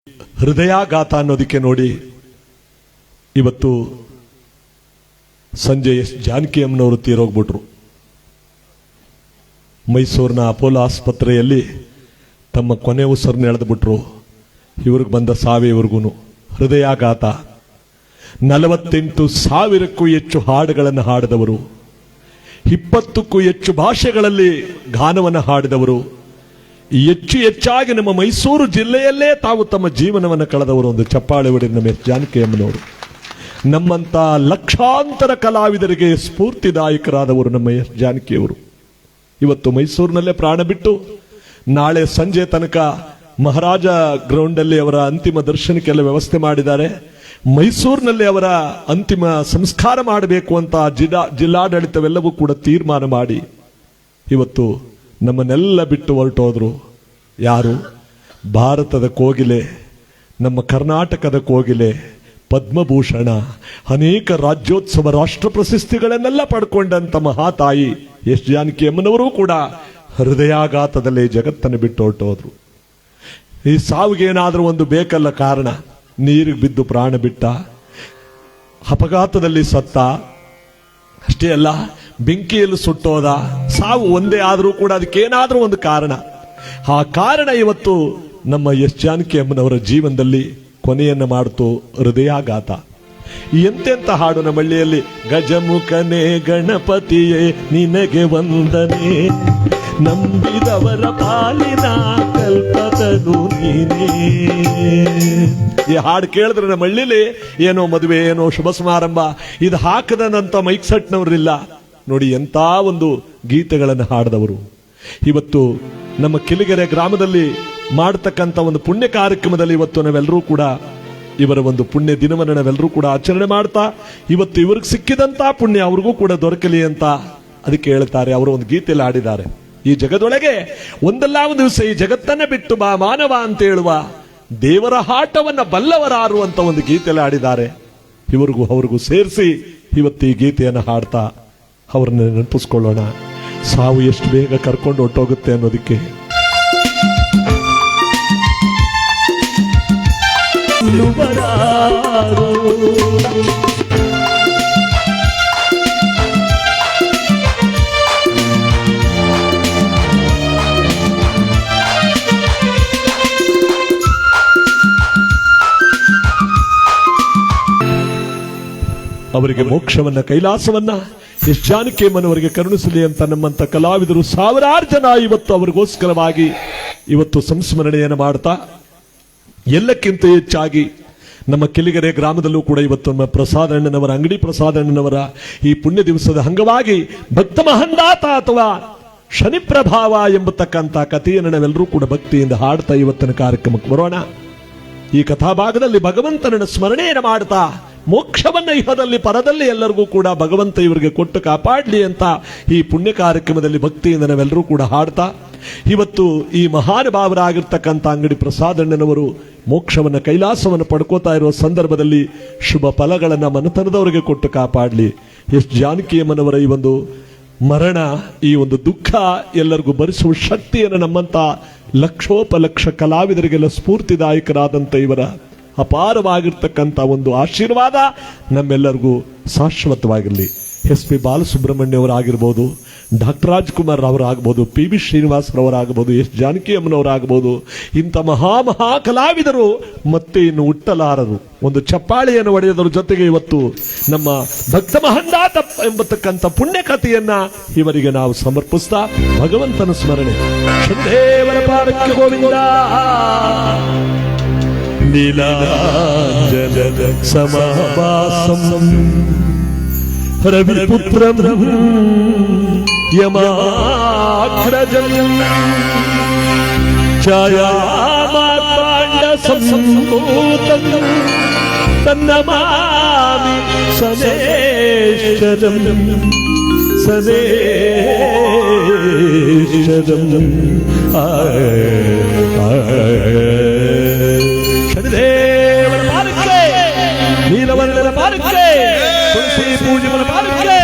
ಹೃದಯಾಘಾತ ಅನ್ನೋದಕ್ಕೆ ನೋಡಿ ಇವತ್ತು ಸಂಜೆ ಜಾನಕಿ ಅಮ್ಮನವರು ತೀರೋಗ್ಬಿಟ್ರು. ಮೈಸೂರಿನ ಅಪೋಲೋ ಆಸ್ಪತ್ರೆಯಲ್ಲಿ ತಮ್ಮ ಕೊನೆ ಉಸಿರನ್ನ ಎಳೆದ್ಬಿಟ್ರು. ಇವ್ರಿಗೆ ಬಂದ ಸಾವಿವರೆಗೂ ಹೃದಯಾಘಾತ. 48,000ಕ್ಕೂ ಹೆಚ್ಚು ಹಾಡುಗಳನ್ನು ಹಾಡಿದವರು, 20ಕ್ಕೂ ಹೆಚ್ಚು ಭಾಷೆಗಳಲ್ಲಿ ಗಾನವನ್ನು ಹಾಡಿದವರು, ಹೆಚ್ಚಾಗಿ ನಮ್ಮ ಮೈಸೂರು ಜಿಲ್ಲೆಯಲ್ಲೇ ತಾವು ತಮ್ಮ ಜೀವನವನ್ನು ಕಳೆದವರು. ಒಂದು ಚಪ್ಪಾಳೆ ಹೊಡಿ ನಮ್ಮ ಜಾನಕಿ ಅಮ್ಮನವರು. ನಮ್ಮಂತ ಲಕ್ಷಾಂತರ ಕಲಾವಿದರಿಗೆ ಸ್ಫೂರ್ತಿದಾಯಕರಾದವರು ನಮ್ಮ ಜಾನಕಿಯವರು. ಇವತ್ತು ಮೈಸೂರಿನಲ್ಲೇ ಪ್ರಾಣ ಬಿಟ್ಟು ನಾಳೆ ಸಂಜೆ ತನಕ ಮಹಾರಾಜ ಗ್ರೌಂಡಲ್ಲಿ ಅವರ ಅಂತಿಮ ದರ್ಶನಕ್ಕೆಲ್ಲ ವ್ಯವಸ್ಥೆ ಮಾಡಿದ್ದಾರೆ. ಮೈಸೂರಿನಲ್ಲಿ ಅವರ ಅಂತಿಮ ಸಂಸ್ಕಾರ ಮಾಡಬೇಕು ಅಂತ ಜಿಲ್ಲಾಡಳಿತವೆಲ್ಲವೂ ಕೂಡ ತೀರ್ಮಾನ ಮಾಡಿ ಇವತ್ತು ನಮ್ಮನ್ನೆಲ್ಲ ಬಿಟ್ಟು ಹೊರಟೋದ್ರು. ಯಾರು? ಭಾರತದ ಕೋಗಿಲೆ, ನಮ್ಮ ಕರ್ನಾಟಕದ ಕೋಗಿಲೆ, ಪದ್ಮಭೂಷಣ, ಅನೇಕ ರಾಜ್ಯೋತ್ಸವ ರಾಷ್ಟ್ರ ಪ್ರಶಸ್ತಿಗಳನ್ನೆಲ್ಲ ಪಡ್ಕೊಂಡಂತ ಮಹಾತಾಯಿ ಎಸ್ ಜಾನಕಿ ಅಮ್ಮನವರು ಕೂಡ ಹೃದಯಾಘಾತದಲ್ಲಿ ಜಗತ್ತನ್ನು ಬಿಟ್ಟು ಹೊರಟೋದ್ರು. ಈ ಸಾವಿಗೆ ಏನಾದರೂ ಒಂದು ಬೇಕಲ್ಲ ಕಾರಣ. ನೀರಿಗೆ ಬಿದ್ದು ಪ್ರಾಣ ಬಿಟ್ಟ, ಅಪಘಾತದಲ್ಲಿ ಸತ್ತ, ಅಷ್ಟೇ ಅಲ್ಲ ಬೆಂಕಿಯಲ್ಲಿ ಸುಟ್ಟೋದ. ಸಾವು ಒಂದೇ ಆದರೂ ಕೂಡ ಅದಕ್ಕೇನಾದರೂ ಒಂದು ಕಾರಣ. ಆ ಕಾರಣ ಇವತ್ತು ನಮ್ಮ ಎಸ್ ಜಾನಕಿ ಅಮ್ಮನವರ ಜೀವನದಲ್ಲಿ ಕೊನೆಯನ್ನು ಮಾಡ್ತು ಹೃದಯಾಘಾತ. ಎಂತೆಂತ ಹಾಡು ನಮ್ಮ ಹಳ್ಳಿಯಲ್ಲಿ. ಗಜಮುಖನೇ ಗಣಪತಿಯೇ ನಿನಗೆ ವಂದನೆ, ನಂಬಿದವರ ಪಾಲಿನ ಕಲ್ಪತನು ನೀನೇ. ಈ ಹಾಡು ಕೇಳಿದ್ರೆ ನಮ್ಮ ಹಳ್ಳಿಲಿ ಏನೋ ಮದುವೆ, ಏನೋ ಶುಭ ಸಮಾರಂಭ, ಇದು ಹಾಕದಂತ ಮೈಕ್ ಸೆಟ್ನವ್ರಿಲ್ಲ ನೋಡಿ. ಎಂತ ಒಂದು ಗೀತೆಗಳನ್ನು ಹಾಡಿದವರು. ಇವತ್ತು ನಮ್ಮ ಕಿಲಿಗೆರೆ ಗ್ರಾಮದಲ್ಲಿ ಮಾಡತಕ್ಕಂಥ ಒಂದು ಪುಣ್ಯ ಕಾರ್ಯಕ್ರಮದಲ್ಲಿ ಇವತ್ತು ನಾವೆಲ್ಲರೂ ಕೂಡ ಇವರ ಒಂದು ಪುಣ್ಯ ದಿನವನ್ನು ನಾವೆಲ್ಲರೂ ಕೂಡ ಆಚರಣೆ ಮಾಡ್ತಾ ಇವತ್ತು ಇವ್ರಿಗೆ ಸಿಕ್ಕಿದಂತ ಪುಣ್ಯ ಅವ್ರಿಗೂ ಕೂಡ ದೊರಕಲಿ ಅಂತ ಅದಕ್ಕೆ ಹೇಳ್ತಾರೆ. ಅವರು ಒಂದು ಗೀತೆಯಲ್ಲಿ ಹಾಡಿದ್ದಾರೆ. ಈ ಜಗದೊಳಗೆ ಒಂದಲ್ಲ ಒಂದು ದಿವಸ ಈ ಜಗತ್ತನ್ನ ಬಿಟ್ಟು ಬಾ ಮಾನವ ಅಂತ ಹೇಳುವ ದೇವರ ಆಟವನ್ನ ಬಲ್ಲವರಾರು ಅಂತ ಒಂದು ಗೀತೆಯಲ್ಲಿ ಹಾಡಿದ್ದಾರೆ. ಅವ್ರಿಗೂ ಸೇರಿಸಿ ಇವತ್ತು ಈ ಗೀತೆಯನ್ನು ಹಾಡ್ತಾ ಅವ್ರನ್ನ ನೆನಪಿಸ್ಕೊಳ್ಳೋಣ. ಸಾವು ಎಷ್ಟು ಬೇಗ ಕರ್ಕೊಂಡು ಹೊಟ್ಟೋಗುತ್ತೆ ಅನ್ನೋದಕ್ಕೆ. ಅವರಿಗೆ ಮೋಕ್ಷವನ್ನ, ಕೈಲಾಸವನ್ನ ಎಸ್ ಜಾನಕಿ ಅಮ್ಮನವರಿಗೆ ಕರುಣಿಸಲಿ ಅಂತ ನಮ್ಮಂತ ಕಲಾವಿದರು ಸಾವಿರಾರು ಜನ ಇವತ್ತು ಅವರಿಗೋಸ್ಕರವಾಗಿ ಇವತ್ತು ಸಂಸ್ಮರಣೆಯನ್ನು ಮಾಡ್ತಾ, ಎಲ್ಲಕ್ಕಿಂತ ಹೆಚ್ಚಾಗಿ ನಮ್ಮ ಕಿಲಿಗೆರೆ ಗ್ರಾಮದಲ್ಲೂ ಕೂಡ ಇವತ್ತು ನಮ್ಮ ಪ್ರಸಾದಣ್ಣನವರ ಅಂಗಡಿ ಪ್ರಸಾದಣ್ಣನವರ ಈ ಪುಣ್ಯ ದಿವಸದ ಅಂಗವಾಗಿ ಭಕ್ತ ಮಹಂದಾತ ಅಥವಾ ಶನಿ ಪ್ರಭಾವ ಎಂಬತಕ್ಕಂಥ ಕಥೆಯನ್ನು ನಾವೆಲ್ಲರೂ ಕೂಡ ಭಕ್ತಿಯಿಂದ ಹಾಡ್ತಾ ಇವತ್ತಿನ ಕಾರ್ಯಕ್ರಮಕ್ಕೆ ಬರೋಣ. ಈ ಕಥಾಭಾಗದಲ್ಲಿ ಭಗವಂತನನ್ನು ಸ್ಮರಣೆಯನ್ನು ಮಾಡ್ತಾ ಮೋಕ್ಷವನ್ನ ಇಹದಲ್ಲಿ ಪರದಲ್ಲಿ ಎಲ್ಲರಿಗೂ ಕೂಡ ಭಗವಂತ ಇವರಿಗೆ ಕೊಟ್ಟು ಕಾಪಾಡಲಿ ಅಂತ ಈ ಪುಣ್ಯ ಕಾರ್ಯಕ್ರಮದಲ್ಲಿ ಭಕ್ತಿಯಿಂದ ನಾವೆಲ್ಲರೂ ಕೂಡ ಹಾಡ್ತಾ ಇವತ್ತು ಈ ಮಹಾನುಭಾವರಾಗಿರ್ತಕ್ಕಂಥ ಅಂಗಡಿ ಪ್ರಸಾದಣ್ಣನವರು ಮೋಕ್ಷವನ್ನ, ಕೈಲಾಸವನ್ನು ಪಡ್ಕೋತಾ ಇರುವ ಸಂದರ್ಭದಲ್ಲಿ ಶುಭ ಫಲಗಳನ್ನ ಮನತನದವರಿಗೆ ಕೊಟ್ಟು ಕಾಪಾಡಲಿ. ಎಸ್ ಜಾನಕಿ ಅಮ್ಮನವರ ಈ ಒಂದು ಮರಣ, ಈ ಒಂದು ದುಃಖ ಎಲ್ಲರಿಗೂ ಭರಿಸುವ ಶಕ್ತಿಯನ್ನು ನಮ್ಮಂತ ಲಕ್ಷೋಪಲಕ್ಷ ಕಲಾವಿದರಿಗೆಲ್ಲ ಸ್ಫೂರ್ತಿದಾಯಕರಾದಂಥ ಇವರ ಅಪಾರವಾಗಿರ್ತಕ್ಕಂಥ ಒಂದು ಆಶೀರ್ವಾದ ನಮ್ಮೆಲ್ಲರಿಗೂ ಶಾಶ್ವತವಾಗಿರಲಿ. ಎಸ್ ಪಿ ಬಾಲಸುಬ್ರಹ್ಮಣ್ಯ ಅವರಾಗಿರ್ಬೋದು, ಡಾಕ್ಟರ್ ರಾಜ್ಕುಮಾರ್ ಅವರಾಗಬಹುದು, ಪಿ ಬಿ ಶ್ರೀನಿವಾಸರವರಾಗಬಹುದು, ಎಸ್ ಜಾನಕಿ ಅಮ್ಮನವರಾಗಬಹುದು, ಇಂಥ ಮಹಾ ಕಲಾವಿದರು ಮತ್ತೆ ಇನ್ನು ಹುಟ್ಟಲಾರರು. ಒಂದು ಚಪ್ಪಾಳೆಯನ್ನು ಹೊಡೆಯೋದ್ರ ಜೊತೆಗೆ ಇವತ್ತು ನಮ್ಮ ಭಕ್ತ ಮಹಂದಾತ ಎಂಬತಕ್ಕಂಥ ಪುಣ್ಯ ಕಥೆಯನ್ನ ಇವರಿಗೆ ನಾವು ಸಮರ್ಪಿಸ್ತಾ ಭಗವಂತನ ಸ್ಮರಣೆ. ಶನಿದೇವರ ಪಾದಕ್ಕೆ ಗೋವಿಂದ. ನೀಲಾಂಜನ ಸಮಭಾಸಂ ರವಿಪುತ್ರಂ ಯಮಾಗ್ರಜಂ ಛಾಯಾಮಾರ್ತಾಂಡ ಸಂಭೂತಂ ತನ್ನಮಾಮಿ ಸನೇಶ್ವರಂ ಸನೇಶ್ವರಂ. ಶನಿದೇವರ ಪಾದಕ್ಕೆ, ನೀಲವರ್ಣನ ಪಾದಕ್ಕೆ, ತುಳಸಿ ಪೂಜೆಗಳ ಪಾದಕ್ಕೆ.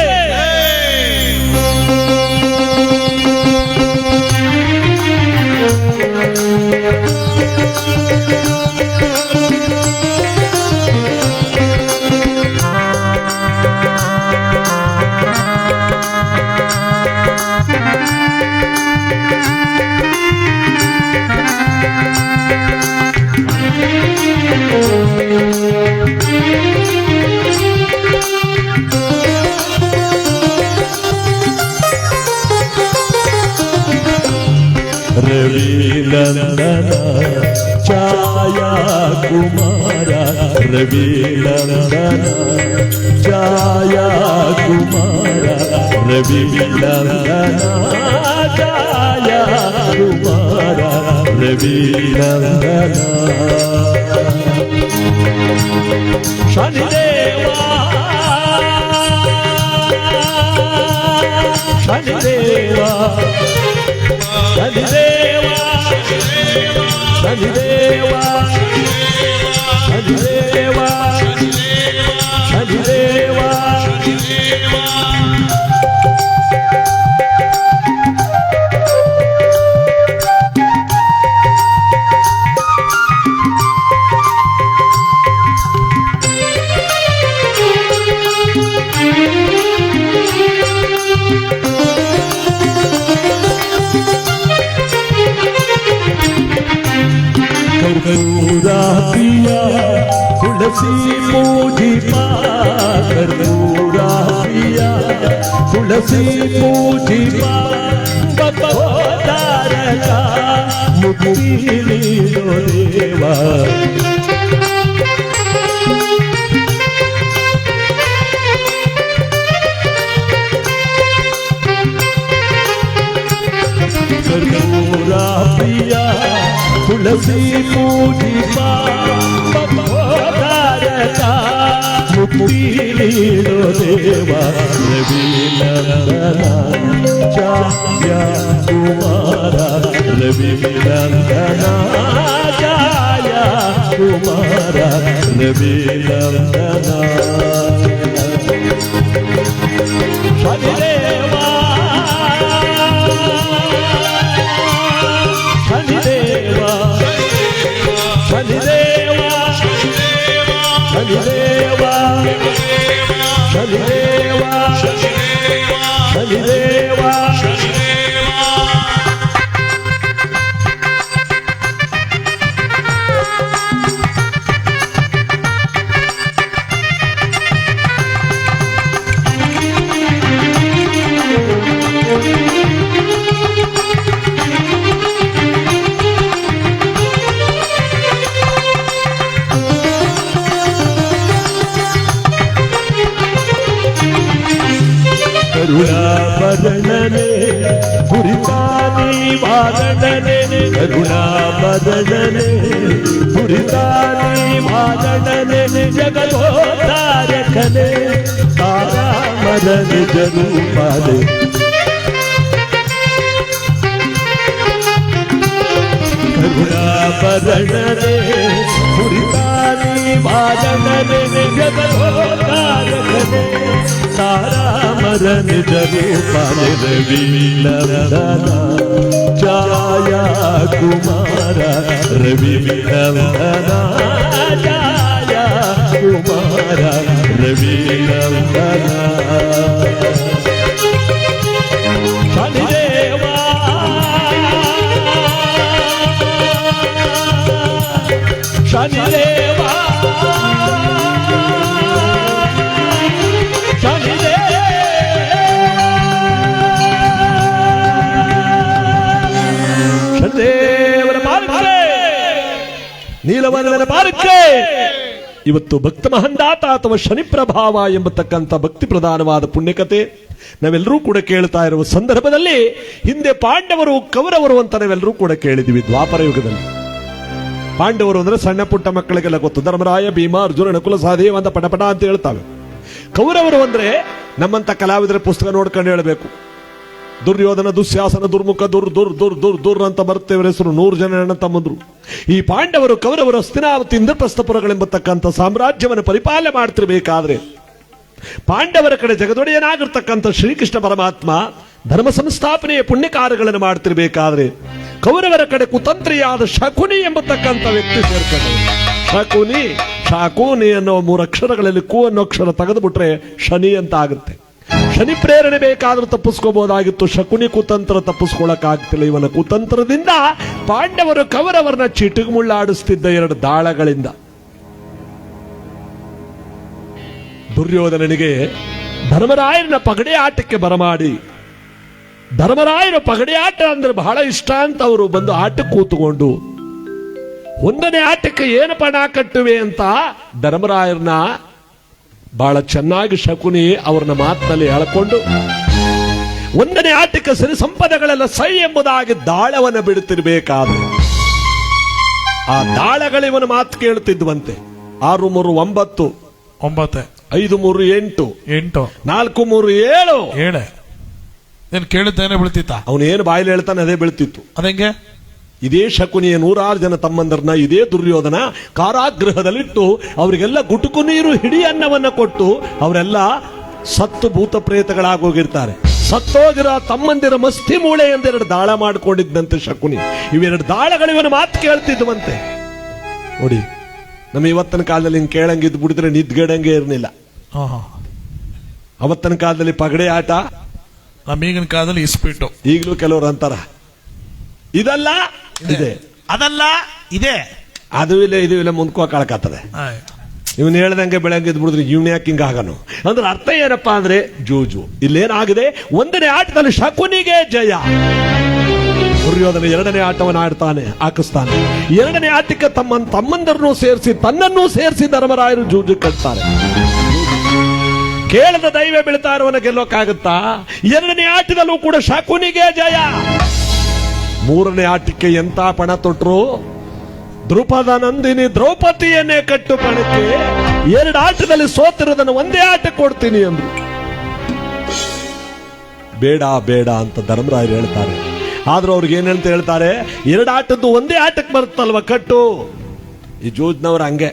ಛಾಯಾ ಕುಮಾರ ರವಿನಂದನ ಛಾಯಾ ಕುಮಾರ ರವಿನಂದನ ಛಾಯಾ ಕುಮಾರ ರವಿನಂದನ ಶನಿದೇವಾ ಶನಿದೇವಾ ಶನಿದೇವಾ ಶನಿದೇವಾ ಶನಿದೇವಾ ಶನಿದೇವಾ कर्पूरा पिया तुलसी पूजिपा कर्पूरा पिया तुलसी पूजिपा बतोदारका मुक्ति नीलो देवा कर्पूरा पिया तुलसी पूजिपा बतोदारका मुक्ति नीलो देवा रविनंदन ಛಾಯಾ ಕುಮಾರ ರವಿನಂದನ ಛಾಯಾ ಕುಮಾರ ರವಿನಂದನ ಶನಿದೇವಾ ಶನಿದೇವಾ ಶನಿದೇವಾ ಶನಿದೇವಾ ಶನಿದೇವಾ ಶನಿದೇವಾ ಕರುಣಾಭರಣನೆ ಪುರಿತಾನಿ ವಾರಣನೆ ಕರುಣಾಭರಣನೆ ಪುರಿತಾನಿ ವಾರಣನೆ ಜಗದೋದ್ಧಾರಕನೆ ತಾರಾಮರ ನಿಜ ರೂಪನೆ ಕರುಣಾಭರಣನೆ ಪುರಿತಾನಿ ವಾರಣನೆ ಜಗದೋದ್ಧಾರಕನೆ ತಾರಾಮರ ನಿಜ ರೂಪನೆ ರವಿನಂದನ ಛಾಯಾ ಕುಮಾರ ರವಿನಂದನ ಛಾಯಾ ಕುಮಾರ ರವಿನಂದನ ಶನಿದೇವಾ ಶನಿದೇವಾ ಶನಿದೇವರ ಪಾಲಕ್ಕೆ ನೀಲವರ್ಣನ ಪಾಲಕ್ಕೆ ಇವತ್ತು ಭಕ್ತ ಮಹಂದಾತ ಅಥವಾ ಶನಿ ಪ್ರಭಾವ ಎಂಬತಕ್ಕಂಥ ಭಕ್ತಿ ಪ್ರಧಾನವಾದ ಪುಣ್ಯಕತೆ ನಾವೆಲ್ಲರೂ ಕೂಡ ಕೇಳ್ತಾ ಇರುವ ಸಂದರ್ಭದಲ್ಲಿ ಹಿಂದೆ ಪಾಂಡವರು ಕೌರವರು ಅಂತ ನಾವೆಲ್ಲರೂ ಕೂಡ ಕೇಳಿದ್ವಿ ದ್ವಾಪರ ಯುಗದಲ್ಲಿ. ಪಾಂಡವರು ಅಂದ್ರೆ ಸಣ್ಣ ಪುಟ್ಟ ಮಕ್ಕಳಿಗೆಲ್ಲ ಗೊತ್ತು, ಧರ್ಮರಾಯ ಭೀಮ ಅರ್ಜುನ ನಕುಲ ಸಹದೇವ ಅಂತ ಪಟಪಟ ಅಂತ ಹೇಳ್ತಾವೆ. ಕೌರವರು ಅಂದ್ರೆ ನಮ್ಮಂತ ಕಲಾವಿದರ ಪುಸ್ತಕ ನೋಡ್ಕೊಂಡು ಹೇಳಬೇಕು. ದುರ್ಯೋಧನ ದುಶ್ಯಾಸನ ದುರ್ಮುಖ ದುರ್ ದುರ್ ದುರ್ ದುರ್ ದುರ್ ಅಂತ ಬರ್ತೇವರ ಹೆಸರು 100 ಜನ ಅಣ್ಣ ತಮ್ಮಂದ್ರು. ಈ ಪಾಂಡವರು ಕೌರವರು ಹಸ್ತಿನಾವತಿ ಇಂದ್ರಪ್ರಸ್ಥಪುರಗಳೆಂಬತಕ್ಕಂಥ ಸಾಮ್ರಾಜ್ಯವನ್ನು ಪರಿಪಾಲನೆ ಮಾಡ್ತಿರ್ಬೇಕಾದ್ರೆ ಪಾಂಡವರ ಕಡೆ ಜಗದೊಡೆಯನಾಗಿರ್ತಕ್ಕಂಥ ಶ್ರೀಕೃಷ್ಣ ಪರಮಾತ್ಮ ಧರ್ಮ ಸಂಸ್ಥಾಪನೆಯ ಪುಣ್ಯ ಕಾರ್ಯಗಳನ್ನು ಮಾಡ್ತಿರ್ಬೇಕಾದ್ರೆ ಕೌರವರ ಕಡೆ ಕುತಂತ್ರಿಯಾದ ಶಕುನಿ ಎಂಬತಕ್ಕಂಥ ವ್ಯಕ್ತಿ ಸೇರ್ತಾರೆ. ಶಕುನಿ ಶಾಕೂನಿ ಅನ್ನೋ 3 ಅಕ್ಷರಗಳಲ್ಲಿ ಕು ಅನ್ನೋ ಅಕ್ಷರ ತೆಗೆದುಬಿಟ್ರೆ ಶನಿ ಅಂತ ಆಗುತ್ತೆ. ಶನಿ ಪ್ರೇರಣೆ ಬೇಕಾದ್ರೂ ತಪ್ಪಿಸ್ಕೋಬಹುದಾಗಿತ್ತು, ಶಕುನಿ ಕುತಂತ್ರ ತಪ್ಪಿಸ್ಕೊಳಕ್ಕಾಗ್ತಿಲ್ಲ. ಇವನ ಕುತಂತ್ರದಿಂದ ಪಾಂಡವರು ಕೌರವರನ್ನ ಚಿಟಿಗು ಮುಳ್ಳಾಡಿಸ್ತಿದ್ದ 2 ದಾಳಗಳಿಂದ. ದುರ್ಯೋಧನನಿಗೆ ಧರ್ಮರಾಯನ ಪಗಡೆ ಆಟಕ್ಕೆ ಬರಮಾಡಿ, ಧರ್ಮರಾಯನ ಪಗಡೆ ಆಟ ಅಂದ್ರೆ ಬಹಳ ಇಷ್ಟ ಅಂತ ಅವರು ಬಂದು ಆಟಕ್ಕೆ ಕೂತುಕೊಂಡು ಒಂದನೇ ಆಟಕ್ಕೆ ಏನು ಪಣ ಕಟ್ಟುವೆ ಅಂತ ಧರ್ಮರಾಯರನ್ನ ಬಹಳ ಚೆನ್ನಾಗಿ ಶಕುನಿ ಅವ್ರನ್ನ ಮಾತಿನಲ್ಲಿ ಹೇಳ್ಕೊಂಡು ಒಂದನೇ ಆಟಕ್ಕೆ ಸಿರಿ ಸಂಪದಗಳೆಲ್ಲ ಸೈ ಎಂಬುದಾಗಿ ದಾಳವನ್ನು ಬಿಡುತ್ತಿರಬೇಕಾದ್ರೆ ಆ ದಾಳಗಳಿವನ ಮಾತು ಕೇಳುತ್ತಿದ್ವಂತೆ. 6 3 9 9 5 3 8 8 4 3 7 ಏನ್ ಕೇಳಿದ್ದೇನೆ ಬೀಳ್ತಿತ್ತ. ಅವನೇನು ಬಾಯಲ್ಲಿ ಹೇಳ್ತಾನೆ ಅದೇ ಬೀಳ್ತಿತ್ತು. ಅದಂಗೆ ಇದೇ ಶಕುನಿಯ 106 ಜನ ತಮ್ಮಂದರನ್ನ ಇದೇ ದುರ್ಯೋಧನ ಕಾರಾಗೃಹದಲ್ಲಿಟ್ಟು ಅವರಿಗೆಲ್ಲ ಗುಟುಕು ನೀರು ಹಿಡಿ ಅನ್ನವನ್ನ ಕೊಟ್ಟು ಅವರೆಲ್ಲ ಸತ್ತು ಭೂತ ಪ್ರೇತಗಳಾಗೋಗಿರ್ತಾರೆ. ಸತ್ತೋಗಿರೋ ತಮ್ಮಂದಿರ ಮಸ್ತಿ ಮೂಳೆ ಎಂದೆರಡು ದಾಳ ಮಾಡಿಕೊಂಡಿದ್ದಂತೆ ಶಕುನಿ. ಇವೆರಡು ದಾಳಗಳು ಇವನ ಮಾತು ಕೇಳ್ತಿದ್ವಂತೆ. ನೋಡಿ, ನಮ್ಮ ಇವತ್ತಿನ ಕಾಲದಲ್ಲಿ ಹಿಂಗೆ ಕೇಳಂಗಿದ್ದು ಬಿಡಿದ್ರೆ ನಿದ್ಗಡಂಗೆ ಇರಲಿಲ್ಲ. ಅವತ್ತಿನ ಕಾಲದಲ್ಲಿ ಪಗಡೆ ಆಟ, ನಮ್ಮೀಗಿನ ಕಾಲದಲ್ಲಿ ಇಸ್ಪಿಟ್ಟು. ಈಗಲೂ ಕೆಲವರು ಅಂತಾರ ಇದಲ್ಲ ಇದೆ, ಅದಲ್ಲ ಇದೆ, ಅದು ಇಲ್ಲ ಇದು ಇಲ್ಲ ಮುಂದ್ಕೋ ಕಳ್ಕತ್ತದೆ. ಇವನ್ ಹೇಳ್ದಂಗೆ ಬೆಳಂಗಿದ್ ಬಿಡಿದ್ರೆ ಇವ್ನ ಯಾಕೆ ಹಿಂಗ ಆಗನು ಅಂದ್ರೆ ಅರ್ಥ ಏನಪ್ಪಾ ಅಂದ್ರೆ ಜೂಜು. ಇಲ್ಲೇನಾಗಿದೆ, ಒಂದನೇ ಆಟದಲ್ಲಿ ಶಕುನಿಗೆ ಜಯ. ದುರ್ಯೋಧನ 2ನೇ ಆಟವನ್ನು ಆಡ್ತಾನೆ, ಹಾಕಿಸ್ತಾನೆ. 2ನೇ ಆಟಕ್ಕೆ ತಮ್ಮಂದರನ್ನು ಸೇರಿಸಿ ತನ್ನನ್ನೂ ಸೇರಿಸಿ ಧರ್ಮರಾಯರು ಜೂಜು ಕಟ್ತಾರೆ. ಕೇಳದ ದೈವ ಬೀಳ್ತಾ ಇರುವನ ಗೆಲ್ಲೋಕ್ಕಾಗುತ್ತಾ? 2ನೇ ಆಟದಲ್ಲೂ ಕೂಡ ಶಕುನಿಗೆ ಜಯ. 3ನೇ ಆಟಕ್ಕೆ ಎಂತ ಪಣ ತೊಟ್ರು, ದ್ರುಪದ ನಂದಿನಿ ದ್ರೌಪದಿಯನ್ನೇ ಕಟ್ಟು ಪಣಕ್ಕೆ 2 ಆಟದಲ್ಲಿ ಸೋತಿರೋದನ್ನು ಒಂದೇ ಆಟ ಕೊಡ್ತೀನಿ ಅಂದ್ರು. ಬೇಡ ಬೇಡ ಅಂತ ಧರ್ಮರಾಯರು ಹೇಳ್ತಾರೆ. ಆದ್ರೂ ಅವ್ರಿಗೆ ಏನಂತ ಹೇಳ್ತಾರೆ, 2 ಆಟದ್ದು ಒಂದೇ ಆಟಕ್ಕೆ ಬರುತ್ತಲ್ವ ಕಟ್ಟು. ಈ ಜೂಜ್ನವ್ರು ಹಂಗೆ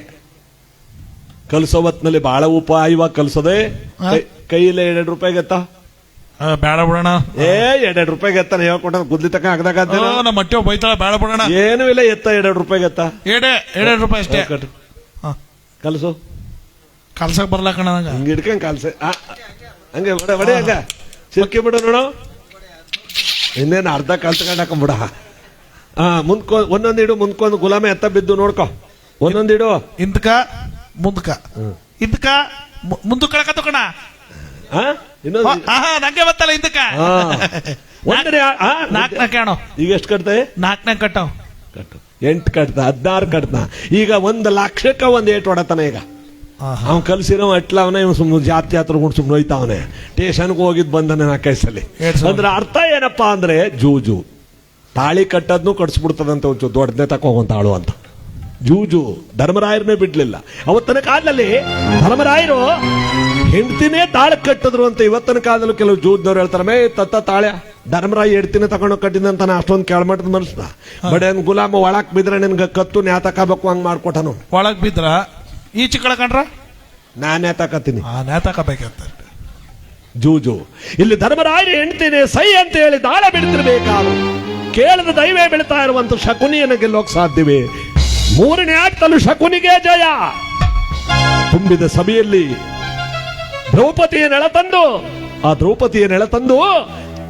ಕಲಿಸೋ ಹೊತ್ನಲ್ಲಿ ಬಹಳ ಉಪಾಯವಾಗಿ ಕಲಿಸೋದೆ. ಕೈಯಲ್ಲೇ 2 ರೂಪಾಯಿ ಗತ್ತ ಬೇಡ ಬಿಡೋಣ, 2 ರೂಪಾಯಿ ಗತ್ತಾನೆ ಹೇಳ್ಕೊಂಡ ಗುದ್ಲಿ ತಕ್ಕ ಹಾಕದಾಗ ನಮ್ಮ ಮಟ್ಟೆ ಬೈತಾಳ, ಬೇಡ ಬಿಡೋಣ, ಏನೂ ಇಲ್ಲ, ಎತ್ತ 2 ರೂಪಾಯಿ ಗತ್ತ 2 ರೂಪಾಯಿ ಅಷ್ಟೇ ಕಲಸು. ಕಲ್ಸಕ್ ಬರ್ಲಾ ಕಣ ಹಿಂಗ ಹಿಡ್ಕಂಗ್ ಕಲ್ಸ ಹಂಗೆ ಬಡ ಹಂಗ ಸಿಲ್ಕಿ ಬಿಡು ನೋಡು. ಇನ್ನೇನು ಅರ್ಧ ಕಲ್ತ್ಕೊಂಡಾಕೊಂಬಿಡ. ಮುಂದ್ಕೊ ಒಂದೊಂದಿಡು, ಮುಂದ್ಕೊಂದು ಗುಲಾಮೆ ಎತ್ತ ಬಿದ್ದು ನೋಡ್ಕೊ. ಒಂದೊಂದಿಡು ಇಂದಕ ಮುಂದಕ ಇಂದಕ ಮುಂದಕ್ಕ ಕಳಕ ಕಣ. ನಂಗೆ ಗೊತ್ತಲ್ಲ ಇಂದಕ. ಈಗ ಎಷ್ಟು ಕಟ್ತೆ? 4ನೇ ಕಟ್ಟವ್ ಕಟ್ಟು 8 ಕಟ್ತ 16 ಕಟ್ತ. ಈಗ 1 ಲಕ್ಷಕ್ಕೆ 1 ಏಟ್ ಹೊಡತಾನೆ. ಈಗ ಅವ್ನು ಕಲ್ಸಿರೋ ಅಟ್ಲ ಅವನೇ ಸುಮ್ಮನೆ ಜಾತಿ ಗುಂಡು ಸುಮ್ಮನೆ ಹೋಯ್ತಾವನೆ. ಸ್ಟೇಷನ್ಗೆ ಹೋಗಿದ್ ಬಂದನೆ 4 ಸಲ. ಅಂದ್ರೆ ಅರ್ಥ ಏನಪ್ಪಾ ಅಂದ್ರೆ ಜೂಜು. ತಾಳಿ ಕಟ್ಟದ್ನು ಕಟ್ಸ್ಬಿಡ್ತದಂತೆ ಒಂಚೂರು ದೊಡ್ಡನೇ ತಕೋಗಂತಾಳು ಅಂತ. ಜೂಜು ಧರ್ಮರಾಯರನ್ನೇ ಬಿಡ್ಲಿಲ್ಲ. ಅವತ್ತಿನ ಕಾಲದಲ್ಲಿ ಧರ್ಮರಾಯರು ಹೆಂಡ್ತಿನೇ ತಾಳ ಕಟ್ಟಿದ್ರು ಅಂತ. ಇವತ್ತಿನ ಕಾಲದಲ್ಲಿ ಕೆಲವು ಜೂಜ್ನವ್ರು ಹೇಳ್ತಾರೆ, ಮೇ ತತ್ತ ತಾಳೆ ಧರ್ಮರಾಯ ಹೆಂಡ್ತಿನ ತಗೊಂಡು ಕಟ್ಟಿದಂತ ಅಷ್ಟೊಂದು ಕೇಳ್ಮಟ್ಟದ ಮನಸ್ನ ಬಡ ಗುಲಾಮ ಒಳಕ್ ಬಿದ್ರೆ ನಿನ್ಗೆ ಕತ್ತು ನ್ಯಾ ತಕೋಬೇಕು ಹಂಗ್ ಮಾಡ್ಕೊಟ್ಟನು. ಒಳಗ್ ಬಿದ್ರ ಈಚೆ ಕಳ್ಕೊಂಡ್ರ ನಾನೇ ತಕತೀನಿ, ನ್ಯಾ ತಕಬೇಕಂತ ಜೂಜು. ಇಲ್ಲಿ ಧರ್ಮರಾಯರು ಹೆಂಡ್ತಿನೇ ಸೈ ಅಂತ ಹೇಳಿ ದಾಳ ಬಿಡ್ತಿರ್ಬೇಕಾದ್ರು ಕೇಳದ ದೈವೇ ಬೀಳ್ತಾ ಇರುವಂತ ಶಕುನಿಯನ್ನು ಗೆಲ್ಲೋಕ್ ಸಾಧ್ಯವೇ? 3ನೇ ಆಟದಲ್ಲೂ ಶಕುನಿಗೆ ಜಯ. ತುಂಬಿದ ಸಭೆಯಲ್ಲಿ ದ್ರೌಪದಿಯ ನೆಳ ತಂದು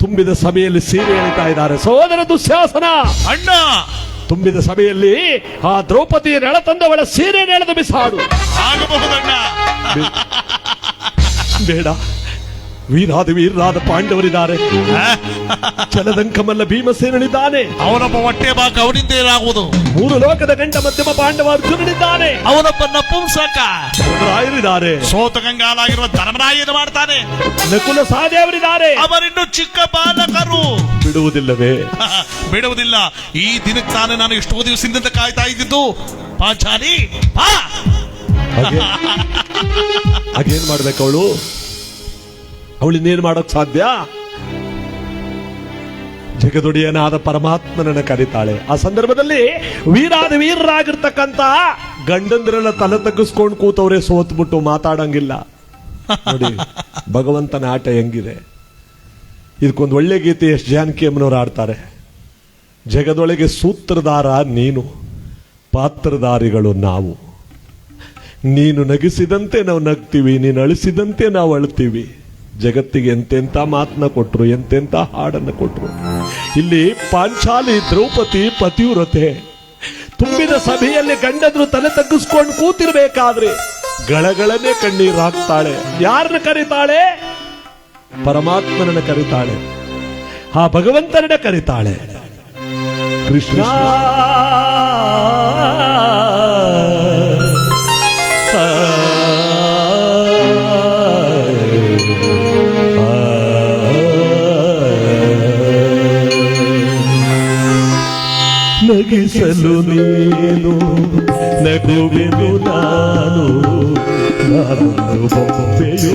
ತುಂಬಿದ ಸಭೆಯಲ್ಲಿ ಸೀರೆ ಎಳಿತಾ ಇದ್ದಾರೆ ಸಹೋದರ ದುಶ್ಯಾಸನ ಅಣ್ಣ. ತುಂಬಿದ ಸಭೆಯಲ್ಲಿ ಆ ದ್ರೌಪದಿಯ ನೆಳ ತಂದು ಅವಳ ಸೀರೆ ಎಳೆದು ಬಿಸಾಡು. ಬೇಡ, ವೀರಾದ ಪಾಂಡವರಿದ್ದಾರೆ, ಚಲದಂಕಮಲ್ಲ ಭೀಮಸೇನಿದ್ದಾನೆ, ಅವನೊಬ್ಬ ಹೊಟ್ಟೆ ಬಾಕ ಅವನಿಂದ ಏನಾಗುವುದು. 3 ಲೋಕದ ಗಂಡ ಮಧ್ಯಮ ಪಾಂಡವ ಅರ್ಜುನನಿದ್ದಾನೆ, ಅವನೊಬ್ಬ ನಪುಂಸಕ ಧರ್ಮರಾಯರಿದ್ದಾರೆ, ಸೋತ ಗಂಗಾಲಾಗಿರುವ ಧರ್ಮರಾಯನ ಮಾಡ್ತಾನೆ, ನಕುಲ ಸಹದೇವರಿದ್ದಾರೆ, ಅವರಿನ್ನು ಚಿಕ್ಕ ಬಾಲಕರು. ಬಿಡುವುದಿಲ್ಲ. ಈ ದಿನಕ್ಕೆ ತಾನೇ ನಾನು ಎಷ್ಟೋ ದಿವಸದಿಂದ ಕಾಯ್ತಾ ಇದ್ದಿದ್ದು. ಪಾಂಚಾಲಿ ಹಾಗೇನ್ ಮಾಡ್ಬೇಕು ಅವಳಿನ್ನೇನು ಮಾಡೋಕ್ ಸಾಧ್ಯ? ಜಗದೊಡೆಯನಾದ ಪರಮಾತ್ಮನನ್ನ ಕರೀತಾಳೆ. ಆ ಸಂದರ್ಭದಲ್ಲಿ ವೀರರಾಗಿರ್ತಕ್ಕಂತ ಗಂಡಂದ್ರೆಲ್ಲ ತಲೆ ತಗ್ಗಿಸ್ಕೊಂಡು ಕೂತವ್ರೆ, ಸೋತ್ಬಿಟ್ಟು ಮಾತಾಡಂಗಿಲ್ಲ. ನೋಡಿ ಭಗವಂತನ ಆಟ ಹೆಂಗಿದೆ. ಇದಕ್ಕೊಂದು ಒಳ್ಳೆ ಗೀತೆ ಎಸ್ ಜಾನಕಿ ಅಮ್ಮನವ್ರು ಆಡ್ತಾರೆ. ಜಗದೊಳಗೆ ಸೂತ್ರಧಾರ ನೀನು, ಪಾತ್ರಧಾರಿಗಳು ನಾವು. ನೀನು ನಗಿಸಿದಂತೆ ನಾವು ನಗ್ತೀವಿ, ನೀನು ಅಳಿಸಿದಂತೆ ನಾವು ಅಳ್ತೀವಿ. ಜಗತ್ತಿಗೆ ಎಂತೆಂತ ಮಾತನ್ನ ಕೊಟ್ರು, ಎಂತೆಂತ ಹಾಡನ್ನ ಕೊಟ್ರು. ಇಲ್ಲಿ ಪಾಂಚಾಲಿ ದ್ರೌಪದಿ ಪತಿವ್ರತೆ ತುಂಬಿದ ಸಭೆಯಲ್ಲಿ ಗಂಡದ್ರು ತಲೆ ತಗ್ಗಿಸ್ಕೊಂಡು ಕೂತಿರ್ಬೇಕಾದ್ರೆ ಗಳಗಳನ್ನೇ ಕಣ್ಣೀರು ಹಾಕ್ತಾಳೆ. ಯಾರನ್ನ ಕರೀತಾಳೆ? ಪರಮಾತ್ಮನನ್ನ ಕರೀತಾಳೆ, ಆ ಭಗವಂತನನ್ನ ಕರೀತಾಳೆ. ಕೃಷ್ಣ ನಗಿಸಲು ನೀನು ನಗುವೆನು ನಾನು ನಾನೊಂದು ಬೊಬ್ಬೆಯು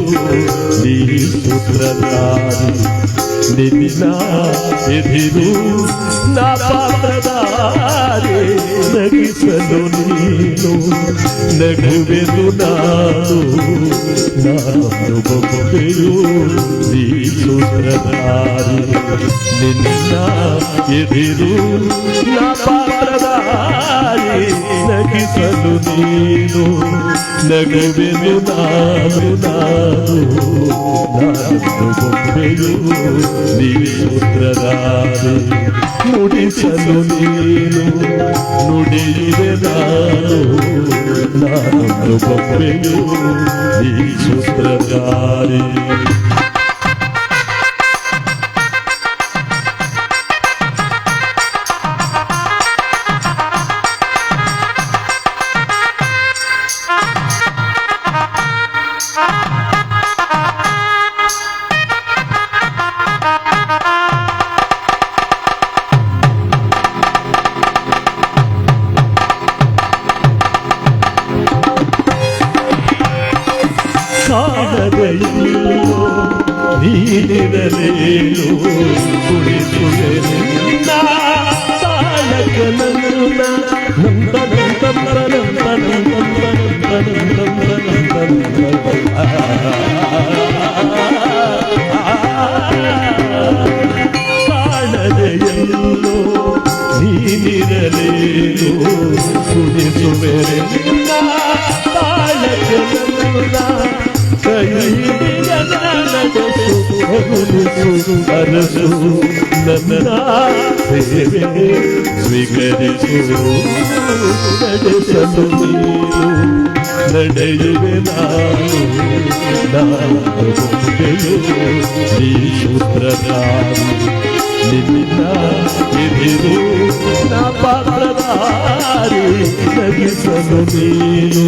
ನೀ ಸೂತ್ರಧಾರಿ ನಿನ್ನ ಎದಿರು ನಾ ಪಾತ್ರಧಾರಿ ನಗಿಸಲು ನೀನು ನಗುವೆನು ನಾನು ನಾನೊಂದು ಬೊಬ್ಬೆಯು ನೀ ಸೂತ್ರಧಾರಿ ನಿನ್ನ ಎದಿರು ನಾ ಪಾತ್ರಧಾರಿ ನಗಿಸಲು ನೀನು ನಗುವೆನು ನಾನು ಬೊಬ್ಬೆಯು ನೀ ಸೂತ್ರಧಾರಿ ನುಡಿಸಲು ನೀನು ನುಡಿಯುವೆ ನಾನು ಬೊಬ್ಬೆಯು ನೀ ಸೂತ್ರಧಾರಿ ಕಾಣದೆಯೋ ನೀನಿರಲೇನು ಕುಳಿತುವೆ ನಿನ್ನ ತಾಳಕನನ್ನ ಕಾಣದೆಯೋ ನೀನಿರಲೇನು ಕುಳಿತುವೆ ನಿನ್ನ ತಾಳಕನನ್ನ ಅರಸು ನನ್ನ ಸೇವೆ ಸ್ವೀಕರಿಸು ನಡೆಸಲು ನೀನು ನಡೆಯುವೆ ನಾನು ಬೊಬ್ಬೆಯು ನೀ ಸೂತ್ರಧಾರಿ ನಿನ್ನ ಎದಿರು ನಾ ಪಾತ್ರಧಾರಿ ನಗಿಸಲು ನೀನು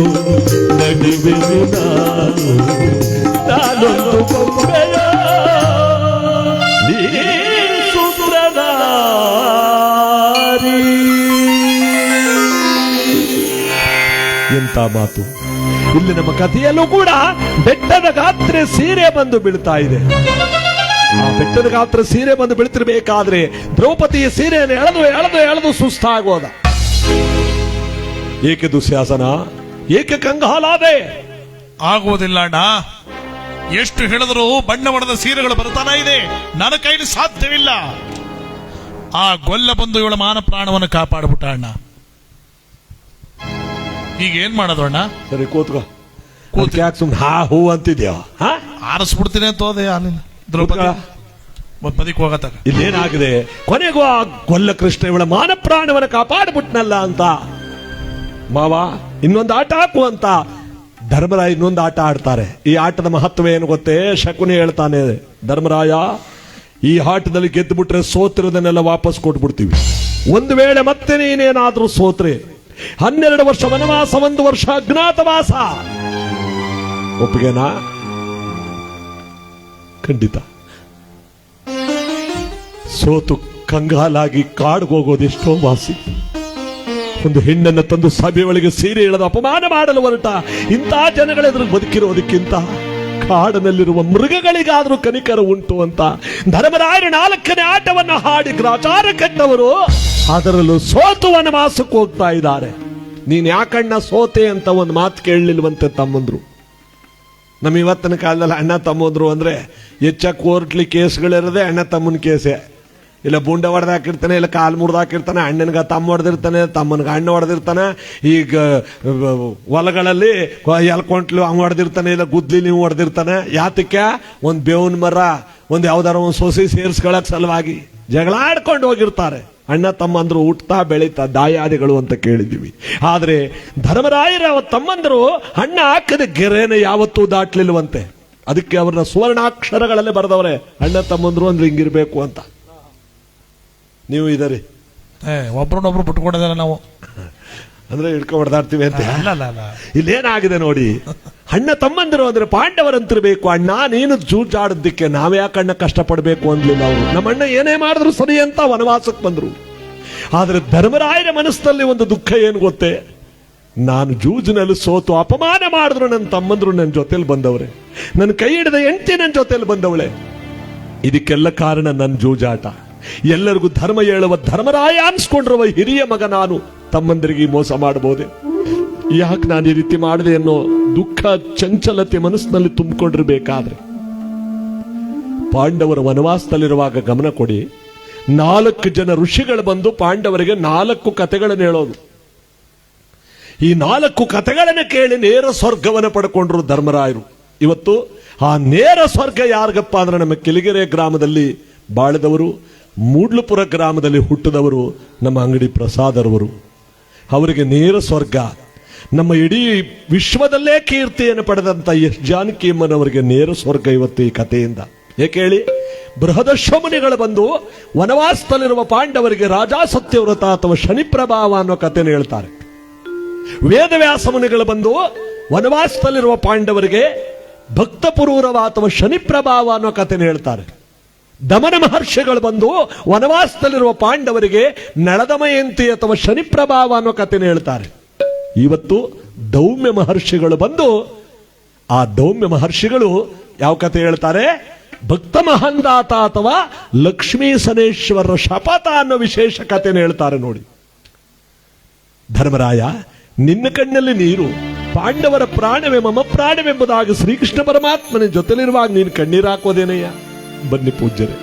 ನಗುವೆನು ನಾನೊಂದು ಬೊಬ್ಬೆಯ ನೀ ಸೂತ್ರಧಾರಿ. ಎಂತ ಮಾತು! ಇಲ್ಲಿ ನಮ್ಮ ಕಥೆಯಲ್ಲೂ ಕೂಡ ಬೆಟ್ಟದ ಗಾತ್ರ ಸೀರೆ ಬಂದು ಬೀಳ್ತಾ ಇದೆ. ಆ ಬೆಟ್ಟದ ಗಾತ್ರ ಸೀರೆ ಬಂದು ಬೀಳ್ತಿರ್ಬೇಕಾದ್ರೆ ದ್ರೌಪದಿಯ ಸೀರೆಯನ್ನು ಎಳೆದು ಎಳೆದು ಎಳೆದು ಸುಸ್ತಾಗೋದ. ಏಕೆ ದುಶ್ಯಾಸನ, ಏಕೆ ಕಂಗಾಲಾದೆ? ಆಗುವುದಿಲ್ಲ ಅಣ್ಣ. ಎಷ್ಟು ಹೇಳಿದರೂ ಬಣ್ಣ ಬಣ್ಣದ ಸೀರೆಗಳು ಬರ್ತಾನೆ ಇದೆ, ನನ್ನ ಕೈಲಿ ಸಾಧ್ಯವಿಲ್ಲ. ಆ ಗೊಲ್ಲ ಬಂದು ಇವಳ ಮಾನ ಪ್ರಾಣವನ್ನು ಕಾಪಾಡ್ಬಿಟ್ಟ ಅಣ್ಣ. ಈಗ ಏನ್ ಮಾಡೋದು ಅಣ್ಣ? ಸರಿ ಕೂತ್ಕೋ. ಯಾಕೆ ಸುಮ್ನೆ ಹಾ ಹೂ ಅಂತಿದ್ಯಾ? ಆರಿಸ್ಬಿಡ್ತೀನಿ ಅಂತ ಹೋದೆ ದ್ರೌಪದಿ ಬದಿಕ್ ಹೋಗತ್ತಾಗ. ಇಲ್ಲೇನಾಗಿದೆ? ಕೊನೆಗೂ ಆ ಗೊಲ್ಲ ಕೃಷ್ಣ ಇವಳ ಮಾನ ಪ್ರಾಣವನ್ನು ಕಾಪಾಡ್ಬಿಟ್ನಲ್ಲ ಅಂತ ಮಾವ ಇನ್ನೊಂದು ಆಟ ಹಾಕು ಅಂತ ಧರ್ಮರಾಯ ಇನ್ನೊಂದು ಆಟ ಆಡ್ತಾರೆ. ಈ ಆಟದ ಮಹತ್ವ ಏನು ಗೊತ್ತೇ? ಶಕುನಿ ಹೇಳ್ತಾನೆ, ಧರ್ಮರಾಯ ಈ ಆಟದಲ್ಲಿ ಗೆದ್ದು ಬಿಟ್ರೆ ಸೋತಿರೋದನ್ನೆಲ್ಲ ವಾಪಸ್ ಕೊಟ್ಬಿಡ್ತೀವಿ. ಒಂದು ವೇಳೆ ಮತ್ತೆ ನೀನೇನಾದ್ರೂ ಸೋತ್ರೆ 12 ವರ್ಷ ವನವಾಸ, 1 ವರ್ಷ ಅಜ್ಞಾತವಾಸ. ಒಪ್ಪಿಗೆನಾ? ಖಂಡಿತ. ಸೋತು ಕಂಗಾಲಾಗಿ ಕಾಡ್ಗೋಗೋದೆಷ್ಟೋ ವಾಸಿ. ಒಂದು ಹೆಣ್ಣನ್ನು ತಂದು ಸಭೆ ಒಳಗೆ ಸೀರೆ ಎಳೆದು ಅಪಮಾನ ಮಾಡಲು ಹೊರಟ ಇಂಥ ಜನಗಳೆದುರು ಬದುಕಿರೋದಕ್ಕಿಂತ ಕಾಡಿನಲ್ಲಿರುವ ಮೃಗಗಳಿಗಾದ್ರೂ ಕನಿಕರ ಉಂಟು ಅಂತ ಧರ್ಮರಾಯನ 4ನೇ ಆಟವನ್ನು ಹಾಡಿ ಗ್ರಾಚಾರ ಕೆಟ್ಟವರು ಅದರಲ್ಲೂ ಸೋತು ವನವಾಸಕ್ಕೆ ಹೋಗ್ತಾ ಇದ್ದಾರೆ. ನೀನ್ ಯಾಕಣ್ಣ ಸೋತೆ ಅಂತ ಒಂದು ಮಾತು ಕೇಳಲಿಲ್ವಂತೆ ತಮ್ಮಂದ್ರು. ನಮ್ಮ ಇವತ್ತಿನ ಕಾಲದಲ್ಲಿ ಅಣ್ಣ ತಮ್ಮಂದ್ರು ಅಂದ್ರೆ ಹೆಚ್ಚ ಕೋರ್ಟ್ಲಿ ಕೇಸ್ಗಳಿರದೆ ಅಣ್ಣ ತಮ್ಮನ ಕೇಸೆ. ಇಲ್ಲ ಬುಂಡೆ ಹೊಡೆದಾಕಿರ್ತಾನೆ, ಇಲ್ಲ ಕಾಲು ಮುರಿದಾಕಿರ್ತಾನೆ, ಅಣ್ಣನಿಗೆ ತಮ್ಮ ಹೊಡೆದಿರ್ತಾನೆ, ತಮ್ಮನಿಗೆ ಅಣ್ಣ ಹೊಡೆದಿರ್ತಾನೆ. ಈಗ ಹೊಲಗಳಲ್ಲಿ ಎಲ್ಕೊಂಟ್ಲು ಅವ್ನು ಹೊಡೆದಿರ್ತಾನೆ, ಇಲ್ಲ ಗುದ್ಲಿ ನೀವು ಹೊಡೆದಿರ್ತಾನೆ. ಯಾತಕ್ಕೆ? ಒಂದು ಬೇವಿನ ಮರ, ಒಂದು ಯಾವ್ದಾರ ಒಂದು ಸೊಸೆ ಸೇರಿಸ್ಕೊಳಕ್ ಸಲುವಾಗಿ ಜಗಳ ಆಡ್ಕೊಂಡು ಹೋಗಿರ್ತಾರೆ. ಅಣ್ಣ ತಮ್ಮಂದ್ರು ಹುಟ್ತಾ ಬೆಳೀತಾ ದಾಯಾದಿಗಳು ಅಂತ ಕೇಳಿದ್ದೀವಿ. ಆದ್ರೆ ಧರ್ಮರಾಯರ ತಮ್ಮಂದರು ಅಣ್ಣ ಹಾಕದ ಗೆರೆನ ಯಾವತ್ತೂ ದಾಟ್ಲಿಲ್ವಂತೆ. ಅದಕ್ಕೆ ಅವ್ರನ್ನ ಸುವರ್ಣಾಕ್ಷರಗಳಲ್ಲೇ ಬರೆದವ್ರೆ, ಅಣ್ಣ ತಮ್ಮಂದ್ರು ಅಂದ್ರೆ ಹಿಂಗಿರ್ಬೇಕು ಅಂತ. ನೀವು ಇದರಿ ಒಬ್ರನ್ನೊಬ್ರು ಬಿಟ್ಕೊಂಡಿದ್ದಾರೆ ನಾವು. ಅಂದ್ರೆ ಹಿಡ್ಕೊ ಹೊಡೆದಾಡ್ತೀವಿ ಅಂತ. ಅಲ್ಲ ಇಲ್ಲೇನಾಗಿದೆ ನೋಡಿ, ಅಣ್ಣ ತಮ್ಮಂದಿರು ಅಂದ್ರೆ ಪಾಂಡವರಂತಿರ್ಬೇಕು. ಅಣ್ಣ ನೀನು ಜೂಜಾಡೋದಕ್ಕೆ ನಾವ್ಯಾಕೆ ಅಣ್ಣ ಕಷ್ಟಪಡ್ಬೇಕು ಅಂದ್ಲಿಲ್ಲ ಅವರು. ನಮ್ಮಣ್ಣ ಏನೇ ಮಾಡಿದ್ರು ಸರಿ ಅಂತ ವನವಾಸಕ್ಕೆ ಬಂದ್ರು. ಆದ್ರೆ ಧರ್ಮರಾಯನ ಮನಸ್ಸಿನಲ್ಲಿ ಒಂದು ದುಃಖ ಏನು ಗೊತ್ತೇ, ನಾನು ಜೂಜಿನಲ್ಲಿ ಸೋತು ಅಪಮಾನ ಮಾಡಿದ್ರು ನನ್ನ ತಮ್ಮಂದ್ರು ನನ್ನ ಜೊತೆಲಿ ಬಂದವ್ರೆ, ನನ್ನ ಕೈ ಹಿಡಿದ ಹೆಂಡತಿ ನನ್ನ ಜೊತೆಲಿ ಬಂದವಳೆ. ಇದಕ್ಕೆಲ್ಲ ಕಾರಣ ನನ್ನ ಜೂಜಾಟ. ಎಲ್ಲರಿಗೂ ಧರ್ಮ ಹೇಳುವ ಧರ್ಮರಾಯ ಅನ್ಸ್ಕೊಂಡಿರುವ ಹಿರಿಯ ಮಗ ನಾನು ತಮ್ಮಂದರಿಗೆ ಮೋಸ ಮಾಡಬಹುದೇ? ಯಾಕೆ ನಾನು ಈ ರೀತಿ ಮಾಡಿದೆ ಅನ್ನೋ ದುಃಖ ಚಂಚಲತೆ ಮನಸ್ಸಿನಲ್ಲಿ ತುಂಬಿಕೊಂಡಿರ್ಬೇಕಾದ್ರೆ ಪಾಂಡವರ ವನವಾಸದಲ್ಲಿರುವಾಗ ಗಮನ ಕೊಡಿ, 4 ಜನ ಋಷಿಗಳು ಬಂದು ಪಾಂಡವರಿಗೆ 4 ಕಥೆಗಳನ್ನು ಹೇಳೋದು. ಈ 4 ಕಥೆಗಳನ್ನು ಕೇಳಿ ನೇರ ಸ್ವರ್ಗವನ್ನು ಪಡ್ಕೊಂಡ್ರು ಧರ್ಮರಾಯರು. ಇವತ್ತು ಆ ನೇರ ಸ್ವರ್ಗ ಯಾರಿಗಪ್ಪ ಅಂದ್ರೆ ನಮ್ಮ ಕೆಲಿಗೆರೆ ಗ್ರಾಮದಲ್ಲಿ ಬಾಳಿದವರು, ಮೂಡ್ಲುಪುರ ಗ್ರಾಮದಲ್ಲಿ ಹುಟ್ಟಿದವರು ನಮ್ಮ ಅಂಗಡಿ ಪ್ರಸಾದರವರು. ಅವರಿಗೆ ನೇರ ಸ್ವರ್ಗ. ನಮ್ಮ ಇಡೀ ವಿಶ್ವದಲ್ಲೇ ಕೀರ್ತಿಯನ್ನು ಪಡೆದಂತ ಎಸ್ ಜಾನಕಿಯಮ್ಮನವರಿಗೆ ನೇರ ಸ್ವರ್ಗ ಇವತ್ತು ಈ ಕಥೆಯಿಂದ. ಏಕೆ ಹೇಳಿ, ಬೃಹದಶ್ವಮುನಿಗಳು ಬಂದು ವನವಾಸದಲ್ಲಿರುವ ಪಾಂಡವರಿಗೆ ರಾಜಾ ಸತ್ಯವ್ರತ ಅಥವಾ ಶನಿ ಪ್ರಭಾವ ಅನ್ನೋ ಕಥೆಯನ್ನು ಹೇಳ್ತಾರೆ. ವೇದವ್ಯಾಸ ಮುನಿಗಳು ಬಂದು ವನವಾಸದಲ್ಲಿರುವ ಪಾಂಡವರಿಗೆ ಭಕ್ತ ಪುರೂರವ ಅಥವಾ ಶನಿ ಪ್ರಭಾವ ಅನ್ನೋ ಕಥೆಯನ್ನು ಹೇಳ್ತಾರೆ. ದಮನ ಮಹರ್ಷಿಗಳು ಬಂದು ವನವಾಸದಲ್ಲಿರುವ ಪಾಂಡವರಿಗೆ ನಳದಮಯಂತಿ ಅಥವಾ ಶನಿ ಪ್ರಭಾವ ಅನ್ನೋ ಕಥೆಯನ್ನು ಹೇಳ್ತಾರೆ. ಇವತ್ತು ದೌಮ್ಯ ಮಹರ್ಷಿಗಳು ಬಂದು ಆ ದೌಮ್ಯ ಮಹರ್ಷಿಗಳು ಯಾವ ಕಥೆ ಹೇಳ್ತಾರೆ? ಭಕ್ತ ಮಹಂದಾತ ಅಥವಾ ಲಕ್ಷ್ಮೀ ಸನೇಶ್ವರರ ಶಪಥ ಅನ್ನೋ ವಿಶೇಷ ಕಥೆಯನ್ನು ಹೇಳ್ತಾರೆ. ನೋಡಿ ಧರ್ಮರಾಯ, ನಿನ್ನ ಕಣ್ಣಲ್ಲಿ ನೀರು, ಪಾಂಡವರ ಪ್ರಾಣವೇ ಮಮ ಪ್ರಾಣವೆಂಬುದಾಗಿ ಶ್ರೀಕೃಷ್ಣ ಪರಮಾತ್ಮನ ಜೊತೆಲಿರುವಾಗ ನೀನು ಕಣ್ಣೀರು ಹಾಕೋದೇನಯ್ಯ? ಬನ್ನಿ ಪೂಜ್ಯರೇ,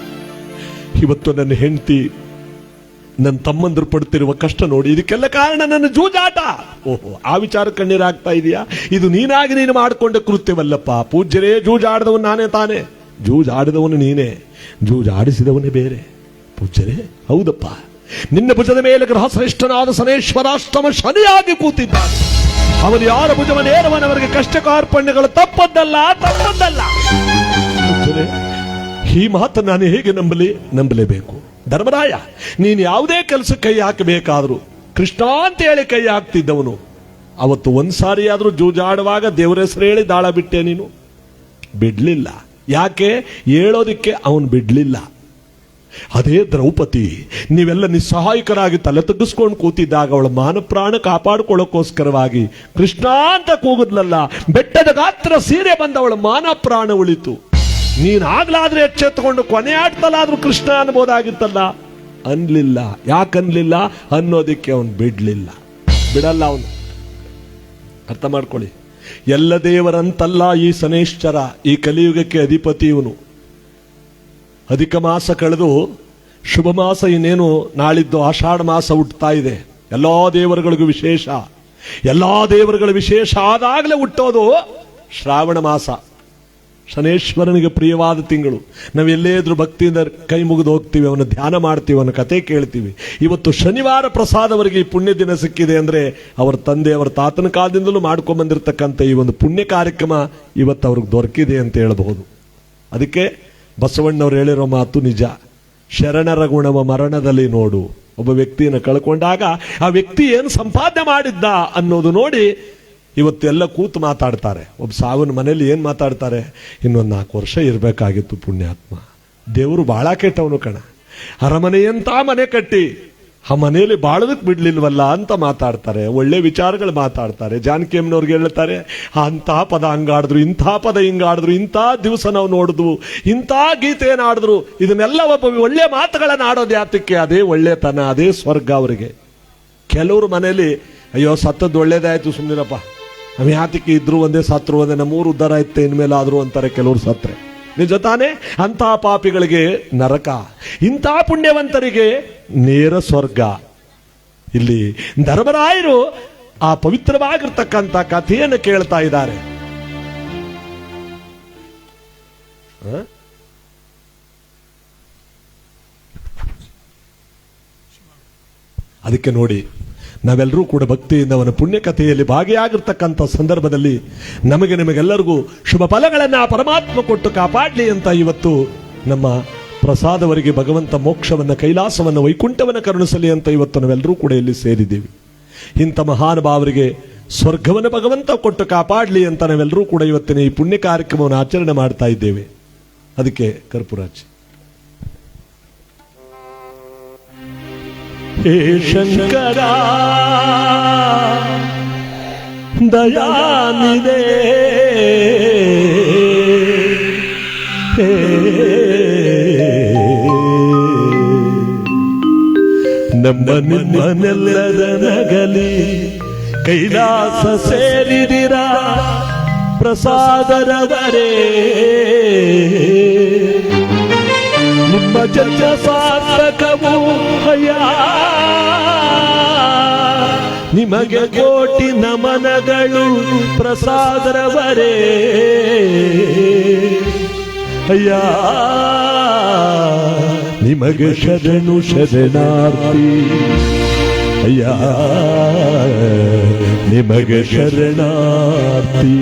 ಇವತ್ತು ನನ್ನ ಹೆಂಡತಿ ನನ್ನ ತಮ್ಮಂದ್ರು ಪಡ್ತಿರುವ ಕಷ್ಟ ನೋಡಿ, ಇದಕ್ಕೆಲ್ಲ ಕಾರಣ ನನ್ನ ಜೂಜಾಟ. ಓಹೋ, ಆ ವಿಚಾರ ಕಣ್ಣೀರು ಹಾಕ್ತಾ ಇದೆಯಾ? ಇದು ನೀನಾಗಿ ನೀನು ಮಾಡಿಕೊಂಡ ಕೃತ್ಯವಲ್ಲಪ್ಪ ಪೂಜ್ಯರೇ. ಜೂಜಾಡಿದವನು ನಾನೇ ತಾನೇ, ಜೂಜಾಡಿದವನು ನೀನೇ, ಜೂಜಾಡಿಸಿದವನೇ ಬೇರೆ. ಪೂಜ್ಯರೇ, ಹೌದಪ್ಪ, ನಿನ್ನ ಭುಜದ ಮೇಲೆ ಗೃಹಶ್ರೇಷ್ಠನಾದ ಸನೇಶ್ವರಾಷ್ಟಮ ಶನಿಯಾಗಿ ಕೂತಿದ್ದಾನೆ. ಅವನು ಯಾರ ಭುಜವನ್ನೇರವನವರಿಗೆ ಕಷ್ಟ ಕಾರ್ಪಣ್ಯಗಳು ತಪ್ಪದ್ದಲ್ಲ. ಈ ಮಾತು ನಾನು ಹೇಗೆ ನಂಬಲೇಬೇಕು? ಧರ್ಮರಾಯ, ನೀನು ಯಾವುದೇ ಕೆಲಸ ಕೈ ಹಾಕಬೇಕಾದ್ರೂ ಕೃಷ್ಣ ಅಂತ ಹೇಳಿ ಕೈ ಹಾಕ್ತಿದ್ದವನು. ಅವತ್ತು ಒಂದ್ಸಾರಿ ಆದ್ರೂ ಜೂಜಾಡುವಾಗ ದೇವರ ಹೆಸರು ಹೇಳಿ ದಾಳ ಬಿಟ್ಟೆ ನೀನು? ಬಿಡ್ಲಿಲ್ಲ. ಯಾಕೆ? ಹೇಳೋದಿಕ್ಕೆ ಅವನು ಬಿಡ್ಲಿಲ್ಲ. ಅದೇ ದ್ರೌಪದಿ ನೀವೆಲ್ಲ ನಿಸ್ಸಹಾಯಕರಾಗಿ ತಲೆ ತಗ್ಗಿಸ್ಕೊಂಡು ಕೂತಿದ್ದಾಗ ಅವಳ ಮಾನ ಪ್ರಾಣ ಕಾಪಾಡಿಕೊಳ್ಳೋಕ್ಕೋಸ್ಕರವಾಗಿ ಕೃಷ್ಣ ಅಂತ ಕೂಗುದ್ಲಲ್ಲ, ಬೆಟ್ಟದ ಗಾತ್ರ ಸೀರೆ ಬಂದ ಅವಳ ಮಾನ ಪ್ರಾಣ ಉಳಿತು. ನೀನಾಗ್ಲಾದ್ರೆ ಎಚ್ಚೆತ್ತುಕೊಂಡು ಕೊನೆ ಆಡ್ತಲಾದ್ರೂ ಕೃಷ್ಣ ಅನ್ಬೋದಾಗಿತ್ತಲ್ಲ, ಅನ್ಲಿಲ್ಲ. ಯಾಕನ್ಲಿಲ್ಲ ಅನ್ನೋದಿಕ್ಕೆ ಅವನು ಬಿಡಲ್ಲ ಅವನು. ಅರ್ಥ ಮಾಡ್ಕೊಳ್ಳಿ, ಎಲ್ಲ ದೇವರಂತಲ್ಲ ಈ ಶನೇಶ್ವರ, ಈ ಕಲಿಯುಗಕ್ಕೆ ಅಧಿಪತಿ ಇವನು. ಅಧಿಕ ಮಾಸ ಕಳೆದು ಶುಭ ಮಾಸ ಇನ್ನೇನು ನಾಳಿದ್ದು ಆಷಾಢ ಮಾಸ ಹುಟ್ಟುತ್ತಾ ಇದೆ. ಎಲ್ಲಾ ದೇವರುಗಳಿಗೂ ವಿಶೇಷ. ಎಲ್ಲಾ ದೇವರುಗಳ ವಿಶೇಷ ಆದಾಗಲೇ ಹುಟ್ಟೋದು ಶ್ರಾವಣ ಮಾಸ, ಶನೇಶ್ವರನಿಗೆ ಪ್ರಿಯವಾದ ತಿಂಗಳು. ನಾವೆಲ್ಲೇ ಇದ್ರೂ ಭಕ್ತಿಯಿಂದ ಕೈ ಮುಗಿದು ಹೋಗ್ತೀವಿ, ಅವನ ಧ್ಯಾನ ಮಾಡ್ತೀವಿ, ಅವನ ಕತೆ ಕೇಳ್ತೀವಿ. ಇವತ್ತು ಶನಿವಾರ ಪ್ರಸಾದ ಅವರಿಗೆ ಈ ಪುಣ್ಯ ದಿನ ಸಿಕ್ಕಿದೆ ಅಂದ್ರೆ ಅವರ ತಂದೆ ಅವರ ತಾತನ ಕಾಲದಿಂದಲೂ ಮಾಡ್ಕೊಂಡ್ ಬಂದಿರತಕ್ಕಂಥ ಈ ಒಂದು ಪುಣ್ಯ ಕಾರ್ಯಕ್ರಮ ಇವತ್ತು ಅವ್ರಿಗೆ ದೊರಕಿದೆ ಅಂತ ಹೇಳಬಹುದು. ಅದಕ್ಕೆ ಬಸವಣ್ಣವ್ರು ಹೇಳಿರೋ ಮಾತು ನಿಜ. ಶರಣರ ಗುಣವ ಮರಣದಲ್ಲಿ ನೋಡು. ಒಬ್ಬ ವ್ಯಕ್ತಿಯನ್ನು ಕಳ್ಕೊಂಡಾಗ ಆ ವ್ಯಕ್ತಿ ಏನು ಸಂಪಾದನೆ ಮಾಡಿದ್ದ ಅನ್ನೋದು ನೋಡಿ ಇವತ್ತು ಎಲ್ಲ ಕೂತು ಮಾತಾಡ್ತಾರೆ. ಒಬ್ಬ ಸಾವಿನ ಮನೇಲಿ ಏನ್ ಮಾತಾಡ್ತಾರೆ? ಇನ್ನೊಂದು 4 ವರ್ಷ ಇರಬೇಕಾಗಿತ್ತು ಪುಣ್ಯಾತ್ಮ, ದೇವರು ಬಹಳ ಕೆಟ್ಟವನು ಕಣ, ಅರಮನೆಯಂತ ಮನೆ ಕಟ್ಟಿ ಆ ಮನೆಯಲ್ಲಿ ಬಾಳೋದಕ್ಕೆ ಬಿಡ್ಲಿಲ್ವಲ್ಲ ಅಂತ ಮಾತಾಡ್ತಾರೆ. ಒಳ್ಳೆ ವಿಚಾರಗಳು ಮಾತಾಡ್ತಾರೆ. ಜಾನಕಿಯಮ್ಮನವ್ರಿಗೆ ಹೇಳ್ತಾರೆ, ಅಂಥ ಪದ ಹಂಗಾಡಿದ್ರು, ಇಂಥ ಪದ ಹಿಂಗಾಡಿದ್ರು, ಇಂಥ ದಿವಸ ನಾವು ನೋಡಿದ್ವು, ಇಂಥ ಗೀತೆಯನ್ನು ಆಡಿದ್ರು. ಇದನ್ನೆಲ್ಲ ಒಬ್ಬ ಒಳ್ಳೆ ಮಾತುಗಳನ್ನ ಆಡೋದು ಯಾತಕ್ಕೆ? ಅದೇ ಒಳ್ಳೆತನ, ಅದೇ ಸ್ವರ್ಗ ಅವರಿಗೆ. ಕೆಲವರು ಮನೆಯಲ್ಲಿ ಅಯ್ಯೋ ಸತ್ತದ್ದು ಒಳ್ಳೇದಾಯ್ತು ಸುಮ್ಮನಿರಪ್ಪ, ನಾವು ಯಾತಕ್ಕೆ ಇದ್ರು ಒಂದೇ ಸತ್ರು ಒಂದೇ, ನಮ್ಮೂರು ಉದ್ಧಾರ ಆಯ್ತೆ ಇನ್ಮೇಲೆ ಆದ್ರು ಅಂತಾರೆ ಕೆಲವರು ಸತ್ರೆ. ನಿಜ ತಾನೆ? ಅಂಥ ಪಾಪಿಗಳಿಗೆ ನರಕ, ಇಂಥ ಪುಣ್ಯವಂತರಿಗೆ ನೇರ ಸ್ವರ್ಗ. ಇಲ್ಲಿ ಧರ್ಮರಾಯರು ಆ ಪವಿತ್ರವಾಗಿರ್ತಕ್ಕಂಥ ಕಥೆಯನ್ನು ಕೇಳ್ತಾ ಇದ್ದಾರೆ. ಅದಕ್ಕೆ ನೋಡಿ, ನಾವೆಲ್ಲರೂ ಕೂಡ ಭಕ್ತಿಯಿಂದ ಅವನ ಪುಣ್ಯಕಥೆಯಲ್ಲಿ ಭಾಗಿಯಾಗಿರ್ತಕ್ಕಂಥ ಸಂದರ್ಭದಲ್ಲಿ ನಿಮಗೆಲ್ಲರಿಗೂ ಶುಭ ಫಲಗಳನ್ನ ಪರಮಾತ್ಮ ಕೊಟ್ಟು ಕಾಪಾಡಲಿ ಅಂತ ಇವತ್ತು ನಮ್ಮ ಪ್ರಸಾದವರಿಗೆ ಭಗವಂತ ಮೋಕ್ಷವನ್ನ, ಕೈಲಾಸವನ್ನ, ವೈಕುಂಠವನ್ನ ಕರುಣಿಸಲಿ ಅಂತ ಇವತ್ತು ನಾವೆಲ್ಲರೂ ಕೂಡ ಇಲ್ಲಿ ಸೇರಿದ್ದೀವಿ. ಇಂಥ ಮಹಾನುಭಾವರಿಗೆ ಸ್ವರ್ಗವನ್ನು ಭಗವಂತ ಕೊಟ್ಟು ಕಾಪಾಡಲಿ ಅಂತ ನಾವೆಲ್ಲರೂ ಕೂಡ ಇವತ್ತಿನ ಈ ಪುಣ್ಯ ಕಾರ್ಯಕ್ರಮವನ್ನು ಆಚರಣೆ ಮಾಡ್ತಾ ಇದ್ದೇವೆ. ಅದಕ್ಕೆ ಕರ್ಪೂರಾಚಿ. ಹೇ ಶಂಕರ ದಯಾನಿದೆ, ಹೇ ನಮ್ಮ ನಿಮ್ಮನೆಲ್ಲರ ನಗಲಿ ಕೈಲಾಸ ಸೇರಿದಿರ ಪ್ರಸಾದರವರೇ, ನಿಮ್ಮ ಜನ್ಮ ಸಾರ್ಥಕವು ಅಯ್ಯ, ನಿಮಗೆ ಕೋಟಿ ನಮನಗಳು ಪ್ರಸಾದರವರೇ ಅಯ್ಯ, ನಿಮಗೆ ಶರಣು ಶರಣಾರ್ಥಿ ಅಯ್ಯ, ನಿಮಗೆ ಶರಣಾರ್ಥಿ.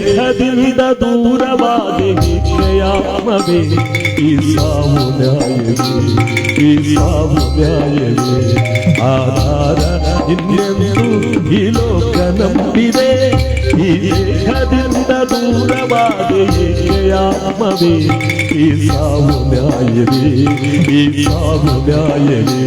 ದೇಹದಿಂದ ದೂರವಾದ ನಿಶ್ಚಯಾತ್ಮವೇ, ಈ ಸಾವು ನ್ಯಾಯವೇ, ಈ ಸಾವು ನ್ಯಾಯವೇ, ಆಧಾರ ಇನ್ನೆಂದು ಈ ಲೋಕ ನಂಬಿದೆ. ಈ ದೇಹದಿಂದ ದೂರವಾದ ನಿಶ್ಚಯಾತ್ಮವೇ, ಈ ಸಾವು ನ್ಯಾಯವೇ, ಈ ಸಾವು ನ್ಯಾಯವೇ.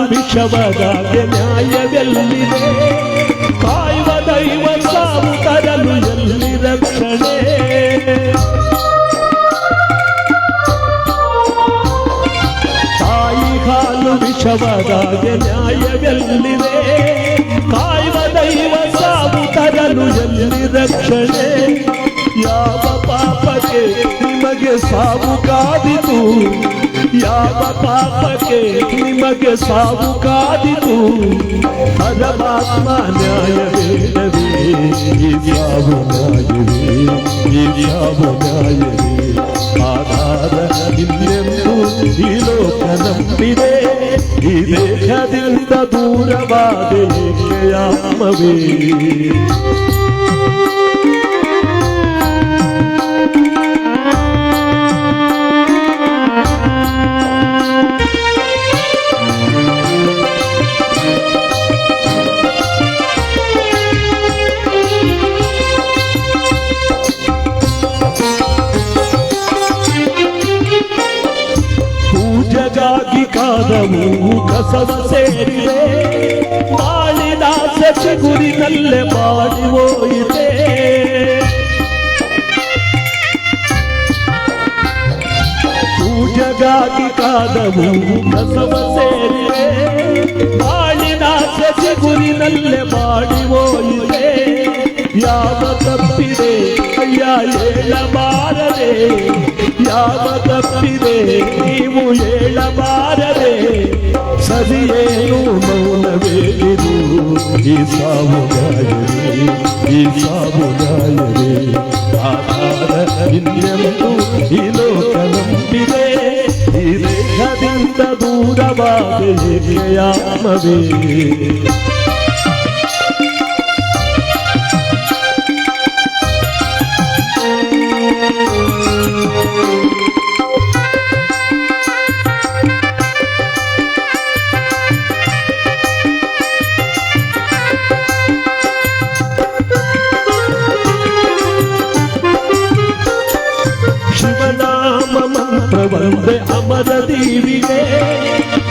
ವಿಷವದಾಗೆ ನ್ಯಾಯವೆಲ್ಲಿದೆ, ಕಾಯುವ ದೈವ ಸಾವು ತರಲು ಎಲ್ಲಿ ರಕ್ಷಣೆ. ತಾಯಿ ಹಾಲು ವಿಷವದಾಗೆ ನ್ಯಾಯವೆಲ್ಲಿದೆ, ಕಾಯುವ ದೈವ ಸಾವು ತರಲು ಎಲ್ಲಿ ರಕ್ಷಣೆ. ಯಾವ ಪಾಪಕ್ಕೆ ನಿಮಗೆ ಸಾವು ಕಾದಿತು, ಯಾವ ಪಾಪಕ್ಕೆ ನಿಮಗೆ ಸಾವು ಕಾದಿತು, ಪರಮಾತ್ಮ ನ್ಯಾಯವೇನವೇ, ಈ ಸಾವು ನ್ಯಾಯವೇ, ಈ ಸಾವು ನ್ಯಾಯವೇ. ಆಧಾರ ಇನ್ನೆಂದು ಈ ಲೋಕ ನಂಬಿದೆ, ಈ ದೇಹದಿಂದ ದೂರವಾದ ಏಕೆಯಾತ್ಮವೇ. ಪೂಜೆಗಾಗಿ ಕಾದವು ಕಸವ ಸೇರಿದೆ, ಬಾಳಿನ ಸಚಿಗುರಿನಲ್ಲೇ ಬಾಡಿ ಹೋಯಿತೆ. ಪೂಜೆಗಾಗಿ ಕಾದವು ಕಸವ ಸೇರಿದೆ, ಬಾಳಿನ ಸಚಿಗುರಿನಲ್ಲೇ ಬಾಡಿ ಹೋಯಿತೆ. ಯಾವ ತಪ್ಪಿದೆ ಅಯ್ಯ ಹೇಳಬಾರದೆ, ಯಾವ ತಪ್ಪಿದೆ ನೀವು ಹೇಳಬಾರದೆ. ಸರಿಯೇನು ಮೌನವೇನಿದು, ಈ ಸಾವು ನ್ಯಾಯವೇ, ಈ ಸಾವು ನ್ಯಾಯವೇ. ಆಧಾರ ಇನ್ನೆಂದು ಈ ಲೋಕ ನಂಬಿದೆ, ಈ ದೇಹದಿಂದ ದೂರವಾದ ಏಕೆಯಾತ್ಮವೇ. ಒಂದೇ ಅಮರ ದೀವಿಗೆ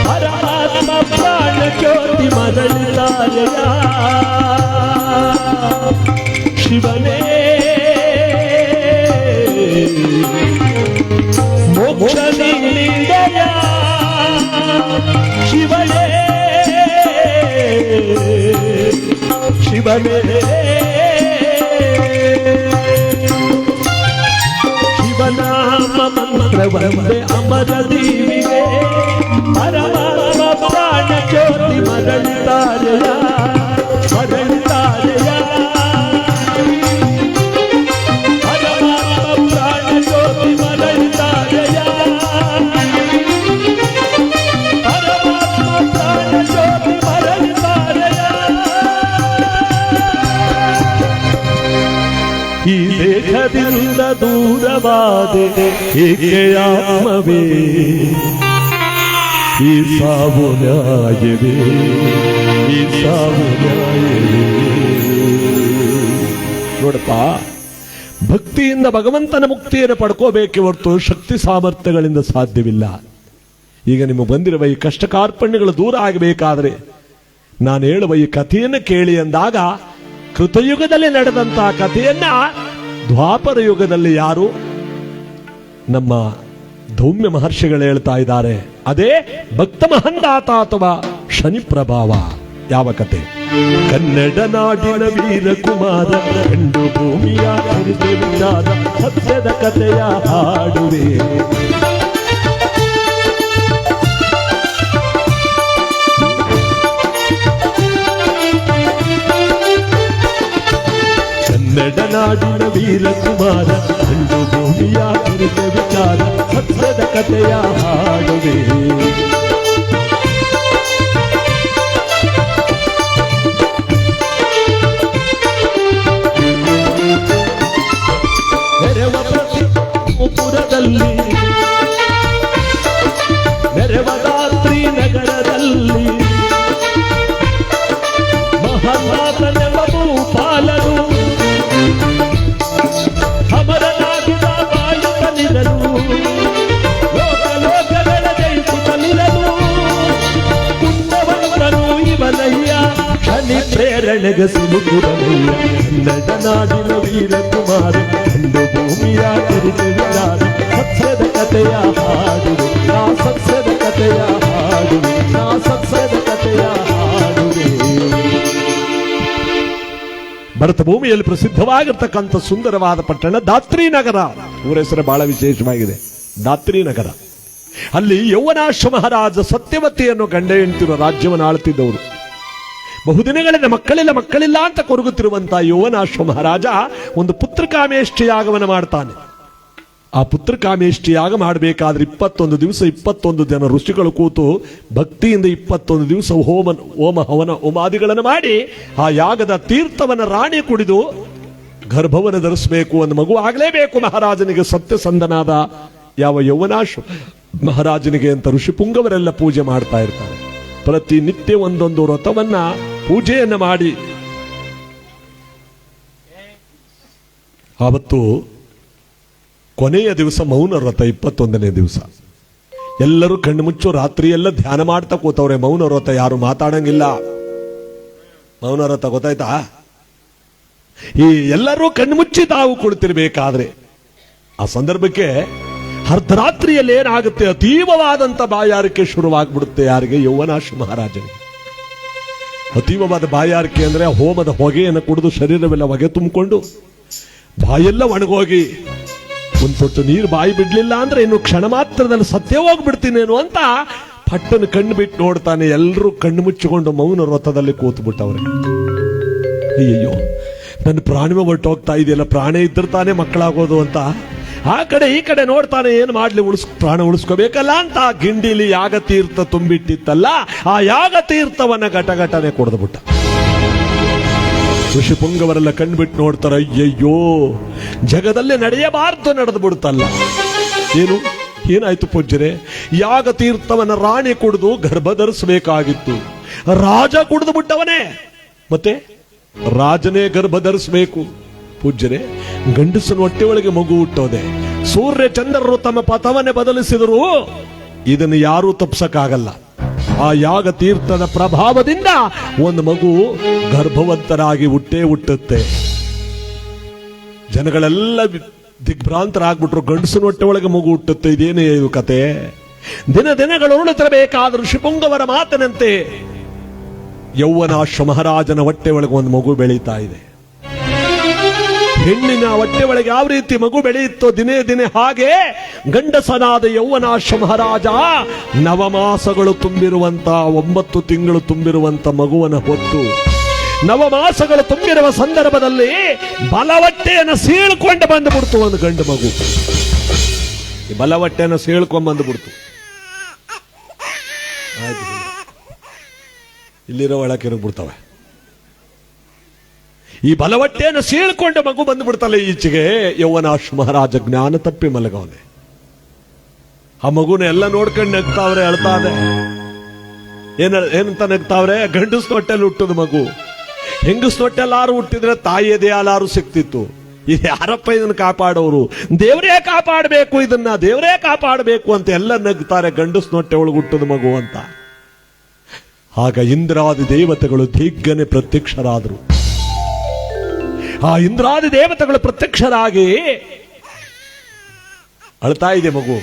ಪರಮಾತ್ಮ ಪ್ರಾಣ ಜ್ಯೋತಿ ಮರಳಿದಾರೆಯ. ಶಿವನೇ ಶಿವನೇ ಶಿವನೇ ಶಿವನಾಮ ಮಂತ್ರವಂದೇ ಅಮರ ದೀವಿಗೆ ಪರಮಾತ್ಮ ಪ್ರಾಣ ಜ್ಯೋತಿ ಮರಳಿತಾರೆಯ ಮರಳಿತಾರೆಯ ಪರಮಾತ್ಮ ಪ್ರಾಣ ಜ್ಯೋತಿ ಮರಳಿತಾರೆಯ ಪರಮಾತ್ಮ ಪ್ರಾಣ ಜ್ಯೋತಿ ಮರಳಿತಾರೆಯ ಈ ದೇಹದಿಂದ ದೂರವಾದೆ ಏಕೆ ಆತ್ಮವೇ ಈ ಸಾವು ನ್ಯಾಯವೇ ಈ ಸಾವು ನ್ಯಾಯವೇ ನೋಡಪ್ಪ, ಭಕ್ತಿಯಿಂದ ಭಗವಂತನ ಮುಕ್ತಿಯನ್ನು ಪಡ್ಕೋಬೇಕೆ ಹೊರತು ಶಕ್ತಿ ಸಾಮರ್ಥ್ಯಗಳಿಂದ ಸಾಧ್ಯವಿಲ್ಲ. ಈಗ ನಿಮಗೆ ಬಂದಿರುವ ಈ ಕಷ್ಟ ಕಾರ್ಪಣ್ಯಗಳು ದೂರ ಆಗಬೇಕಾದ್ರೆ ನಾನು ಹೇಳುವ ಈ ಕಥೆಯನ್ನು ಕೇಳಿ ಅಂದಾಗ, ಕೃತಯುಗದಲ್ಲಿ ನಡೆದಂತಹ ಕಥೆಯನ್ನ ದ್ವಾಪರ ಯುಗದಲ್ಲಿ ಯಾರು ನಮ್ಮ ಧೌಮ್ಯ ಮಹರ್ಷಿಗಳು ಹೇಳ್ತಾ ಇದ್ದಾರೆ. ಅದೇ ಭಕ್ತ ಮಹಂದಾತ ಅಥವಾ ಶನಿ ಪ್ರಭಾವ. ಯಾವ ಕತೆ? ಕನ್ನಡ ನಾಡಿನ ವೀರಕುಮಾರ ಕಂಡು ಭೂಮಿಯ ವಿಚಾರ ಸತ್ಯದ ಕಥೆಯ ಹಾಡುವೆ. ಕನ್ನಡ ನಾಡಿನ ವೀರಕುಮಾರ ಕಂಡು ಭೂಮಿಯ ವಿಚಾರ ಸತ್ಯದ ಕಥೆಯ ಹಾಡುವೆ. ಪುರದಲ್ಲಿ ಮೆರವದಾತ್ರಿ ನಗರದಲ್ಲಿ ಮಹಾನಾಥನೆಂಬ ಭೂಪಾಲರು ಅಮರನಾಗಿದ ಬಾಳುತ್ತಲಿರಲು ಲೋಕಲೋಕಗಳ ಜಯಿಸುತ್ತಲಿರಲು ಪುಣ್ಯವಂತನು ಇವನಯ್ಯ ಶನಿ ಪ್ರೇರಣೆಗೆ ಸಿಲುಕುರನಯ್ಯ. ಕನ್ನಡ ನಾಡಿನ ವೀರಕುಮಾರ ಕಂಡು ಭೂಮಿಯ ವಿಚಾರ ಸತ್ಯದ ಕಥೆಯ ಹಾಡುವೆ. ನಾ ಸತ್ಯದ ಕಥೆಯ ಹಾಡುವೆ. ನಾ ಸತ್ಯದ ಕಥೆಯ ಹಾಡುವೆ. ಭರತ ಭೂಮಿಯಲ್ಲಿ ಪ್ರಸಿದ್ಧವಾಗಿರ್ತಕ್ಕಂಥ ಸುಂದರವಾದ ಪಟ್ಟಣ ಧಾತ್ರಿ ನಗರ. ಊರ ಹೆಸರು ಬಹಳ ವಿಶೇಷವಾಗಿದೆ, ಧಾತ್ರಿ ನಗರ. ಅಲ್ಲಿ ಯೌವನಾಶ್ವ ಮಹಾರಾಜ ಸತ್ಯವತಿಯನ್ನು ಗಂಡ ಹೆಂಡತಿರುವ ರಾಜ್ಯವನ್ನು ಆಳ್ತಿದ್ದವರು. ಬಹುದಿನಗಳಿಂದ ಮಕ್ಕಳಿಲ್ಲ ಅಂತ ಕೊರಗುತ್ತಿರುವಂತಹ ಯೌವನಾಶ್ವ ಮಹಾರಾಜ ಒಂದು ಪುತ್ರಕಾಮೇಷ್ಟಿ ಯಾಗವನ್ನು ಮಾಡ್ತಾನೆ. ಆ ಪುತ್ರಕಾಮೇಷ್ಟಿ ಯಾಗ ಮಾಡಬೇಕಾದ್ರೆ 21 ದಿವಸ 21 ಜನ ಋಷಿಗಳು ಕೂತು ಭಕ್ತಿಯಿಂದ 21 ದಿವಸ ಹೋಮ ಹವನ ಹೋಮಾದಿಗಳನ್ನು ಮಾಡಿ ಆ ಯಾಗದ ತೀರ್ಥವನ್ನ ರಾಣಿ ಕುಡಿದು ಗರ್ಭವನ್ನು ಧರಿಸಬೇಕು. ಒಂದು ಮಗು ಆಗಲೇಬೇಕು ಮಹಾರಾಜನಿಗೆ. ಸತ್ಯಸಂಧನಾದ ಯಾವ ಯೌವನಾಶ್ವ ಮಹಾರಾಜನಿಗೆ ಅಂತ ಋಷಿ ಪುಂಗವರೆಲ್ಲ ಪೂಜೆ ಮಾಡ್ತಾ ಇರ್ತಾರೆ. ಪ್ರತಿನಿತ್ಯ ಒಂದೊಂದು ವ್ರತವನ್ನ ಪೂಜೆಯನ್ನ ಮಾಡಿ ಆವತ್ತು ಕೊನೆಯ ದಿವಸ ಮೌನ ವ್ರತ, 21ನೇ ದಿವಸ. ಎಲ್ಲರೂ ಕಣ್ಣು ಮುಚ್ಚು ರಾತ್ರಿಯೆಲ್ಲ ಧ್ಯಾನ ಮಾಡ್ತಾ ಕೂತವ್ರೆ. ಮೌನ ವ್ರತ, ಯಾರು ಮಾತಾಡಂಗಿಲ್ಲ. ಮೌನ ವ್ರತ ಗೊತ್ತಾಯ್ತಾ? ಈ ಎಲ್ಲರೂ ಕಣ್ಣು ಮುಚ್ಚಿ ತಾವು ಕುಳಿತಿರ್ಬೇಕಾದ್ರೆ ಆ ಸಂದರ್ಭಕ್ಕೆ ಅರ್ಧರಾತ್ರಿಯಲ್ಲಿ ಏನಾಗುತ್ತೆ, ಅತೀವವಾದಂತ ಬಾಯಾರಿಕೆ ಶುರುವಾಗ್ಬಿಡುತ್ತೆ. ಯಾರಿಗೆ? ಯೌವನಾಶ್ವ ಮಹಾರಾಜನಿಗೆ. ಅತೀವವಾದ ಬಾಯಾರಿಕೆ ಅಂದ್ರೆ ಹೋಮದ ಹೊಗೆಯನ್ನು ಕುಡಿದು ಶರೀರವೆಲ್ಲ ಹೊಗೆ ತುಂಬಿಕೊಂಡು ಬಾಯೆಲ್ಲ ಒಣಗೋಗಿ ಒಂದು ತೊಟ್ಟು ನೀರು ಬಾಯಿ ಬಿಡ್ಲಿಲ್ಲ ಅಂದ್ರೆ ಇನ್ನು ಕ್ಷಣ ಮಾತ್ರದಲ್ಲಿ ಸತ್ಯ ಹೋಗ್ಬಿಡ್ತೀನೇನು ಅಂತ ಪಟ್ಟನ ಕಣ್ಣು ಬಿಟ್ಟು ನೋಡ್ತಾನೆ. ಎಲ್ಲರೂ ಕಣ್ಣು ಮುಚ್ಚಿಕೊಂಡು ಮೌನ ವ್ರತದಲ್ಲಿ ಕೂತ್ಬಿಟ್ಟವ್ರೆ. ಅಯ್ಯಯ್ಯೋ, ನನ್ನ ಪ್ರಾಣವೇ ಹೊರಟೋಗ್ತಾ ಇದೆಯಲ್ಲ, ಪ್ರಾಣ ಇದ್ರೆ ತಾನೇ ಮಕ್ಕಳಾಗೋದು ಅಂತ ಆ ಕಡೆ ಈ ಕಡೆ ನೋಡ್ತಾನೆ. ಏನು ಮಾಡ್ಲಿ, ಪ್ರಾಣ ಉಳಿಸ್ಕೋಬೇಕಲ್ಲ ಅಂತ ಗಿಂಡಿಲಿ ಯಾಗ ತೀರ್ಥ ತುಂಬಿಟ್ಟಿತ್ತಲ್ಲ, ಆ ಯಾಗ ತೀರ್ಥವನ್ನ ಘಟಘಟನೆ ಕೊಡ್ದುಬಿಟ್ಟ. ಋಷಿ ಪುಂಗವರೆಲ್ಲ ಕಣ್ಬಿಟ್ಟು ನೋಡ್ತಾರ. ಅಯ್ಯಯ್ಯೋ, ಜಗದಲ್ಲಿ ನಡೆಯಬಾರ್ದು ನಡೆದು ಬಿಡುತ್ತಲ್ಲ. ಏನಾಯ್ತು ಪೂಜ್ಯರೇ? ಯಾಗ ತೀರ್ಥವನ್ನ ರಾಣಿ ಕುಡಿದು ಗರ್ಭ ಧರಿಸಬೇಕಾಗಿತ್ತು. ರಾಜ ಕುಡಿದು ಬಿಟ್ಟವನೇ, ಮತ್ತೆ ರಾಜನೇ ಗರ್ಭ ಧರಿಸಬೇಕು. ಪೂಜ್ಯರೇ, ಗಂಡಸನ ಹೊಟ್ಟೆ ಒಳಗೆ ಮಗು ಹುಟ್ಟೋದೆ. ಸೂರ್ಯ ಚಂದ್ರರು ತಮ್ಮ ಪಥವನ್ನೇ ಬದಲಿಸಿದರು, ಇದನ್ನು ಯಾರೂ ತಪ್ಪಿಸಕ್ಕಾಗಲ್ಲ. ಆ ಯಾಗ ತೀರ್ಥದ ಪ್ರಭಾವದಿಂದ ಒಂದು ಮಗು ಗರ್ಭವಂತರಾಗಿ ಹುಟ್ಟುತ್ತೆ. ಜನಗಳೆಲ್ಲ ದಿಗ್ಭ್ರಾಂತರಾಗ್ಬಿಟ್ರು. ಗಂಡಸನ ಹೊಟ್ಟೆ ಒಳಗೆ ಮಗು ಹುಟ್ಟುತ್ತೆ, ಇದೇನೇ ಇದು ಕತೆ? ದಿನ ದಿನಗಳು ಉರುಳುತ್ತಿರಬೇಕಾದ ಋಷಿಪುಂಗವರ ಮಾತಿನಂತೆ ಯೌವನಾಶ್ವ ಮಹಾರಾಜನ ಹೊಟ್ಟೆ ಒಳಗೆ ಒಂದು ಮಗು ಬೆಳೀತಾ ಇದೆ. ಹೆಣ್ಣಿನ ಹೊಟ್ಟೆ ಒಳಗೆ ಯಾವ ರೀತಿ ಮಗು ಬೆಳೆಯುತ್ತೋ ದಿನೇ ದಿನೇ ಹಾಗೆ ಗಂಡಸನಾದ ಯೌವನಾಶ್ವ ಮಹಾರಾಜ ನವಮಾಸಗಳು ತುಂಬಿರುವಂತ 9 ತಿಂಗಳು ತುಂಬಿರುವಂತ ಮಗುವನ್ನ ಹೊತ್ತು ನವಮಾಸಗಳು ತುಂಬಿರುವ ಸಂದರ್ಭದಲ್ಲಿ ಬಲವಟ್ಟೆಯನ್ನು ಸೀಳ್ಕೊಂಡು ಬಂದುಬಿಡ್ತು ಒಂದು ಗಂಡು ಮಗು. ಈ ಬಲವಟ್ಟೆಯನ್ನು ಸೀಳ್ಕೊಂಡ್ ಬಂದುಬಿಡ್ತು. ಆಯ್ತು, ಇಲ್ಲಿರೋ ಒಳಕಿರುಗ್ಬಿಡ್ತವೆ. ಈ ಬಲವಟ್ಟೆಯನ್ನು ಸೀಳ್ಕೊಂಡ ಮಗು ಬಂದುಬಿಡ್ತಲ್ಲ ಈಚೆಗೆ. ಯೌವನಾಶ್ವ ಮಹಾರಾಜ ಜ್ಞಾನ ತಪ್ಪಿ ಮಲಗವನೆ. ಆ ಮಗುನ ಎಲ್ಲ ನೋಡ್ಕೊಂಡು ನಗ್ತಾವ್ರೆ, ಅಳ್ತಾದೆ. ಏನಂತ ನಗ್ತಾವ್ರೆ? ಗಂಡಸ್ ಹೊಟ್ಟೆಲ್ಲಿ ಹುಟ್ಟದ ಮಗು. ಹೆಂಗಸ್ ಹೊಟ್ಟೆಲ್ಲಾರು ಹುಟ್ಟಿದ್ರೆ ತಾಯಿ ಎದೆಯಾಲಾರು ಸಿಕ್ತಿತ್ತು. ಇದು ಯಾರಪ್ಪ ಇದನ್ನ ಕಾಪಾಡೋರು? ದೇವರೇ ಕಾಪಾಡಬೇಕು, ಇದನ್ನ ದೇವರೇ ಕಾಪಾಡಬೇಕು ಅಂತ ಎಲ್ಲ ನಗ್ತಾರೆ. ಗಂಡಸ್ ಹೊಟ್ಟೆ ಒಳಗೆ ಹುಟ್ಟದ ಮಗು ಅಂತ. ಆಗ ಇಂದ್ರಾದಿ ದೇವತೆಗಳು ದಿಗ್ಗನೆ ಪ್ರತ್ಯಕ್ಷರಾದರು. ಆ ಇಂದ್ರಾದಿ ದೇವತೆಗಳು ಪ್ರತ್ಯಕ್ಷರಾಗಿ ಅಳ್ತಾ ಇದೆ ಮಗು.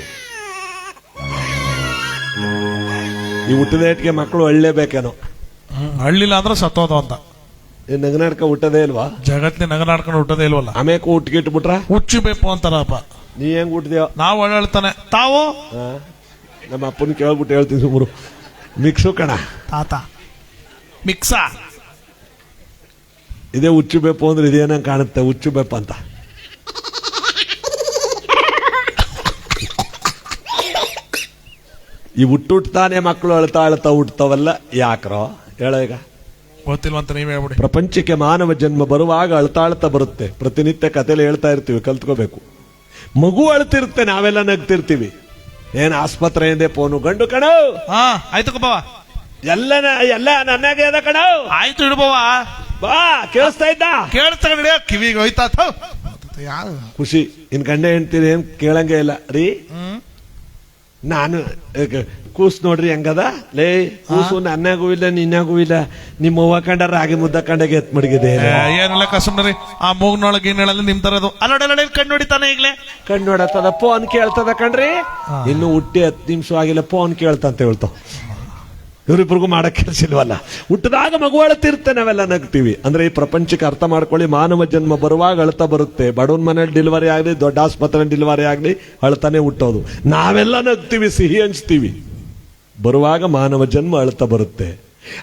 ಈ ಹುಟ್ಟಿದೇಟಿಗೆ ಮಕ್ಕಳು ಅಳ್ಳೇಬೇಕೇನೋ. ಹಳ್ಳಿಲ್ಲ ಅಂದ್ರೆ ಸತ್ತೋದು ಅಂತ. ನಗನಾಡ್ಕ ಹುಟ್ಟದೇ ಇಲ್ವಾ? ಜಗತ್ತಿನ ನಗನಾಡ್ಕೊಂಡು ಹುಟ್ಟದೇ ಇಲ್ವಲ್ಲ. ಆಮೇಲೆ ಹುಟ್ಟಿಗಿಟ್ಬಿಟ್ರ ಹುಚ್ಚಬೇಕು ಅಂತಾರಪ್ಪ. ನೀ ಹೆಂಗ್ ಹುಟ್ಟಿದ್ಯೋ? ನಾವು ಹೇಳ್ತಾನೆ ತಾವು. ನಮ್ಮ ಅಪ್ಪನ ಕೇಳ್ಬಿಟ್ಟು ಹೇಳ್ತೀನಿ ಸುಮ್ರು. ಮಿಕ್ಸು ಕಣ ತಾತ ಮಿಕ್ಸಾ. ಇದೇ ಹುಚ್ಚು ಬೇಪು ಅಂದ್ರೆ ಇದೇನಂಗ್ ಕಾಣುತ್ತೆ, ಹುಚ್ಚು ಬೇಪ ಅಂತ. ಈ ಹುಟ್ಟುಟ್ತಾನೆ ಮಕ್ಕಳು ಅಳ್ತಾ ಅಳ್ತಾ ಹುಟ್ಟವಲ್ಲ, ಯಾಕ್ರೋ ಹೇಳ? ಈಗ ಗೊತ್ತಿಲ್ವಂತ ನೀವೇ ಹೇಳ್ಬಿಡಿ. ಪ್ರಪಂಚಕ್ಕೆ ಮಾನವ ಜನ್ಮ ಬರುವಾಗ ಅಳ್ತಾ ಬರುತ್ತೆ. ಪ್ರತಿನಿತ್ಯ ಕಥೆಲಿ ಹೇಳ್ತಾ ಇರ್ತೀವಿ, ಕಲ್ತ್ಕೋಬೇಕು. ಮಗು ಅಳ್ತಿರುತ್ತೆ, ನಾವೆಲ್ಲ ನಗ್ತಿರ್ತೀವಿ. ಏನ್ ಆಸ್ಪತ್ರೆಯಿಂದ ಫೋನು, ಗಂಡು ಕಣ ಆಯ್ತು ಬಾವ, ಎಲ್ಲ ನನಗೆ ಅದ ಕಣ, ಆಯ್ತು ಇಡ್ಬವ ಬಾ, ಕೇಳಿಸ್ತಾ ಇದ್ದ, ಕೇಳ್ತಾ ಕಿವಿಗೆ ಹೋಯ್ತಾ ಯಾರು ಖುಷಿ. ಇನ್ ಗಂಡ ಹೆಂಡ್ತೀರಿ ಏನ್ ಕೇಳಂಗೆ ಇಲ್ಲ ರೀ. ನಾನು ಕೂಸ್ ನೋಡ್ರಿ ಹೆಂಗದ ಲೇ, ಕೂಸು ನನ್ನಾಗೂ ಇಲ್ಲ ನಿನ್ನಾಗೂ ಇಲ್ಲ, ನಿಮ್ಮ ಅವ್ವ ಕಂಡ ರಾಗಿ ಮುದ್ದ ಕಂಡಾಗ ಎತ್ ಮಡಗಿದೆ. ಏನಿಲ್ಲ ಕಸುಮ್ರಿ, ಆ ಮೂಗ್ನೊಳಗೆ ಏನ್ ಹೇಳಲ್ಲ ನಿಮ್ ತರದು. ಅಲ್ಲೋಡ ಕಣ್ಣು ಹೊಡಿತಾನೆ ಈಗ್ಲೇ. ಕಣ್ಣು ನೋಡತ್ತದ, ಫೋನ್ ಕೇಳ್ತದ ಕಣ್ರಿ. ಇನ್ನು ಹುಟ್ಟಿ 10 ನಿಮಿಷ ಆಗಿಲ್ಲ, ಫೋನ್ ಕೇಳ್ತಂತ ಹೇಳ್ತಾವ. ಇವರಿಬ್ರಿಗೂ ಮಾಡಕ್ ಕೆಲಸ ಇಲ್ವಲ್ಲ. ಹುಟ್ಟಿದಾಗ ಮಗು ಅಳ್ತಿರುತ್ತೆ, ನಾವೆಲ್ಲ ನಗ್ತೀವಿ. ಅಂದ್ರೆ ಈ ಪ್ರಪಂಚಕ್ಕೆ ಅರ್ಥ ಮಾಡ್ಕೊಳ್ಳಿ, ಮಾನವ ಜನ್ಮ ಬರುವಾಗ ಅಳ್ತಾ ಬರುತ್ತೆ. ಬಡವನ್ ಮನೇಲಿ ಡೆಲಿವರಿ ಆಗ್ಲಿ, ದೊಡ್ಡ ಆಸ್ಪತ್ರೆ ಡೆಲಿವರಿ ಆಗ್ಲಿ, ಅಳ್ತಾನೆ ಹುಟ್ಟೋದು. ನಾವೆಲ್ಲ ನಗ್ತೀವಿ, ಸಿಹಿ ಹಂಚ್ತೀವಿ. ಬರುವಾಗ ಮಾನವ ಜನ್ಮ ಅಳ್ತಾ ಬರುತ್ತೆ.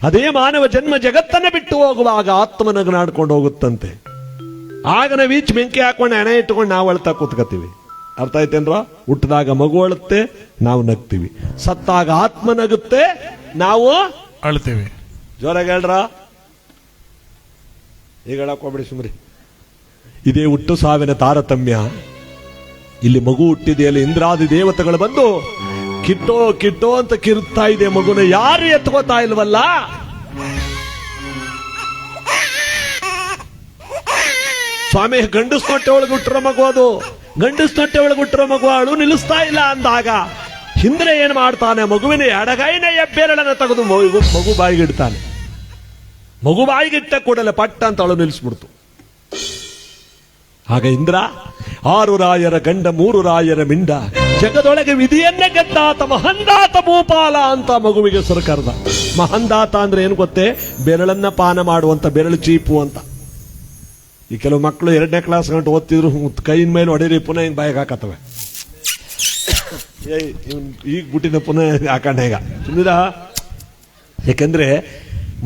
ಅದೇ ಮಾನವ ಜನ್ಮ ಜಗತ್ತನ್ನ ಬಿಟ್ಟು ಹೋಗುವಾಗ ಆತ್ಮನಗನಾಡ್ಕೊಂಡು ಹೋಗುತ್ತಂತೆ. ಆಗ ನಾವು ಈಚ್ ಬೆಂಕಿ ಹಾಕೊಂಡು ಎಣೆ ಇಟ್ಕೊಂಡು ನಾವು ಅಳ್ತಾ ಕೂತ್ಕತೀವಿ. ಅರ್ಥ ಆಯ್ತೇನ್ರ? ಹುಟ್ಟಿದಾಗ ಮಗು ಅಳುತ್ತೆ, ನಾವು ನಗ್ತೀವಿ. ಸತ್ತಾಗ ಆತ್ಮ ನಗುತ್ತೆ, ನಾವು ಅಳ್ತೀವಿ. ಜೋರಾಗಿ ಹೇಳ್ರ. ಈಗ ಹೇಳಕ್ಕೋಗ್ಬಿಡಿ ಸುಮ್ರಿ. ಇದೇ ಹುಟ್ಟು ಸಾವಿನ ತಾರತಮ್ಯ. ಇಲ್ಲಿ ಮಗು ಹುಟ್ಟಿದೆಯಲ್ಲಿ ಇಂದ್ರಾದಿ ದೇವತೆಗಳು ಬಂದು ಕಿಟ್ಟೋ ಕಿಟ್ಟೋ ಅಂತ ಕಿರುತ್ತಾ ಇದೆ. ಮಗುನ ಯಾರು ಎತ್ಕೋತಾ ಇಲ್ವಲ್ಲ. ಸ್ವಾಮಿ, ಗಂಡಸ್ ಹೊಟ್ಟೆ ಒಳಗೆ ಹುಟ್ಟಿರೋ ಮಗು ಅದು, ಗಂಡಸ್ ಹೊಟ್ಟೆ ಒಳಗೆ ಹುಟ್ಟಿರೋ ಮಗು, ಅಳು ನಿಲ್ಲಿಸ್ತಾ ಇಲ್ಲ ಅಂದಾಗ ಹಿಂದ್ರೆ ಏನ್ ಮಾಡ್ತಾನೆ? ಮಗುವಿನ ಎಡಗೈನ ಹೆಬ್ಬೆರಳನ್ನ ತೆಗೆದು ಮಗು ಬಾಯಿಗಿಡ್ತಾನೆ. ಮಗು ಬಾಯಿಗಿಟ್ಟ ಕೂಡಲೇ ಪಟ್ಟ ಅಂತ ಅಳು ನಿಲ್ಲಿಸ್ಬಿಡ್ತು. ಆಗ ಇಂದ್ರ 6 ರಾಯರ ಗಂಡ 3 ರಾಯರ ಮಿಂಡ, ಜಗದೊಳಗೆ ವಿಧಿಯನ್ನೇ ಗೆದ್ದಾತ ಮಹಂದಾತ ಭೂಪಾಲ ಅಂತ ಮಗುವಿಗೆ ಹೆಸರು ಕರೆದ. ಮಹಂದಾತ ಅಂದ್ರೆ ಏನು ಗೊತ್ತೇ? ಬೆರಳನ್ನ ಪಾನ ಮಾಡುವಂತ, ಬೆರಳು ಚೀಪು ಅಂತ. ಈ ಕೆಲವು ಮಕ್ಕಳು 2ನೇ ಕ್ಲಾಸ್ ಗಂಟು ಓದ್ತಿದ್ರು, ಕೈನ ಮೇಲೆ ಹೊಡೀರಿ, ಪುನಃ ಹಿಂಗ್ ಬಾಯಿಗೆ ಹಾಕತ್ತವೆ. ಈಗ ಗುಟ್ಟಿನ ಪುನಃ ಹಾಕೊಂಡ ಈಗ ಸುಂದಿರ. ಯಾಕಂದ್ರೆ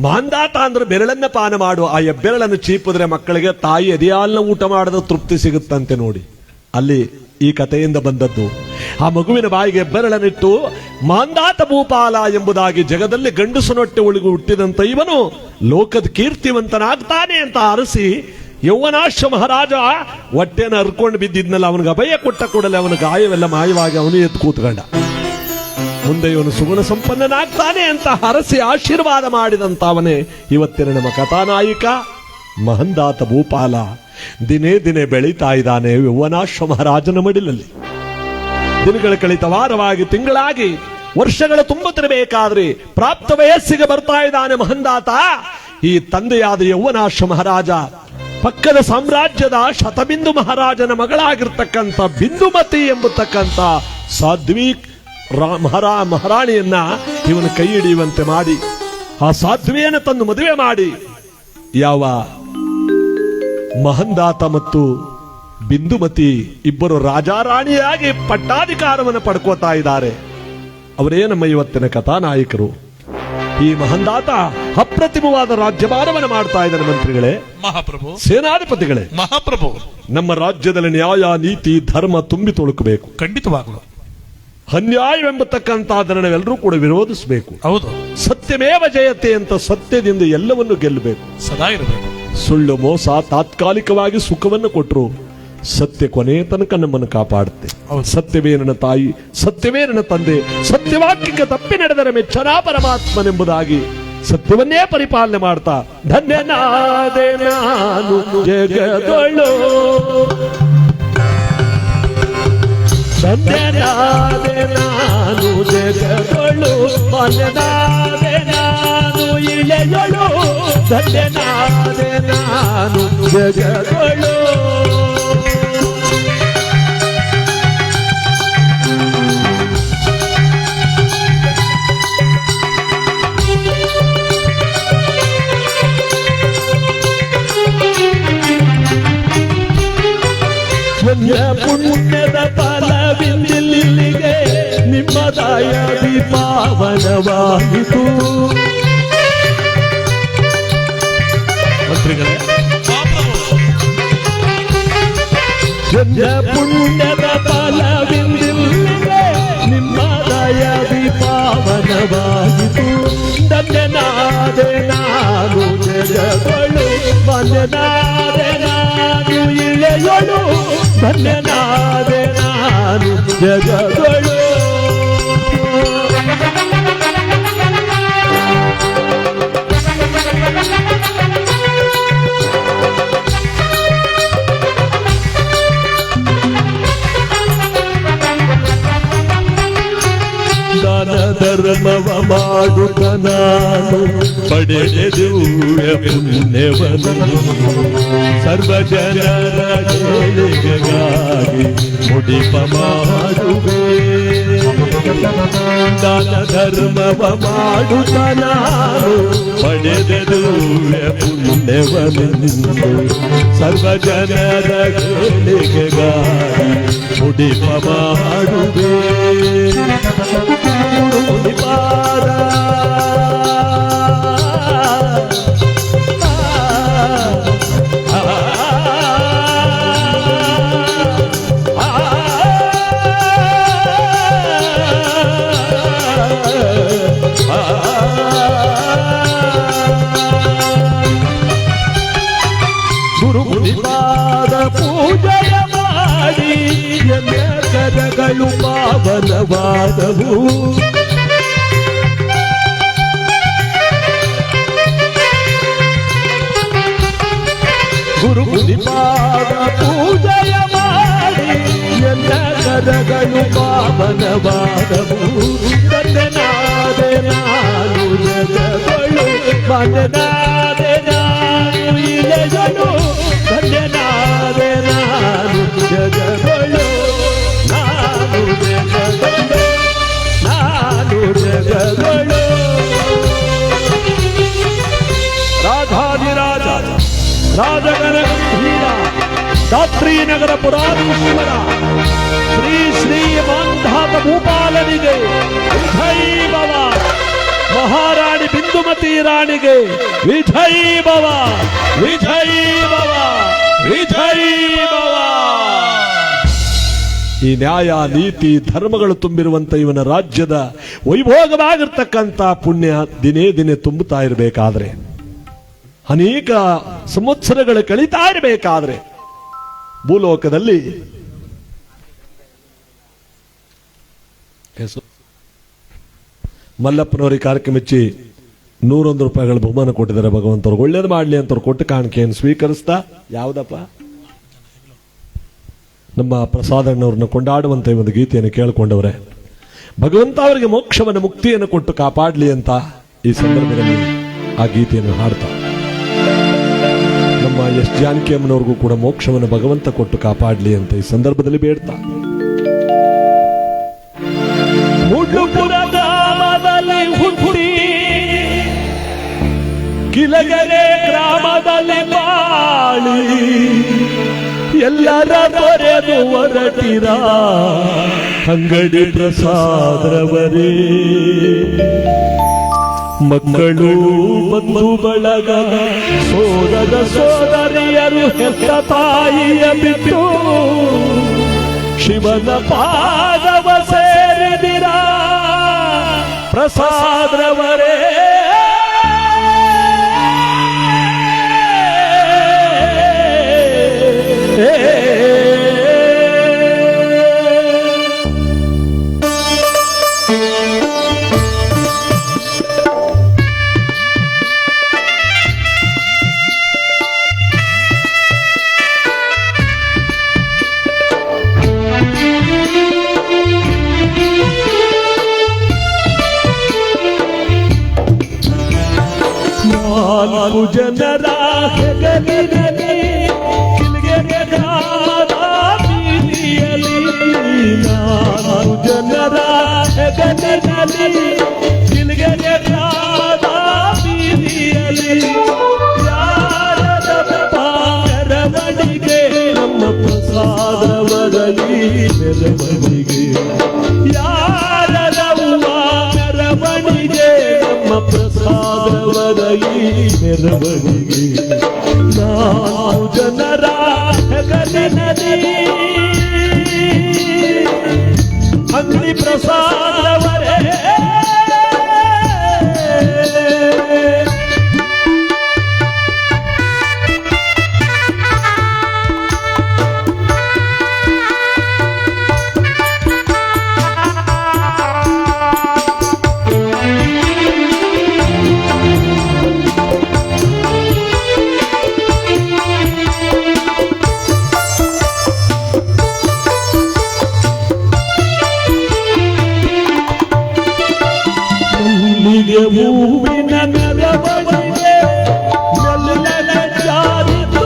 ಮಹಂದಾತ ಅಂದ್ರೆ ಬೆರಳನ್ನ ಪಾನ ಮಾಡು. ಆ ಹೆಬ್ಬೆರಳನ್ನು ಚೀಪಿದ್ರೆ ಮಕ್ಕಳಿಗೆ ತಾಯಿ ಎದೆಯಾಲ್ನ ಊಟ ಮಾಡದ ತೃಪ್ತಿ ಸಿಗುತ್ತಂತೆ. ನೋಡಿ, ಅಲ್ಲಿ ಈ ಕಥೆಯಿಂದ ಬಂದದ್ದು. ಆ ಮಗುವಿನ ಬಾಯಿಗೆ ಹೆಬ್ಬೆರಳನ್ನಿಟ್ಟು ಮಹಂದಾತ ಭೂಪಾಲ ಎಂಬುದಾಗಿ ಜಗದಲ್ಲಿ ಗಂಡಸನೊಟ್ಟೆ ಒಳಗೂ ಹುಟ್ಟಿದಂತ ಇವನು ಲೋಕದ ಕೀರ್ತಿವಂತನಾಗ್ತಾನೆ ಅಂತ ಅರಸಿ ಯೌವನಾಶ್ವ ಮಹಾರಾಜ ಹೊಟ್ಟೆನ ಹರ್ಕೊಂಡು ಬಿದ್ದಿದ್ನಲ್ಲ, ಅವನಿಗೆ ಅಭಯ ಕೊಟ್ಟ ಕೂಡಲೇ ಅವನ ಗಾಯವೆಲ್ಲ ಮಾಯವಾಗಿ ಅವನು ಎದ್ದು ಕೂತ್ಕೊಂಡ. ಮುಂದೆ ಇವನು ಸುಗುಣ ಸಂಪನ್ನನಾಗ್ತಾನೆ ಅಂತ ಹರಸಿ ಆಶೀರ್ವಾದ ಮಾಡಿದಂತ ಅವನೇ ಇವತ್ತಿನ ನಮ್ಮ ಕಥಾನಾಯಿಕ ಮಹಂದಾತ ಭೂಪಾಲ. ದಿನೇ ದಿನೇ ಬೆಳೀತಾ ಇದ್ದಾನೆ ಯೌವನಾಶ್ವ ಮಹಾರಾಜನ ಮಡಿಲಲ್ಲಿ. ದಿನಗಳ ಕಳಿತ ವಾರವಾಗಿ, ತಿಂಗಳಾಗಿ, ವರ್ಷಗಳ ತುಂಬುತ್ತಿರಬೇಕಾದ್ರೆ ಪ್ರಾಪ್ತ ವಯಸ್ಸಿಗೆ ಬರ್ತಾ ಇದ್ದಾನೆ ಮಹಂದಾತ. ಈ ತಂದೆಯಾದ ಯೌವನಾಶ್ವ ಮಹಾರಾಜ ಪಕ್ಕದ ಸಾಮ್ರಾಜ್ಯದ ಶತಬಿಂದು ಮಹಾರಾಜನ ಮಗಳಾಗಿರ್ತಕ್ಕಂಥ ಬಿಂದುಮತಿ ಎಂಬತಕ್ಕಂಥ ಸಾಧ್ವಿ ಮಹಾರಾಣಿಯನ್ನ ಇವನು ಕೈ ಹಿಡಿಯುವಂತೆ ಮಾಡಿ ಆ ಸಾಧ್ವಿಯನ್ನು ತಂದು ಮದುವೆ ಮಾಡಿ ಯಾವ ಮಹಂದಾತ ಮತ್ತು ಬಿಂದುಮತಿ ಇಬ್ಬರು ರಾಜಾರಾಣಿಯಾಗಿ ಪಟ್ಟಾಧಿಕಾರವನ್ನು ಪಡ್ಕೋತಾ ಇದ್ದಾರೆ. ಅವರೇ ನಮ್ಮ ಇವತ್ತಿನ ಕಥಾನಾಯಕರು. ಈ ಮಹಂದಾತ ಅಪ್ರತಿಮವಾದ ರಾಜ್ಯಭಾರವನ್ನು ಮಾಡ್ತಾ ಇದ್ದಾನೆ. ಮಂತ್ರಿಗಳೇ, ಮಹಾಪ್ರಭು, ಸೇನಾಧಿಪತಿಗಳೇ, ಮಹಾಪ್ರಭು, ನಮ್ಮ ರಾಜ್ಯದಲ್ಲಿ ನ್ಯಾಯ ನೀತಿ ಧರ್ಮ ತುಂಬಿ ತೊಳಕಬೇಕು. ಖಂಡಿತವಾಗಲು ಅನ್ಯಾಯವೆಂಬತಕ್ಕಂತಹದನ್ನು ನಾವೆಲ್ಲರೂ ಕೂಡ ವಿರೋಧಿಸಬೇಕು. ಹೌದು, ಸತ್ಯಮೇವ ಜಯತೆ ಅಂತ ಸತ್ಯದಿಂದ ಎಲ್ಲವನ್ನು ಗೆಲ್ಲಬೇಕು. ಸದಾ ಇರಬೇಕು. ಸುಳ್ಳು ಮೋಸ ತಾತ್ಕಾಲಿಕವಾಗಿ ಸುಖವನ್ನು ಕೊಟ್ಟರು, ಸತ್ಯ ಕೊನೆ ತನಕ ನಮ್ಮನ್ನು ಕಾಪಾಡುತ್ತೆ. ಸತ್ಯವೇ ನನ್ನ ತಾಯಿ, ಸತ್ಯವೇ ನನ್ನ ತಂದೆ, ಸತ್ಯವಾಕ್ಯಕ್ಕೆ ತಪ್ಪಿ ನಡೆದರೆ ಮೆಚ್ಚನಾ ಪರಮಾತ್ಮನೆಂಬುದಾಗಿ ಸತ್ಯವನ್ನೇ ಪರಿಪಾಲನೆ ಮಾಡ್ತಾ ಧನ್ಯನಾದೆ ನಾನು ಜಗದೊಳು, ಧನ್ಯನಾದೆ ನಾನು ಜಗದೊಳು, ಧನ್ಯನಾದೆ ನಾನು ಇಳೆಯೊಳು, ಧನ್ಯನಾದೆ ನಾನು ಜಗದೊಳು. ಪುಣ್ಯದ ಫಲವಿಂದಿಲ್ಲಿಗೆ ನಿಮ್ಮದಾಯ ಪಾವನವಾಯಿತು. ಮಂತ್ರಿಗಳೇ, ಪುಣ್ಯದ ಫಲವಿಂದಿಲ್ಲಿಗೆ ನಿಮ್ಮದಾಯ ಪಾವನವಾಯಿತು. ಧನ್ಯನಾದೆ ನಾನು ಜಗದೊಳು, ವಂದನಾದೆ ನಾನು ಇಳೆಯೊಳು, ಧನ್ಯನಾದೆ ನಾನು ಜಗದೊಳು. ದಾನ ಧರ್ಮವ ಮಾಡುತ್ತ ನಾನು ಪಡೆದೆ ದಿವ್ಯ ಪುಣ್ಯವನ್ನು, ಸರ್ವ ಜನರ ಏಳಿಗೆಗಾಗಿ ಮುಡಿಪ ಮಾಡುವೆ. ದಾನ ಧರ್ಮವ ಮಾಡುತ್ತ ನಾನು ಪಡೆದೆ ದಿವ್ಯ ಪುಣ್ಯವನ್ನು, ಸರ್ವ ಜನರ ಏಳಿಗೆಗಾಗಿ ಮುಡಿಪ ಮಾಡುವೆ. ಮುಡಿಪಾದ ಗುರುಪಾದ ಪೂಜೆಯ ಮಾಡಿ ಕರಗಳು ಪಾವನವಾದವು. ಗುರುಪಾದ ಪೂಜೆಯ ಮಾಡಿ ಎಲ್ಲ ಕರಗಳು ಪಾವನವಾದವು. ಧನ್ಯನಾದೆ ನಾನು ಜಗದೊಳು, ವಂದನಾದೆ ನಾನು ಇಳೆಯೊಳು, ಧನ್ಯನಾದೆ ನಾನು ಜಗದೊಳು, ನಾನು ಜಗದೊಳು, ನಾನು ಜಗದೊಳು. ರಾಧಾಧಿರಾಜ ರಾಜಗಣ ಗಂಭೀರ ಧಾತ್ರೀನಗರ ಪುರಾಧೀಶ್ವರ ಶ್ರೀ ಶ್ರೀ ಮಾಂಧಾತ ಭೂಪಾಲನಿಗೆ ವಿಜಯ್ ಭವ. ಮಹಾರಾಣಿ ಬಿಂದುಮತಿ ರಾಣಿಗೆ ವಿಜಯ್ ಭವ, ವಿಜಯ್ ಭವ, ವಿಜಯ್ ಭವ. ಈ ನ್ಯಾಯ ನೀತಿ ಧರ್ಮಗಳು ತುಂಬಿರುವಂತ ಇವನ ರಾಜ್ಯದ ವೈಭೋಗವಾಗಿರ್ತಕ್ಕಂಥ ಪುಣ್ಯ ದಿನೇ ದಿನೇ ತುಂಬುತ್ತಾ ಇರಬೇಕಾದ್ರೆ, ಅನೇಕ ಸಂವತ್ಸರಗಳು ಕಳೀತಾ ಇರಬೇಕಾದ್ರೆ, ಭೂಲೋಕದಲ್ಲಿ ಮಲ್ಲಪ್ಪನವರಿಗೆ ಕಾರ್ಯಕ್ರಮ ಮೆಚ್ಚಿ 101 ರೂಪಾಯಿಗಳ ಬಹುಮಾನ ಕೊಟ್ಟಿದ್ದಾರೆ. ಭಗವಂತವ್ರು ಒಳ್ಳೇದು ಮಾಡ್ಲಿ ಅಂತವ್ರು ಕೊಟ್ಟು ಕಾಣಿಕೆಯನ್ನು ಸ್ವೀಕರಿಸ್ತಾ, ಯಾವುದಪ್ಪ ನಮ್ಮ ಪ್ರಸಾದಣ್ಣವ್ರನ್ನ ಕೊಂಡಾಡುವಂತ ಒಂದು ಗೀತೆಯನ್ನು ಕೇಳಿಕೊಂಡವ್ರೆ. ಭಗವಂತ ಅವರಿಗೆ ಮೋಕ್ಷವನ್ನು ಮುಕ್ತಿಯನ್ನು ಕೊಟ್ಟು ಕಾಪಾಡಲಿ ಅಂತ ಈ ಸಂದರ್ಭದಲ್ಲಿ ಆ ಗೀತೆಯನ್ನು ಹಾಡ್ತಾ, ನಮ್ಮ ಎಸ್ ಜಾನಕಿ ಅಮ್ಮನವ್ರಿಗೂ ಕೂಡ ಮೋಕ್ಷವನ್ನು ಭಗವಂತ ಕೊಟ್ಟು ಕಾಪಾಡಲಿ ಅಂತ ಈ ಸಂದರ್ಭದಲ್ಲಿ ಬೇಡ್ತಾ, ಗುಡ್ಲುಪುರ ಗ್ರಾಮದಲ್ಲಿ ಹುಟ್ಟಿ ಕಿಲಗೆರೆ ಗ್ರಾಮದಲ್ಲಿ ಬಾಳಿ ಎಲ್ಲರ ತೊರೆದು ಹೊರಟಿರ ಅಂಗಡಿ ಪ್ರಸಾದ್ರವರೇ. ಮಕ್ಕಳು ಬಂಧು ಬಳಗ ಸೋದರ ಸೋದರಿಯರು ಹೆತ್ತ ತಾಯಿಯ ಬಿಟ್ಟು ಶಿವನ ಪಾದವ ಸೇರಿದಿರ ಪ್ರಸಾದ್ರವರೇ. ನಾಲ್ಕು ಜನರ ಹೆಗಲಿನಲ್ಲಿ ಕಿಲ್ಗೆರೆದಾದ ಬೀದಿಯಲ್ಲಿ, ನಾಲ್ಕು ಜನರ ಹೆಗಲಿನಲ್ಲಿ ಕಿಲ್ಗೆರೆದಾದ ಬೀದಿಯಲ್ಲಿ ಯಾರದ ಮೆರವಣಿಗೆ ನಮ್ಮ ಪ್ರಸಾದವರಲ್ಲಿ ಮೆರವಣಿಗೆ, ಯಾರದ ಮೆರವಣಿಗೆ ನಮ್ಮ ಪ್ರಸಾದವರಲ್ಲಿ ಮೆರವಣಿಗೆ. ನಾಲ್ಕು ಜನರ ಹೆಗಲಿನಲ್ಲಿ ಅಂಗಡಿ ಪ್ರಸಾದವರೇ. ಹೂವಿನ ಮೆರವಣಿಗೆ ಮೆಲ್ಲನೆ ಜಾರಿತು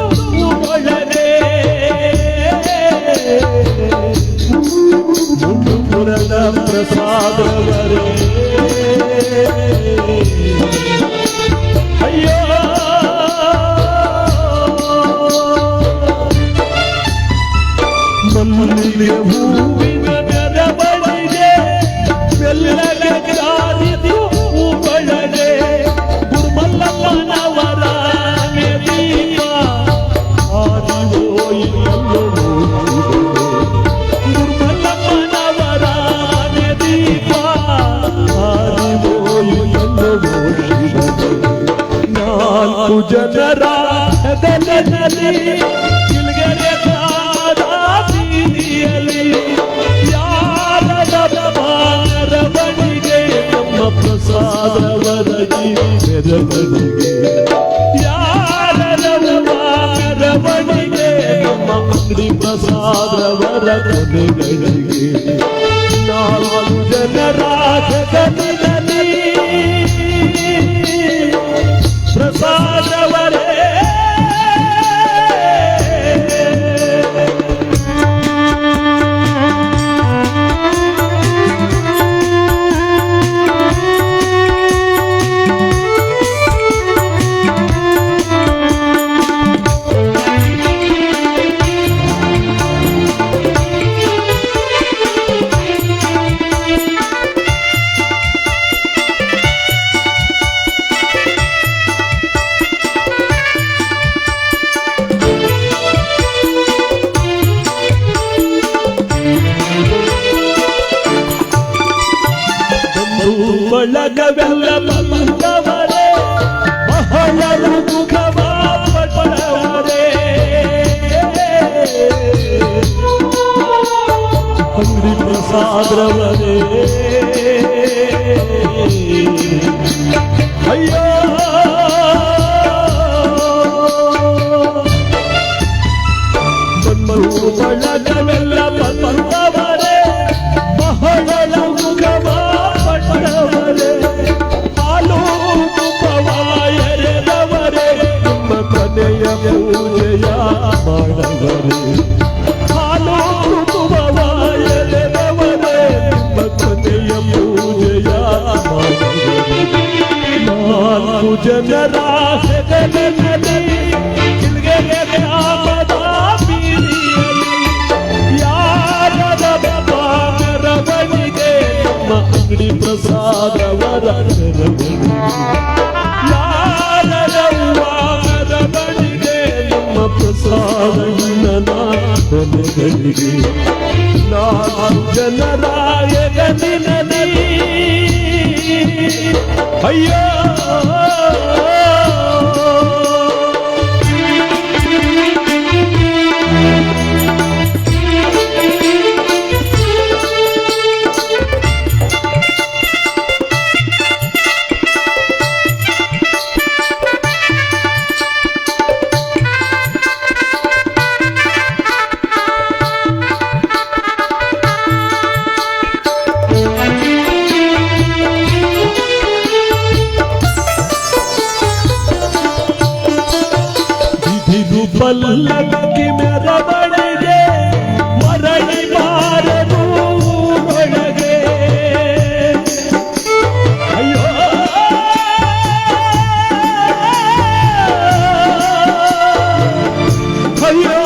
ಒಳಗೆ, ಗುಡ್ಲುಪುರದ ಪ್ರಸಾದವರೇ. ಅಯ್ಯೋ ಮಲ್ಲಿಗೆ ಹೂವಿನ ಮೆರವಣಿಗೆ ಮೆಲ್ಲನೆ ಜಾರಿತು ಒಳಗೆ, ಗುರುಮಲ್ಲಪ್ಪನವರ ದೀಪ ಆದಿಯೋಯಿಲ್ಲೋ, ಗುರುಮಲ್ಲಪ್ಪನವರ ದೀಪ ಆದಿಯೋಯಿಲ್ಲೋ. ನಾಲ್ಕು ಜನರ ಹೆಗಲಿನಲ್ಲಿ ಕಿಲ್ಗೆರೆದಾದ ಬೀದಿಯಲ್ಲಿ ಯಾರದ ಮೆರವಣಿಗೆ ನಮ್ಮ ಪ್ರಸಾದವರಲ್ಲಿ ಮೆರವಣಿಗೆ, ಯಾರದ ಮೆರವಣಿಗೆ ನಮ್ಮ ಅಂಗಡಿ ಪ್ರಸಾದವರ ಕೊನೆಗಳಿಗೆ. ನಾಲ್ಕು ಜನರ ಹೆಗಲಿನಲ್ಲಿ ಪ್ರಸಾದವರೇ. ಬಳಗವೆಲ್ಲ ಬಂದವರೇ ಬಹಳ ಮುಖವ ಪಟ್ಟವರೇ, ಅಂಗಡಿ ಪ್ರಸಾದವರೇ. ಅಯ್ಯೋ ಬಳಗವೆಲ್ಲ ಬಂದವರೇ ಬಹಳ ಮುಖವ ಪಟ್ಟವರೇ, ಹಾಲು ತುಪ್ಪವ ಎರೆದವರೇ ನಿಮ್ಮ ಮನೆಯ ಪೂಜೆಯ ಮಾಡವರೇ, ಹಾಲು ತುಪ್ಪವ ಎರೆದವರೇ ನಿಮ್ಮ ಮನೆಯ ಜನರ ಹೆಗಲಿನಲ್ಲಿ ಕಿಲ್ಗೆರೆ ಗ್ರಾಮದ ಬೀದಿಯಲ್ಲಿ ಯಾರದ ಮೆರವಣಿಗೆ ನಮ್ಮ ಅಂಗಡಿ ಪ್ರಸಾದವರ ಮೆರವಣಿಗೆ ಯಾರದ ಮೆರವಣಿಗೆ ನಮ್ಮ ಪ್ರಸಾದಣ್ಣನ ಕೊನೆಗಳಿಗೆ ನಾಲ್ಕು ಜನರ ಹೆಗಲಿನಲ್ಲಿ ಅಯ್ಯೋ ಪಲ್ಲಕ್ಕಿ ಮೆರವಣಿಗೆ ಮರಳಿ ಬಾರದು ಒಳಗೆ ಅಯ್ಯೋ ಅಯ್ಯೋ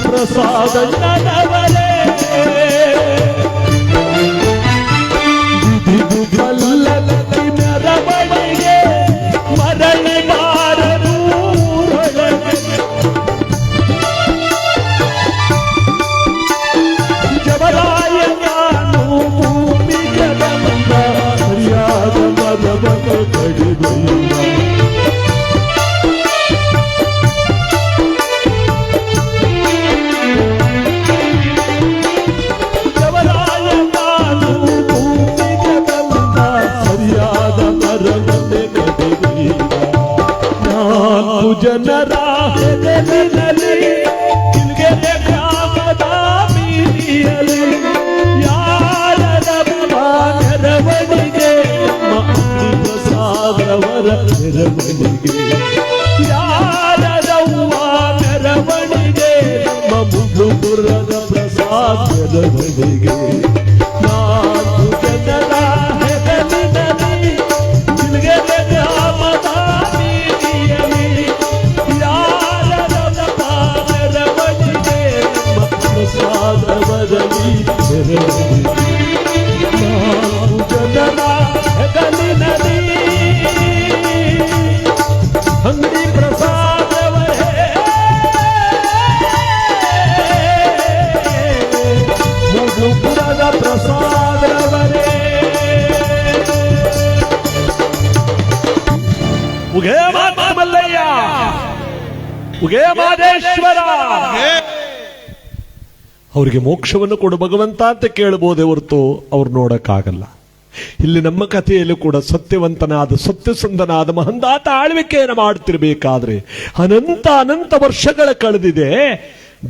ಪ್ರಸಾದಣ್ಣನವರೇ ಪಲ್ಲಕ್ಕಿ ಮೆರವಣಿಗೆ ಮರಳಿ ಬಾರದು ಒಳಗೆ ಜವರಾಯನು ಭೂಮಿಗೆ ಬಂದ ಸರಿಯಾದ ಮದವನ ಕಡಿದೆಯಿಲ್ಲ ಜವರಾಯನು ಭೂಮಿಗೆ ಬಂದ ಸರಿಯಾದ ಮರವನ್ನೇ ಕಡಿದೆಯಿಲ್ಲ ನಾಲ್ಕು ಜನರ ಹೆಗಲಿನಲ್ಲಿ ಕಿಲ್ಗೆರೆ ಗ್ರಾಮದ ಬೀದಿಯಲ್ಲಿ ಯಾರದ ಮೆರವಣಿಗೆ ನಮ್ಮ ಅಂಗಡಿ ಪ್ರಸಾದವರ ಮೆರವಣಿಗೆ ಯಾರದವ್ವ ಮೆರವಣಿಗೆ ನಮ್ಮ ಮುಗುಪುರದ ಪ್ರಸಾದ ಮೆರವಣಿಗೆ ನಾಲ್ಕು ಜನರ ಹೆಗಲಿನಲ್ಲಿ ಕಿಲ್ಗೆರೆ ಗ್ರಾಮದ ಬೀದಿಯಲ್ಲಿ ಯಾರದ ಮೆರವಣಿಗೆ ನಮ್ಮ ಪ್ರಸಾದವರಲಿ ಮೆರವಣಿಗೆ ನಾಲ್ಕು ಜನರ ಹೆಗಲಿನಲ್ಲಿ ಅಂಗಡಿ ಪ್ರಸಾದವರೇ ಮುಗುಪುರದ ಪ್ರಸಾದವರೇ ಉಗೇ ಮಲ್ಲಯ್ಯ ಉಗೇ ಮಾದೇಶ್ವರ ಅವರಿಗೆ ಮೋಕ್ಷವನ್ನು ಕೊಡು ಭಗವಂತ ಅಂತ ಕೇಳಬಹುದೇ ಹೊರತು ಅವ್ರು ನೋಡಕ್ಕಾಗಲ್ಲ. ಇಲ್ಲಿ ನಮ್ಮ ಕಥೆಯಲ್ಲೂ ಕೂಡ ಸತ್ಯವಂತನಾದ ಸತ್ಯಸಂಧನಾದ ಮಹಂದಾತ ಆಳ್ವಿಕೆಯನ್ನು ಮಾಡುತ್ತಿರಬೇಕಾದ್ರೆ ಅನಂತ ವರ್ಷಗಳ ಕಳೆದಿದೆ.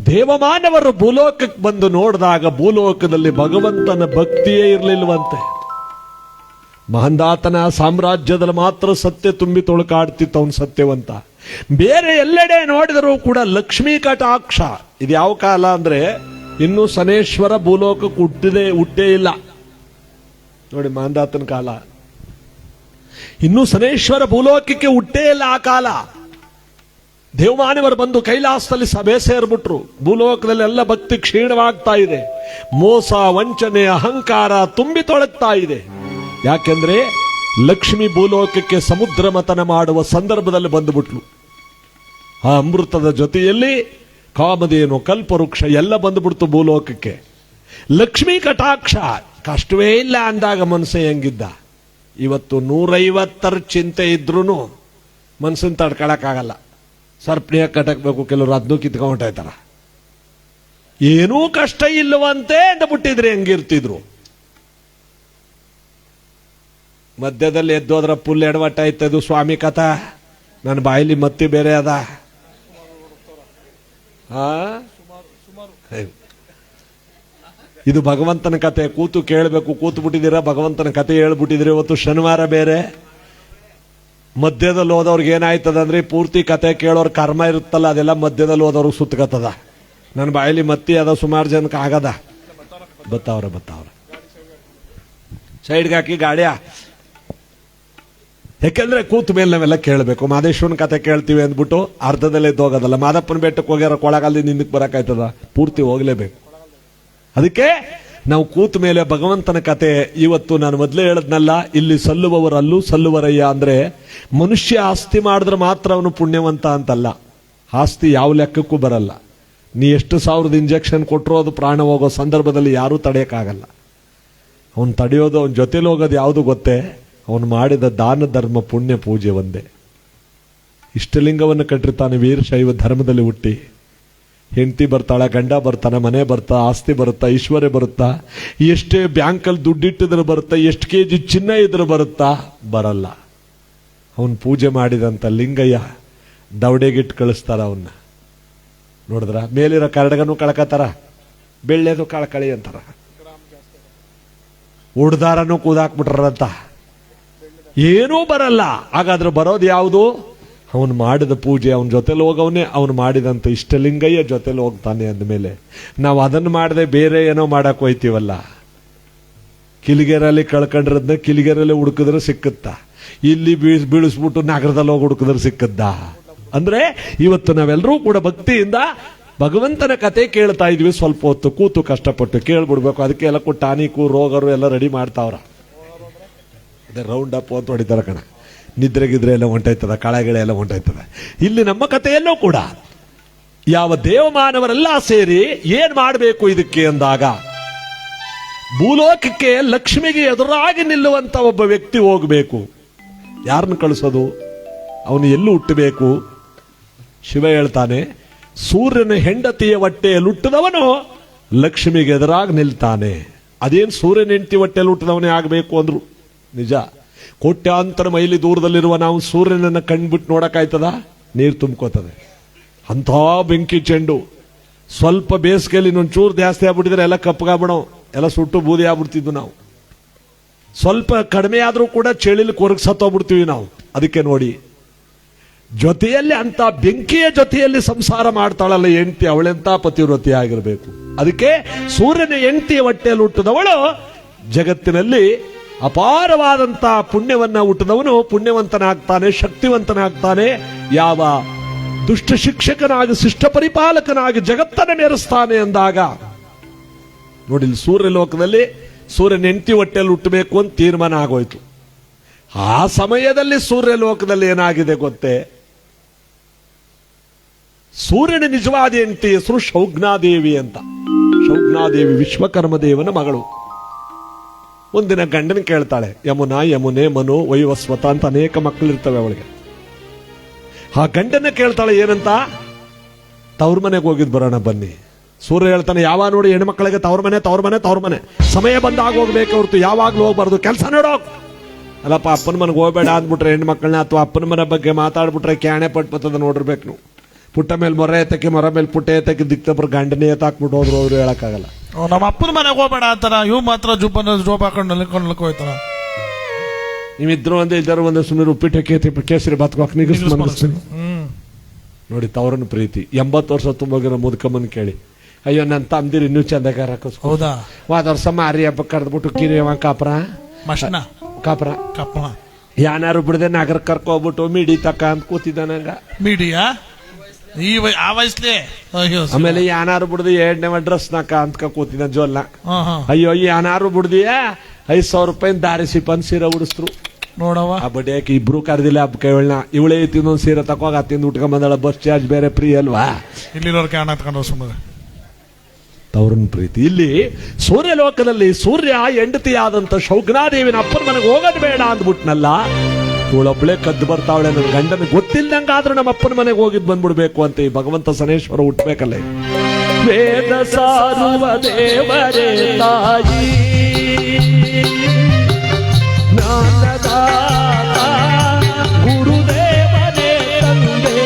ದೇವಮಾನವರು ಭೂಲೋಕಕ್ಕೆ ಬಂದು ನೋಡಿದಾಗ ಭೂಲೋಕದಲ್ಲಿ ಭಗವಂತನ ಭಕ್ತಿಯೇ ಇರಲಿಲ್ವಂತೆ. ಮಹಂದಾತನ ಸಾಮ್ರಾಜ್ಯದಲ್ಲಿ ಮಾತ್ರ ಸತ್ಯ ತುಂಬಿ ತೊಳಕಾಡ್ತಿತ್ತು ಅವನು ಸತ್ಯವಂತ. ಬೇರೆ ಎಲ್ಲೆಡೆ ನೋಡಿದರೂ ಕೂಡ ಲಕ್ಷ್ಮೀ ಕಟಾಕ್ಷ. ಇದು ಯಾವ ಕಾಲ ಅಂದ್ರೆ ಇನ್ನು ಶನೇಶ್ವರ ಭೂಲೋಕಕ್ಕೆ ಹುಟ್ಟೇ ಇಲ್ಲ ನೋಡಿ. ಮಹಂದಾತನ ಕಾಲ ಇನ್ನು ಶನೇಶ್ವರ ಭೂಲೋಕಕ್ಕೆ ಹುಟ್ಟೇ ಇಲ್ಲ. ಆ ಕಾಲ ದೇವಮಾನವರು ಬಂದು ಕೈಲಾಸದಲ್ಲಿ ಸಭೆ ಸೇರ್ಬಿಟ್ರು. ಭೂಲೋಕದಲ್ಲಿ ಎಲ್ಲ ಭಕ್ತಿ ಕ್ಷೀಣವಾಗ್ತಾ ಇದೆ. ಮೋಸ ವಂಚನೆ ಅಹಂಕಾರ ತುಂಬಿ ತೊಳಗ್ತಾ ಇದೆ. ಯಾಕೆಂದ್ರೆ ಲಕ್ಷ್ಮಿ ಭೂಲೋಕಕ್ಕೆ ಸಮುದ್ರ ಮಥನ ಮಾಡುವ ಸಂದರ್ಭದಲ್ಲಿ ಬಂದುಬಿಟ್ಲು. ಆ ಅಮೃತದ ಜೊತೆಯಲ್ಲಿ ಕಾಮಧೇನು ಕಲ್ಪವೃಕ್ಷ ಎಲ್ಲ ಬಂದುಬಿಡ್ತು ಭೂಲೋಕಕ್ಕೆ. ಲಕ್ಷ್ಮೀ ಕಟಾಕ್ಷ ಕಷ್ಟವೇ ಇಲ್ಲ ಅಂದಾಗ ಮನಸ್ಸು ಹೆಂಗಿದ್ದ. ಇವತ್ತು 150 ಚಿಂತೆ ಇದ್ರೂ ಮನಸ್ಸನ್ನು ತಡ್ಕೊಳಕ್ಕಾಗಲ್ಲ. ಸರ್ಪಣಿಯ ಕಟಕ್ಬೇಕು, ಕೆಲವರು ಅದನ್ನೂ ಕಿತ್ಕೊಂಡ್ಬಿಟ್ಟಾಯ್ತಾರ. ಏನೂ ಕಷ್ಟ ಇಲ್ಲವಂತೆ ಅಂದ್ಬಿಟ್ಟಿದ್ರೆ ಹೆಂಗಿರ್ತಿದ್ರು. ಮಧ್ಯದಲ್ಲಿ ಎದ್ದೋದ್ರ ಪುಲ್ ಎಡವಟ್ಟಾಯ್ತದು ಸ್ವಾಮಿ ಕಥಾ. ನನ್ನ ಬಾಯಿಲಿ ಮತ್ತಿ ಬೇರೆ ಅದ. ಇದು ಭಗವಂತನ ಕತೆ. ಕೂತು ಕೇಳಬೇಕು. ಕೂತು ಬಿಟ್ಟಿದ್ದೀರಾ, ಭಗವಂತನ ಕತೆ ಹೇಳ್ಬಿಟ್ಟಿದ್ರಿ. ಇವತ್ತು ಶನಿವಾರ ಬೇರೆ. ಮಧ್ಯದಲ್ಲಿ ಹೋದವ್ರಿಗೆ ಏನಾಯ್ತದಂದ್ರೆ ಪೂರ್ತಿ ಕತೆ ಕೇಳೋರ್ ಕರ್ಮ ಇರುತ್ತಲ್ಲ, ಅದೆಲ್ಲ ಮಧ್ಯದಲ್ಲಿ ಹೋದವ್ರಿಗೆ ಸುತ್ತಕತ್ತದ. ನನ್ನ ಬಾಯಿಲಿ ಮತ್ತಿ ಅದ, ಸುಮಾರು ಜನಕ್ಕೆ ಆಗದ. ಬತ್ತಾವ್ರ ಸೈಡ್ಗೆ ಹಾಕಿ ಗಾಡಿಯ ಯಾಕೆಂದ್ರೆ ಕೂತ ಮೇಲೆ ನಾವೆಲ್ಲ ಕೇಳಬೇಕು. ಮಾದೇಶ್ವರನ ಕತೆ ಕೇಳ್ತೀವಿ ಅಂದ್ಬಿಟ್ಟು ಅರ್ಧದಲ್ಲೇ ಹೋಗೋದಲ್ಲ. ಮಾದಪ್ಪನ ಬೆಟ್ಟಕ್ಕೆ ಹೋಗ್ಯಾರ ಕೊಳಗಾಲದಿಂದ ಹಿಂದಕ್ಕೆ ಬರಕಾಯ್ತದ, ಪೂರ್ತಿ ಹೋಗ್ಲೇಬೇಕು. ಅದಕ್ಕೆ ನಾವು ಕೂತ ಮೇಲೆ ಭಗವಂತನ ಕತೆ. ಇವತ್ತು ನಾನು ಮೊದಲೇ ಹೇಳದ್ನಲ್ಲ, ಇಲ್ಲಿ ಸಲ್ಲುವವರಲ್ಲೂ ಸಲ್ಲುವರಯ್ಯ ಅಂದ್ರೆ ಮನುಷ್ಯ ಆಸ್ತಿ ಮಾಡಿದ್ರೆ ಮಾತ್ರ ಅವನು ಪುಣ್ಯವಂತ ಅಂತಲ್ಲ. ಆಸ್ತಿ ಯಾವ ಲೆಕ್ಕಕ್ಕೂ ಬರಲ್ಲ. ನೀ ಎಷ್ಟು 1000 ಇಂಜೆಕ್ಷನ್ ಕೊಟ್ಟರು ಅದು ಪ್ರಾಣ ಹೋಗೋ ಸಂದರ್ಭದಲ್ಲಿ ಯಾರೂ ತಡೆಯೋಕ್ಕಾಗಲ್ಲ. ಅವನು ತಡೆಯೋದು, ಅವನ ಜೊತೆಲಿ ಹೋಗೋದು ಯಾವುದು ಗೊತ್ತೇ? ಅವನು ಮಾಡಿದ ದಾನ ಧರ್ಮ ಪುಣ್ಯ ಪೂಜೆ ಒಂದೇ. ಇಷ್ಟಲಿಂಗವನ್ನು ಕಟ್ಟಿರ್ತಾನೆ ವೀರಶೈವ ಧರ್ಮದಲ್ಲಿ ಹುಟ್ಟಿ. ಹೆಂಡತಿ ಬರ್ತಾಳ, ಗಂಡ ಬರ್ತಾನೆ, ಮನೆ ಬರ್ತಾ, ಆಸ್ತಿ ಬರುತ್ತಾ, ಐಶ್ವರ್ಯ ಬರುತ್ತಾ, ಎಷ್ಟೇ ಬ್ಯಾಂಕಲ್ಲಿ ದುಡ್ಡಿಟ್ಟಿದ್ರೆ ಬರುತ್ತಾ, ಎಷ್ಟು ಕೆಜಿ ಚಿನ್ನ ಇದ್ರೆ ಬರುತ್ತಾ? ಬರಲ್ಲ. ಅವನು ಪೂಜೆ ಮಾಡಿದಂತ ಲಿಂಗಯ್ಯ ದವಡೆಗಿಟ್ಟು ಕಳಿಸ್ತಾರ ಅವನ್ನ. ನೋಡಿದ್ರ ಮೇಲಿರೋ ಕರಡಗನು ಕಳ್ಕತಾರ, ಬೆಳ್ಳೆದು ಕಳ್ಕಳಿ ಅಂತಾರ, ಉಡ್ದಾರನು ಕೂದಾಕ್ಬಿಟ್ರಂತ. ಏನೂ ಬರಲ್ಲ. ಹಾಗಾದ್ರೆ ಬರೋದು ಯಾವುದು? ಅವನು ಮಾಡಿದ ಪೂಜೆ. ಅವನ ಜೊತೆಲಿ ಹೋಗವನೇ ಅವನು ಮಾಡಿದಂತ ಇಷ್ಟಲಿಂಗಯ್ಯ ಜೊತೆಲಿ ಹೋಗ್ತಾನೆ ಅಂದಮೇಲೆ ನಾವು ಅದನ್ನು ಮಾಡದೆ ಬೇರೆ ಏನೋ ಮಾಡಕ್ ಹೋಯ್ತೀವಲ್ಲ. ಕಿಲಿಗೆರಲ್ಲಿ ಕಳ್ಕೊಂಡಿರೋದನ್ನ ಕಿಲಿಗೆರಲ್ಲಿ ಹುಡುಕಿದ್ರೆ ಸಿಕ್ಕುತ್ತಾ? ಇಲ್ಲಿ ಬೀಳಿಸ್ಬಿಟ್ಟು ನಗರದಲ್ಲಿ ಹೋಗಿ ಹುಡುಕಿದ್ರೆ ಸಿಕ್ಕದ್ದಾ? ಅಂದ್ರೆ ಇವತ್ತು ನಾವೆಲ್ಲರೂ ಕೂಡ ಭಕ್ತಿಯಿಂದ ಭಗವಂತನ ಕತೆ ಕೇಳ್ತಾ ಇದ್ವಿ. ಸ್ವಲ್ಪ ಹೊತ್ತು ಕೂತು ಕಷ್ಟಪಟ್ಟು ಕೇಳ್ಬಿಡ್ಬೇಕು. ಅದಕ್ಕೆ ಎಲ್ಲ ಟಾನಿಕು ರೋಗರು ಎಲ್ಲ ರೆಡಿ ಮಾಡ್ತಾವ್ರ. ಅದೇ ರೌಂಡ್ ಅಪ್ ಅಂತ ಹೊಡಿತಾರ ಕಣ. ನಿದ್ರೆಗಿದ್ರೆ ಎಲ್ಲ ಹೊಂಟೋಯ್ತದ, ಕಳೆಗಳೆ ಎಲ್ಲ ಹೊಂಟೋಯ್ತದ. ಇಲ್ಲಿ ನಮ್ಮ ಕಥೆಯಲ್ಲೂ ಕೂಡ ಯಾವ ದೇವಮಾನವರೆಲ್ಲ ಸೇರಿ ಏನ್ ಮಾಡಬೇಕು ಇದಕ್ಕೆ ಅಂದಾಗ, ಭೂಲೋಕಕ್ಕೆ ಲಕ್ಷ್ಮಿಗೆ ಎದುರಾಗಿ ನಿಲ್ಲುವಂತ ಒಬ್ಬ ವ್ಯಕ್ತಿ ಹೋಗಬೇಕು. ಯಾರನ್ನು ಕಳಿಸೋದು? ಅವನು ಎಲ್ಲೂ ಹುಟ್ಟಬೇಕು? ಶಿವ ಹೇಳ್ತಾನೆ, ಸೂರ್ಯನ ಹೆಂಡತಿಯ ಹೊಟ್ಟೆಯಲ್ಲಿ ಹುಟ್ಟಿದವನು ಲಕ್ಷ್ಮಿಗೆ ಎದುರಾಗಿ ನಿಲ್ತಾನೆ. ಅದೇನು ಸೂರ್ಯನ ಹೆಂಡತಿ ಹೊಟ್ಟೆಯಲ್ಲಿ ಹುಟ್ಟಿದವನೇ ಆಗಬೇಕು ಅಂದ್ರು. ನಿಜ. ಕೋಟ್ಯಾಂತರ ಮೈಲಿ ದೂರದಲ್ಲಿರುವ ನಾವು ಸೂರ್ಯನನ್ನ ಕಣ್ಬಿಟ್ಟು ನೋಡಕ್ಕಾಯ್ತದ? ನೀರು ತುಂಬ್ಕೋತದೆ. ಅಂಥ ಬೆಂಕಿ ಚೆಂಡು. ಸ್ವಲ್ಪ ಬೇಸಿಗೆಯಲ್ಲಿ ಇನ್ನೊಂಚೂರು ಜಾಸ್ತಿ ಆಗ್ಬಿಟ್ಟಿದ್ರೆ ಎಲ್ಲ ಕಪ್ಪಗಾಗ್ಬಿಡೋ, ಎಲ್ಲ ಸುಟ್ಟು ಬೂದಿ ಆಗ್ಬಿಡ್ತಿದ್ವು ನಾವು. ಸ್ವಲ್ಪ ಕಡಿಮೆ ಆದ್ರೂ ಕೂಡ ಚಳಿಲಿ ಕೊರಗ್ ಸತ್ತೋಗ್ಬಿಡ್ತೀವಿ ನಾವು. ಅದಕ್ಕೆ ನೋಡಿ, ಜೊತೆಯಲ್ಲಿ ಅಂತ ಬೆಂಕಿಯ ಜೊತೆಯಲ್ಲಿ ಸಂಸಾರ ಮಾಡ್ತಾಳಲ್ಲ ಹೆಂಡತಿ, ಅವಳೆಂತ ಪತಿವ್ರತಿ ಆಗಿರಬೇಕು. ಅದಕ್ಕೆ ಸೂರ್ಯನ ಹೆಂಡತಿಯ ಹೊಟ್ಟೆಯಲ್ಲಿ ಹುಟ್ಟಿದವಳು ಜಗತ್ತಿನಲ್ಲಿ ಅಪಾರವಾದಂತ ಪುಣ್ಯವನ್ನ ಹುಟ್ಟಿದವನು ಪುಣ್ಯವಂತನಾಗ್ತಾನೆ, ಶಕ್ತಿವಂತನಾಗ್ತಾನೆ. ಯಾವ ದುಷ್ಟ ಶಿಕ್ಷಕನಾಗಿ ಶಿಷ್ಟ ಪರಿಪಾಲಕನಾಗಿ ಜಗತ್ತನ್ನು ಮೆರೆಸ್ತಾನೆ ಅಂದಾಗ ನೋಡಿ, ಸೂರ್ಯ ಲೋಕದಲ್ಲಿ ಸೂರ್ಯನ ಹೆಂಡತಿ ಹೊಟ್ಟೆಯಲ್ಲಿ ಹುಟ್ಟಬೇಕು ಅಂತ ತೀರ್ಮಾನ ಆಗೋಯ್ತು. ಆ ಸಮಯದಲ್ಲಿ ಸೂರ್ಯ ಲೋಕದಲ್ಲಿ ಏನಾಗಿದೆ ಗೊತ್ತೇ? ಸೂರ್ಯನ ನಿಜವಾದ ಹೆಂಡತಿ ಹೆಸರು ಶೌಜ್ಞಾದೇವಿ ಅಂತ. ಶೌಜ್ಞಾದೇವಿ ವಿಶ್ವಕರ್ಮ ದೇವನ ಮಗಳು. ಒಂದಿನ ಗಂಡನ ಕೇಳ್ತಾಳೆ. ಯಮುನಾ, ಯಮುನೆ, ಮನು, ವೈವಸ್ವತ ಅಂತ ಅನೇಕ ಮಕ್ಕಳಿರ್ತವೆ ಅವಳಿಗೆ. ಆ ಗಂಡನ ಕೇಳ್ತಾಳೆ ಏನಂತ? ತವ್ರ ಮನೆಗೆ ಹೋಗಿದ್ ಬರೋಣ ಬನ್ನಿ. ಸೂರ್ಯ ಹೇಳ್ತಾನೆ, ಯಾವ ನೋಡಿ ಹೆಣ್ಮಕ್ಳಿಗೆ ತವ್ರ ಮನೆ ತವ್ರ ಮನೆ ತವ್ರ ಮನೆ, ಸಮಯ ಬಂದಾಗ ಹೋಗ್ಬೇಕು ಹೊರತು ಯಾವಾಗ್ಲೂ ಹೋಗ್ಬಾರ್ದು, ಕೆಲಸ ನೋಡೋ. ಅಲ್ಲಪ್ಪ, ಅಪ್ಪನ ಮನೆಗೆ ಹೋಗ್ಬೇಡ ಅಂದ್ಬಿಟ್ರೆ ಹೆಣ್ಮಕ್ಳನ್ನ, ಅಥವಾ ಅಪ್ಪನ ಮನೆ ಬಗ್ಗೆ ಮಾತಾಡ್ಬಿಟ್ರೆ ಕ್ಯಾಣೆ ಪಟ್ಪತ್ತದ ನೋಡಿರ್ಬೇಕು ನೀವು. ಪುಟ್ಟ ಮೇಲೆ ಮೊರೆ ಎತ್ತಕ್ಕೆ, ಮೊರ ಮೇಲೆ ಪುಟ್ಟ ಎತ್ತಕ್ಕೆ ದಿಕ್ತಬ್ರು ಗಂಡನೇ ಎತ್ತಾಕ್ಬಿಟ್ಟು ಹೋದ್ರು ಅವ್ರು ಹೇಳಕ್ಕಾಗಲ್ಲ. ನಮ್ಮ ಅಪ್ಪನ ಮನೆಗೆ ಹೋಗ್ಬೇಡ ಅಂತಾರ, ಇವ್ ಮಾತ್ರ ಜೋಬ್ ಹಾಕೊಂಡು ಹೋಯ್ತಾರ. ನೀವಿದ್ರು ಒಂದೇ ಇದ್ದರು ಒಂದೇ ಸುಮ್ಮನೆ ಉಪ್ಪಿಟ್ಟು ಕೇಸರಿ ಬಾತ್ಕೋಕ್ ನಿಗಿಸ್ತೀನಿ. ನೋಡಿ ತವರನ ಪ್ರೀತಿ. 80 ವರ್ಷ ತುಂಬೋಗಿರೋ ಮುದುಕಮ್ಮನ್ ಕೇಳಿ, ಅಯ್ಯೋ ನನ್ನ ತಮ್ದಿರು ಇನ್ನೂ ಚಂದಾಗ ಹಾಕಿಸ್ಕೊ. ಹೌದಾ? ಹೋದ ವರ್ಷ ಮಾರಿ ಹಬ್ಬ ಕರೆದ್ಬಿಟ್ಟು ಕಿರಿಯವ ಕಾಪ್ರ ಯಾರು ಬಿಡದೆ ನಗರ ಕರ್ಕೋಗ್ಬಿಟ್ಟು ಮಿಡಿ ತಕ್ಕ ಅಂತ ಕೂತಿದ್ದ ನಂಗ. ಮೀಡಿಯಾ ಆ ವಯಸ್ಸಲ್ಲಿ? ಆಮೇಲೆ ಯಾನಾರು ಬಿಡ್ದು 2ನೇ ಡ್ರೆಸ್ ನಾಕ ಅಂತ ಕೂತಿದ್ದ ಜೋಲ್ನ. ಅಯ್ಯೋ ಯಾನಾರು ಬಿಡ್ದಿಯ 5,000 ರೂಪಾಯಿ ದಾರಿ ಸಿಪ್ಪನ್ ಸೀರೆ ಉಡಿಸ್ರು ನೋಡವ. ಆ ಬಡ್ಡಿಯಾಕಿ ಇಬ್ರು ಕರೆದಿಲ್ಲ ಹಬ್ಬ ಇವಳನ್ನ. ಇವಳೇ ತಿನ್ನೊಂದು ಸೀರೆ ತಕೋಗ ತಿಂದು ಉಟ್ಕೊಂಡ್ ಬಂದಳ. ಬಸ್ ಚಾರ್ಜ್ ಬೇರೆ ಫ್ರೀ ಅಲ್ವಾ? ಇಲ್ಲಿರೋರ್ ಕ್ಯಾನ್ ಹತ್ಕೊಂಡು ಸುಮ್ಮನೆ ತವ್ರನ್ ಪ್ರೀತಿ. ಇಲ್ಲಿ ಸೂರ್ಯ ಲೋಕದಲ್ಲಿ ಸೂರ್ಯ ಹೆಂಡತಿಯಾದಂತ ಶೌಜ್ಞಾದೇವಿನ ಅಪ್ಪನ ಮನೆಗೆ ಹೋಗೋದು ಬೇಡ ಅಂದ್ಬಿಟ್ನಲ್ಲ. ಇವಳೊಬ್ಳೆ ಕದ್ದು ಬರ್ತಾವಳೆ, ನನ್ನ ಗಂಡನ ಗೊತ್ತಿಲ್ದಂಗಾದ್ರೂ ನಮ್ಮ ಅಪ್ಪನ ಮನೆಗೆ ಹೋಗಿದ್ ಬಂದ್ಬಿಡ್ಬೇಕು ಅಂತ ಈ ಭಗವಂತ ಸನೇಶ್ವರ ಹುಟ್ಟಬೇಕಲ್ಲ. ವೇದ ಸಾರುವ ದೇವರೇ ತಾಯಿ, ಜ್ಞಾನದಾತ ಗುರುದೇವನೇ ತಂದೆ,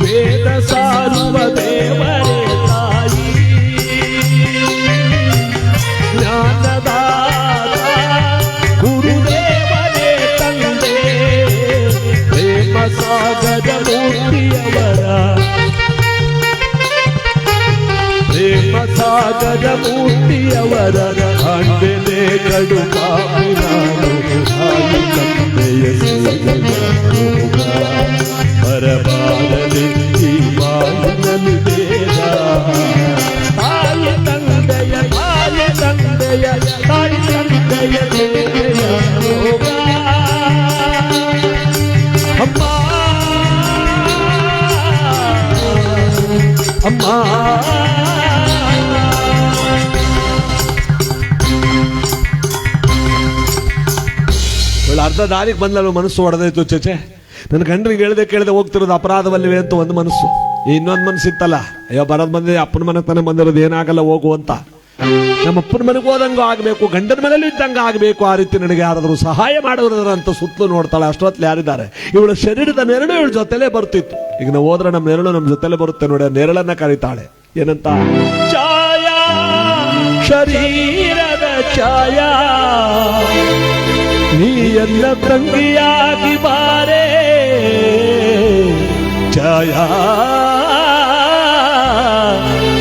ವೇದ ಸಾರುವ ದೇವರೇ ತಾಯಿ, ಜ್ಞಾನದಾತ ಗುರುದೇವನೇ ತಂದೆ, ಪ್ರೇಮ ಸಾಗರ ಮೂರ್ತಿಯವರ ಪ್ರೇಮ ಸಾಗರ ಮೂರ್ತಿಯವರ ಕಂಡೆನೆ ಕಡು ಪಾಪಿ ನಾನು ತಾಯಿ ತಂದೆಯ ಸೇವೆಯ ಬರಬಾರದೆ ಈ ಬಾಳಿನಲ್ಲಿ ಬೇಡ. ತಾಯಿ ತಂದೆಯ ಸೇವೆಯ ರೋಗ. ಅಮ್ಮ ಅಮ್ಮ ಅರ್ಧ ದಾರಿಗೆ ಬಂದಲ್ಲ ಮನಸ್ಸು ಹೊಡೆದಾಯ್ತು. ಚೇಚೆ ನನ್ನ ಗಂಡನಿಗೆ ಕೇಳದೆ ಹೋಗ್ತಿರೋದು ಅಪರಾಧವಲ್ಲಿವೆ ಅಂತ ಒಂದು ಮನಸ್ಸು. ಇನ್ನೊಂದು ಮನಸ್ಸು ಇತ್ತಲ್ಲ, ಅಯ್ಯೋ ಬರೋದು ಬಂದೆ ಅಪ್ಪನ ಮನೆಗೆ ತಾನೇ ಬಂದಿರೋದು, ಏನಾಗಲ್ಲ ಹೋಗು ಅಂತ. ನಮ್ಮ ಅಪ್ಪನ ಮನೆಗೆ ಹೋದಂಗ ಆಗಬೇಕು, ಗಂಡನ ಮನೇಲಿ ಇದ್ದಂಗ ಆಗಬೇಕು. ಆ ರೀತಿ ನನಗೆ ಯಾರಾದರೂ ಸಹಾಯ ಮಾಡೋದ್ರ ಅಂತ ಸುತ್ತಲೂ ನೋಡ್ತಾಳೆ. ಅಷ್ಟೊತ್ತಲ್ಲಿ ಯಾರಿದ್ದಾರೆ? ಇವಳ ಶರೀರದ ನೆರಳು ಇವಳ ಜೊತೆಲೇ ಬರ್ತಿತ್ತು. ಈಗ ನಾವು ಹೋದ್ರೆ ನಮ್ಮ ನೆರಳು ನಮ್ಮ ಜೊತೆಲೇ ಬರುತ್ತೆ ನೋಡಿ. ನೆರಳನ್ನ ಕರೀತಾಳೆ ಏನಂತ? ಛಾಯಾ, ಶರೀರದ ಛಾಯಾ, ನೀ ಎಲ್ಲ ತಂಗಿಯಾಗಿ ಬಾರೆ ಛಾಯಾ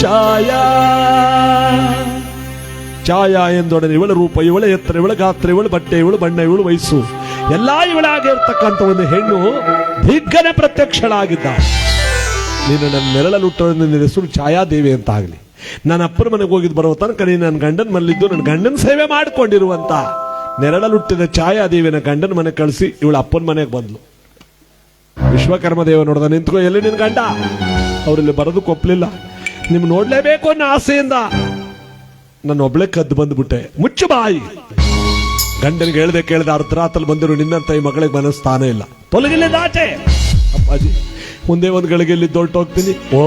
ಛಾಯಾ. ಛಾಯಾ ಎಂದೊಡನೆ ಇವಳ ರೂಪ, ಇವಳ ಎತ್ತರ, ಇವಳ ಗಾತ್ರ, ಇವಳ ಬಟ್ಟೆ, ಇವಳು ಬಣ್ಣ, ಇವಳು ವಯಸ್ಸು ಎಲ್ಲ ಇವಳಾಗಿರ್ತಕ್ಕಂಥ ಒಂದು ಹೆಣ್ಣು ದಿಗ್ಗನೆ ಪ್ರತ್ಯಕ್ಷಳಾಗಿದ್ದ. ನೀನು ನನ್ನ ನೆರಳಲ್ಲುಟ್ಟೋ, ನಿನ್ನ ಹೆಸರು ಛಾಯಾದೇವಿ ಅಂತ ಆಗಲಿ. ನನ್ನ ಅಪ್ಪನ ಮನೆಗೆ ಹೋಗಿದ್ದು ಬರೋ ತನಕ ನೀನು ನನ್ನ ಗಂಡನ ಮಲ್ಲಿದ್ದು ನನ್ನ ಗಂಡನ ಸೇವೆ ಮಾಡಿಕೊಂಡಿರುವಂತ ನೆರಳಲ್ಲುಟ್ಟಿದ ಛಾಯಾದೇವಿನ ಗಂಡನ ಮನೆ ಕಳಿಸಿ ಇವಳ ಅಪ್ಪನ ಮನೆಗೆ ಬಂದ್ಲು. ವಿಶ್ವಕರ್ಮ ದೇವ ನೋಡ್ದ, ನಿಂತ್ಕೋ, ಎಲ್ಲಿ ನಿನ್ ಗಂಡ? ಅವರಲ್ಲಿ ಬರೋದಕ್ಕೆ ಒಪ್ಲಿಲ್ಲ. ನಿಮ್ ನೋಡ್ಲೇಬೇಕು ಅನ್ನೋ ಆಸೆಯಿಂದ ನನ್ನ ಒಬ್ಳೆ ಕದ್ದು ಬಂದ್ಬಿಟ್ಟೆ. ಮುಚ್ಚು ಬಾಯಿ. ಗಂಡನಿಗೆ ಕೇಳ್ದೆ ಅರ್ಧರಾತ್ರಲ್ಲಿ ಬಂದಿರು ನಿನ್ನಂತ ಈ ಮಗಳಿಗೆ ಮನಸ್ತಾನೇ ಇಲ್ಲ. ತೊಲಗಿಲ್ಲ ದಾಟೆ. ಅಪ್ಪಾಜಿ ಮುಂದೆ ಒಂದ್ ಗಳಿಗೆಯಲ್ಲಿ ಹೊರಟೋಗ್ತೀನಿ. ಓ,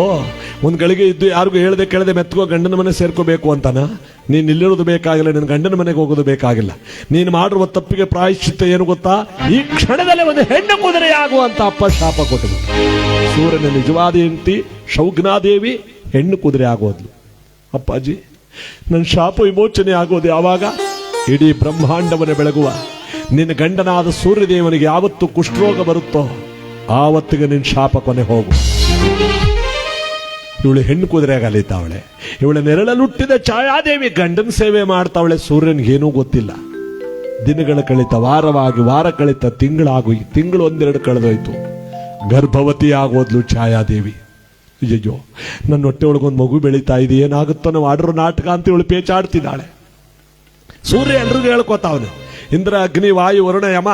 ಒಂದ್ ಗಳಿಗೆ ಇದ್ದು ಯಾರಿಗೂ ಕೇಳದೆ ಮೆತ್ಕೋ ಗಂಡನ ಮನೆ ಸೇರ್ಕೋಬೇಕು ಅಂತಾನ? ನೀನ್ ಇಲ್ಲಿರೋದು ಬೇಕಾಗಿಲ್ಲ, ನಿನ್ನ ಗಂಡನ ಮನೆಗೆ ಹೋಗೋದು ಬೇಕಾಗಿಲ್ಲ. ನೀನು ಮಾಡಿರುವ ತಪ್ಪಿಗೆ ಪ್ರಾಯಶ್ಚಿತ್ತ ಏನು ಗೊತ್ತಾ? ಈ ಕ್ಷಣದಲ್ಲೇ ಒಂದು ಹೆಣ್ಣು ಕುದುರೆ ಆಗುವಂತ ಅಪ್ಪ ಶಾಪ ಕೊಟ್ಟರು. ಸೂರ್ಯನ ನಿಜವಾದ ಹೆಂಡತಿ ಶೌಗ್ನಾದೇವಿ ಹೆಣ್ಣು ಕುದುರೆ ಆಗೋದ್ಲು. ಅಪ್ಪಾಜಿ ನನ್ನ ಶಾಪ ವಿಮೋಚನೆ ಆಗೋದು ಯಾವಾಗ? ಇಡೀ ಬ್ರಹ್ಮಾಂಡವನ್ನು ಬೆಳಗುವ ನಿನ್ನ ಗಂಡನಾದ ಸೂರ್ಯದೇವನಿಗೆ ಯಾವತ್ತು ಕುಷ್ಠರೋಗ ಬರುತ್ತೋ ಆವತ್ತಿಗೆ ನಿನ್ನ ಶಾಪ ಕೊನೆ ಹೋಗು. ಇವಳು ಹೆಣ್ಣು ಕುದುರೆಯಾಗ ಅಲಿತಾವಳೆ. ಇವಳ ನೆರಳಲ್ಲುಟ್ಟಿದ ಛಾಯಾದೇವಿ ಗಂಡನ ಸೇವೆ ಮಾಡ್ತಾವಳೆ. ಸೂರ್ಯನಿಗೇನೂ ಗೊತ್ತಿಲ್ಲ. ದಿನಗಳ ಕಳಿತ ವಾರವಾಗಿ, ವಾರ ಕಳಿತ ತಿಂಗಳಾಗಿ, ತಿಂಗಳು ಒಂದೆರಡು ಕಳೆದೋಯ್ತು. ಗರ್ಭವತಿ ಆಗೋದ್ಲು ಛಾಯಾದೇವಿ. ಅಯ್ಯಯ್ಯೋ, ನನ್ನ ಹೊಟ್ಟೆ ಒಳಗೊಂದು ಮಗು ಬೆಳೀತಾ ಇದೆ, ಏನಾಗುತ್ತೋ ನಾವು ಆಡಿರೋ ನಾಟಕ ಅಂತ ಇವಳು ಪೇಚಾಡ್ತಿದ್ದಾಳೆ. ಸೂರ್ಯ ಎಲ್ರಿಗೂ ಹೇಳ್ಕೊತಾವನು, ಇಂದ್ರ, ಅಗ್ನಿ, ವಾಯು, ವರುಣ, ಯಮ,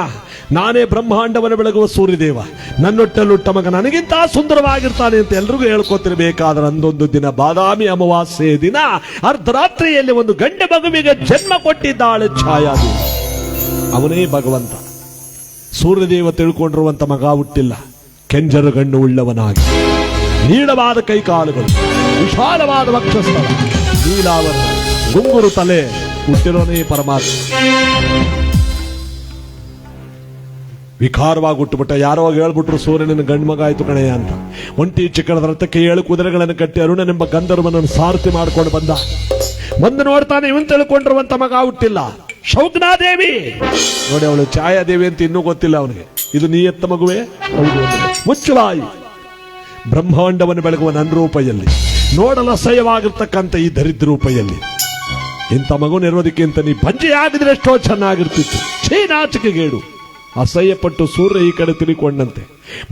ನಾನೇ ಬ್ರಹ್ಮಾಂಡವನ್ನು ಬೆಳಗುವ ಸೂರ್ಯದೇವ, ನನ್ನೊಟ್ಟೆಲ್ಲುಟ್ಟ ಮಗ ನನಗಿಂತ ಸುಂದರವಾಗಿರ್ತಾನೆ ಅಂತ ಎಲ್ರಿಗೂ ಹೇಳ್ಕೊತಿರ್ಬೇಕಾದ್ರೆ ಅಂದೊಂದು ದಿನ ಬಾದಾಮಿ ಅಮಾವಾಸ್ಯೆಯ ದಿನ ಅರ್ಧರಾತ್ರಿಯಲ್ಲಿ ಒಂದು ಗಂಡ ಮಗುವಿಗೆ ಜನ್ಮ ಕೊಟ್ಟಿದ್ದಾಳೆ ಛಾಯಾದೇವಿ. ಅವನೇ ಭಗವಂತ. ಸೂರ್ಯದೇವ ತಿಳ್ಕೊಂಡಿರುವಂತ ಮಗ ಹುಟ್ಟಿಲ್ಲ. ಕೆಂಜರು ಗಣ್ಣು ಉಳ್ಳವನಾಗಿ, ನೀಳವಾದ ಕೈಕಾಲುಗಳು, ವಿಶಾಲವಾದ ವಕ್ಷಸ್ಥಳ, ನೀಲಾವರಣ, ಗುಂಗುರು ತಲೆ ಹುಟ್ಟಿರೋನೇ ಪರಮಾತ್ಮ. ವಿಕಾರವಾಗಿ ಹುಟ್ಟುಬಿಟ್ಟ. ಯಾರೋ ಹೇಳ್ಬಿಟ್ರು ಸೂರ್ಯನ ಗಂಡು ಮಗ ಆಯ್ತು ಕಣೆಯ ಅಂತ. ಒಂಟಿ ಚಿಕ್ಕಣದ ರಥಕ್ಕೆ 7 ಕುದುರೆಗಳನ್ನು ಕಟ್ಟಿ ಅರುಣನೆಂಬ ಗಂಧರ್ವನನ್ನು ಸಾರಥಿ ಮಾಡ್ಕೊಂಡು ಬಂದು ನೋಡ್ತಾನೆ, ಇವನ್ ತಿಳ್ಕೊಂಡಿರುವಂತ ಮಗ ಹುಟ್ಟಿಲ್ಲ. ಶೌಗ್ನಾದೇವಿ ನೋಡಿ, ಅವಳು ಛಾಯಾದೇವಿ ಅಂತ ಇನ್ನೂ ಗೊತ್ತಿಲ್ಲ ಅವನಿಗೆ. ಇದು ನೀ ಎತ್ತ ಮಗುವೆ? ಹೌದು. ಮುಚ್ಚುವಾಯಿ. ಬ್ರಹ್ಮಾಂಡವನ್ನು ಬೆಳಗುವ ನನ್ನ ರೂಪದಲ್ಲಿ, ನೋಡಲು ಅಸಹ್ಯವಾಗಿರ್ತಕ್ಕಂಥ ಈ ದರಿದ್ರ ರೂಪದಲ್ಲಿ ಇಂಥ ಮಗುನಿರೋದಕ್ಕಿಂತ ನೀ ಬಂಜೆ ಆಗಿದ್ರೆ ಎಷ್ಟೋ ಚೆನ್ನಾಗಿರ್ತಿತ್ತು. ನಾಚಿಕೆಗೇಡು. ಅಸಹ್ಯಪಟ್ಟು ಸೂರ್ಯ ಈ ಕಡೆ ತಿರುಕೊಂಡಂತೆ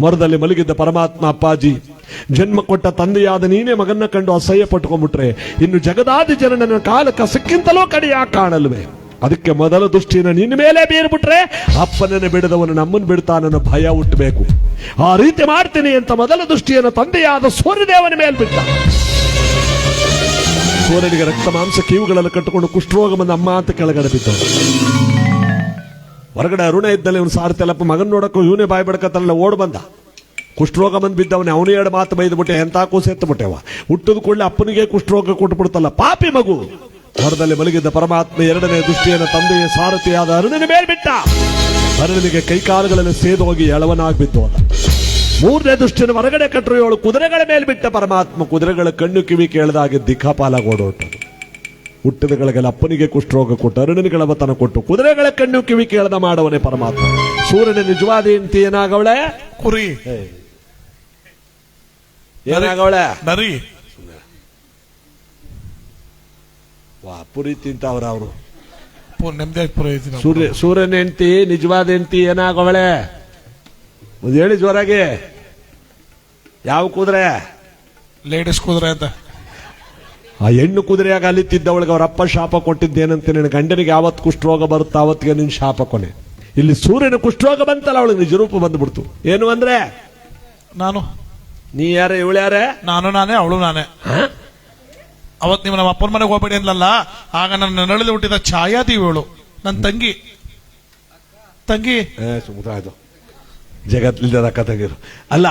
ಮರದಲ್ಲಿ ಮಲಗಿದ್ದ ಪರಮಾತ್ಮ, ಅಪ್ಪಾಜಿ ಜನ್ಮ ಕೊಟ್ಟ ತಂದೆಯಾದ ನೀನೇ ಮಗನ್ನ ಕಂಡು ಅಸಹ್ಯ ಪಟ್ಕೊಂಡ್ಬಿಟ್ರೆ ಇನ್ನು ಜಗದಾದಿ ಜನನ ಕಾಲ ಕಸಕ್ಕಿಂತಲೂ ಕಡೆಯಾಗಿ ಕಾಣಲ್ವೇ? ಅದಕ್ಕೆ ಮೊದಲ ದೃಷ್ಟಿನ ನಿನ್ನ ಮೇಲೆ ಬೀರ್ಬಿಟ್ರೆ ಅಪ್ಪನನ್ನು ಬಿಡದವನು ನಮ್ಮನ್ನು ಬಿಡ್ತಾನನ್ನೋ ಭಯ ಹುಟ್ಟಬೇಕು. ಆ ರೀತಿ ಮಾಡ್ತೀನಿ ಅಂತ ಮೊದಲ ದೃಷ್ಟಿಯನ್ನು ತಂದೆಯಾದ ಸೂರ್ಯದೇವನ ಮೇಲೆ ಬಿಟ್ಟ. ಸೂರ್ಯನಿಗೆ ರಕ್ತ ಮಾಂಸ ಕಿವುಗಳಲ್ಲಿ ಕಟ್ಟಿಕೊಂಡು ಕುಷ್ಠರೋಗ ಬಂದ ಅಮ್ಮ ಅಂತ ಕೆಳಗಡೆ ಬಿದ್ದವನು. ಹೊರಗಡೆ ಅರುಣ ಇದ್ದಲ್ಲಿ ಇವನು ಸಾರ್ತಿಲ್ಲಪ್ಪ ಮಗನ್ ನೋಡಕ್ಕೂ ಇವನೇ ಬಾಯಿ ಬಡ್ಕತ್ತಲ್ಲ ಓಡ್ ಬಂದ. ಕುಷ್ಠರೋಗ ಬಂದು ಬಿದ್ದವನೇ. ಅವನು 2 ಮಾತು ಬೈದ್ಬಿಟ್ಟೆ, ಎಂತ ಕೂಸು ಎತ್ತಬಿಟ್ಟೆವ. ಹುಟ್ಟದ ಕೂಡಲೇ ಅಪ್ಪನಿಗೆ ಕುಷ್ಠರೋಗ ಕೊಟ್ಬಿಡ್ತಲ್ಲ, ಪಾಪಿ ಮಗು. ಹೊರದಲ್ಲಿ ಮಲಗಿದ್ದ ಪರಮಾತ್ಮ 2ನೇ ದೃಷ್ಟಿಯನ್ನು ತಂದೆಯ ಸಾರಥಿಯಾದ ಅರುಣನ ಮೇಲೆ ಬಿಟ್ಟ. ಅರುಣನಿಗೆ ಕೈಕಾಲುಗಳಲ್ಲಿ ಸೇದು ಹೋಗಿ ಎಳವನಾಗಿ ಬಿದ್ದೋದ. 3ನೇ ದೃಷ್ಟಿಯನ್ನು ಹೊರಗಡೆ ಕಟ್ಟರು 7 ಕುದುರೆಗಳ ಮೇಲೆ ಬಿಟ್ಟ ಪರಮಾತ್ಮ. ಕುದುರೆಗಳ ಕಣ್ಣು ಕಿವಿ ಕೇಳದಾಗೆ ದಿಕ್ಕಾಪಾಲಾಗಿ ಓಡೋಟರು. ಹುಟ್ಟಿದಗಳಿಗೆಲ್ಲ ಅಪ್ಪನಿಗೆ ಕುಷ್ಠರೋಗ ಕೊಟ್ಟು ಅರುಣನಿಗಳವತನ ಕೊಟ್ಟು ಕುದುರೆಗಳ ಕಣ್ಣು ಕಿವಿ ಕೇಳದ ಮಾಡವನೇ ಪರಮಾತ್ಮ. ಸೂರ್ಯನ ನಿಜವಾದ ಹೆಂಡತಿ ಏನಾಗವಳೆ? ಕುರಿ. ಏನಾಗವಳೆ? ನರಿ. ವಾ ಪುರಿ ತಿಂತಾವ್ರ ಅವರು. ನೆಮ್ಮದಿ ಪುರೋಹಿತ ಸೂರ್ಯನ ಹೆಂಡತಿ ನಿಜವಾದ ಹೆಂಡತಿ ಏನಾಗವಳೆ ಒಂದು ಹೇಳಿ ಜೋರಾಗಿ. ಯಾವ ಕುದುರೆ? ಲೇಡೀಸ್ ಕುದುರೆ ಅಂತ. ಆ ಹೆಣ್ಣು ಕುದುರೆಯಾಗ ಅಲ್ಲಿತ್ತಿದ್ದವಳಿಗೆ ಅವ್ರ ಅಪ್ಪ ಶಾಪ ಕೊಟ್ಟಿದ್ದೇನಂತೆ, ನಿನ್ನ ಗಂಡನಿಗೆ ಯಾವತ್ತು ಕುಷ್ಠರೋಗ ಬರುತ್ತಾ ಅವತ್ತಿಗೆ ನಿನ್ ಶಾಪ ಕೊನೆ. ಇಲ್ಲಿ ಸೂರ್ಯನ ಕುಷ್ಠರೋಗ ಬಂತಲ್ಲ, ಅವಳಿಗೆ ನಿಜ ರೂಪ ಬಂದ್ಬಿಡ್ತು. ಏನು ಅಂದ್ರೆ ನಾನು ನೀ ಯಾರೇ ಇವಳು ಯಾರೇ? ನಾನು ನಾನೇ ಅವಳು ನಾನೇ. ಅವತ್ ನೀವು ನಮ್ಮ ಅಪ್ಪನ ಮನೆಗೆ ಹೋಗ್ಬೇಡಿ ಅಂದ್ಲಲ್ಲ, ಆಗ ನನ್ನ ನಳಿದು ಹುಟ್ಟಿದ ಛಾಯಾದೇವಿ ಇವಳು, ನನ್ನ ತಂಗಿ. ಸುಮ್ಮನೆ ಜಗತ್ತಿಲ್ದ ಕಥೆಗಿರು ಅಲ್ಲ.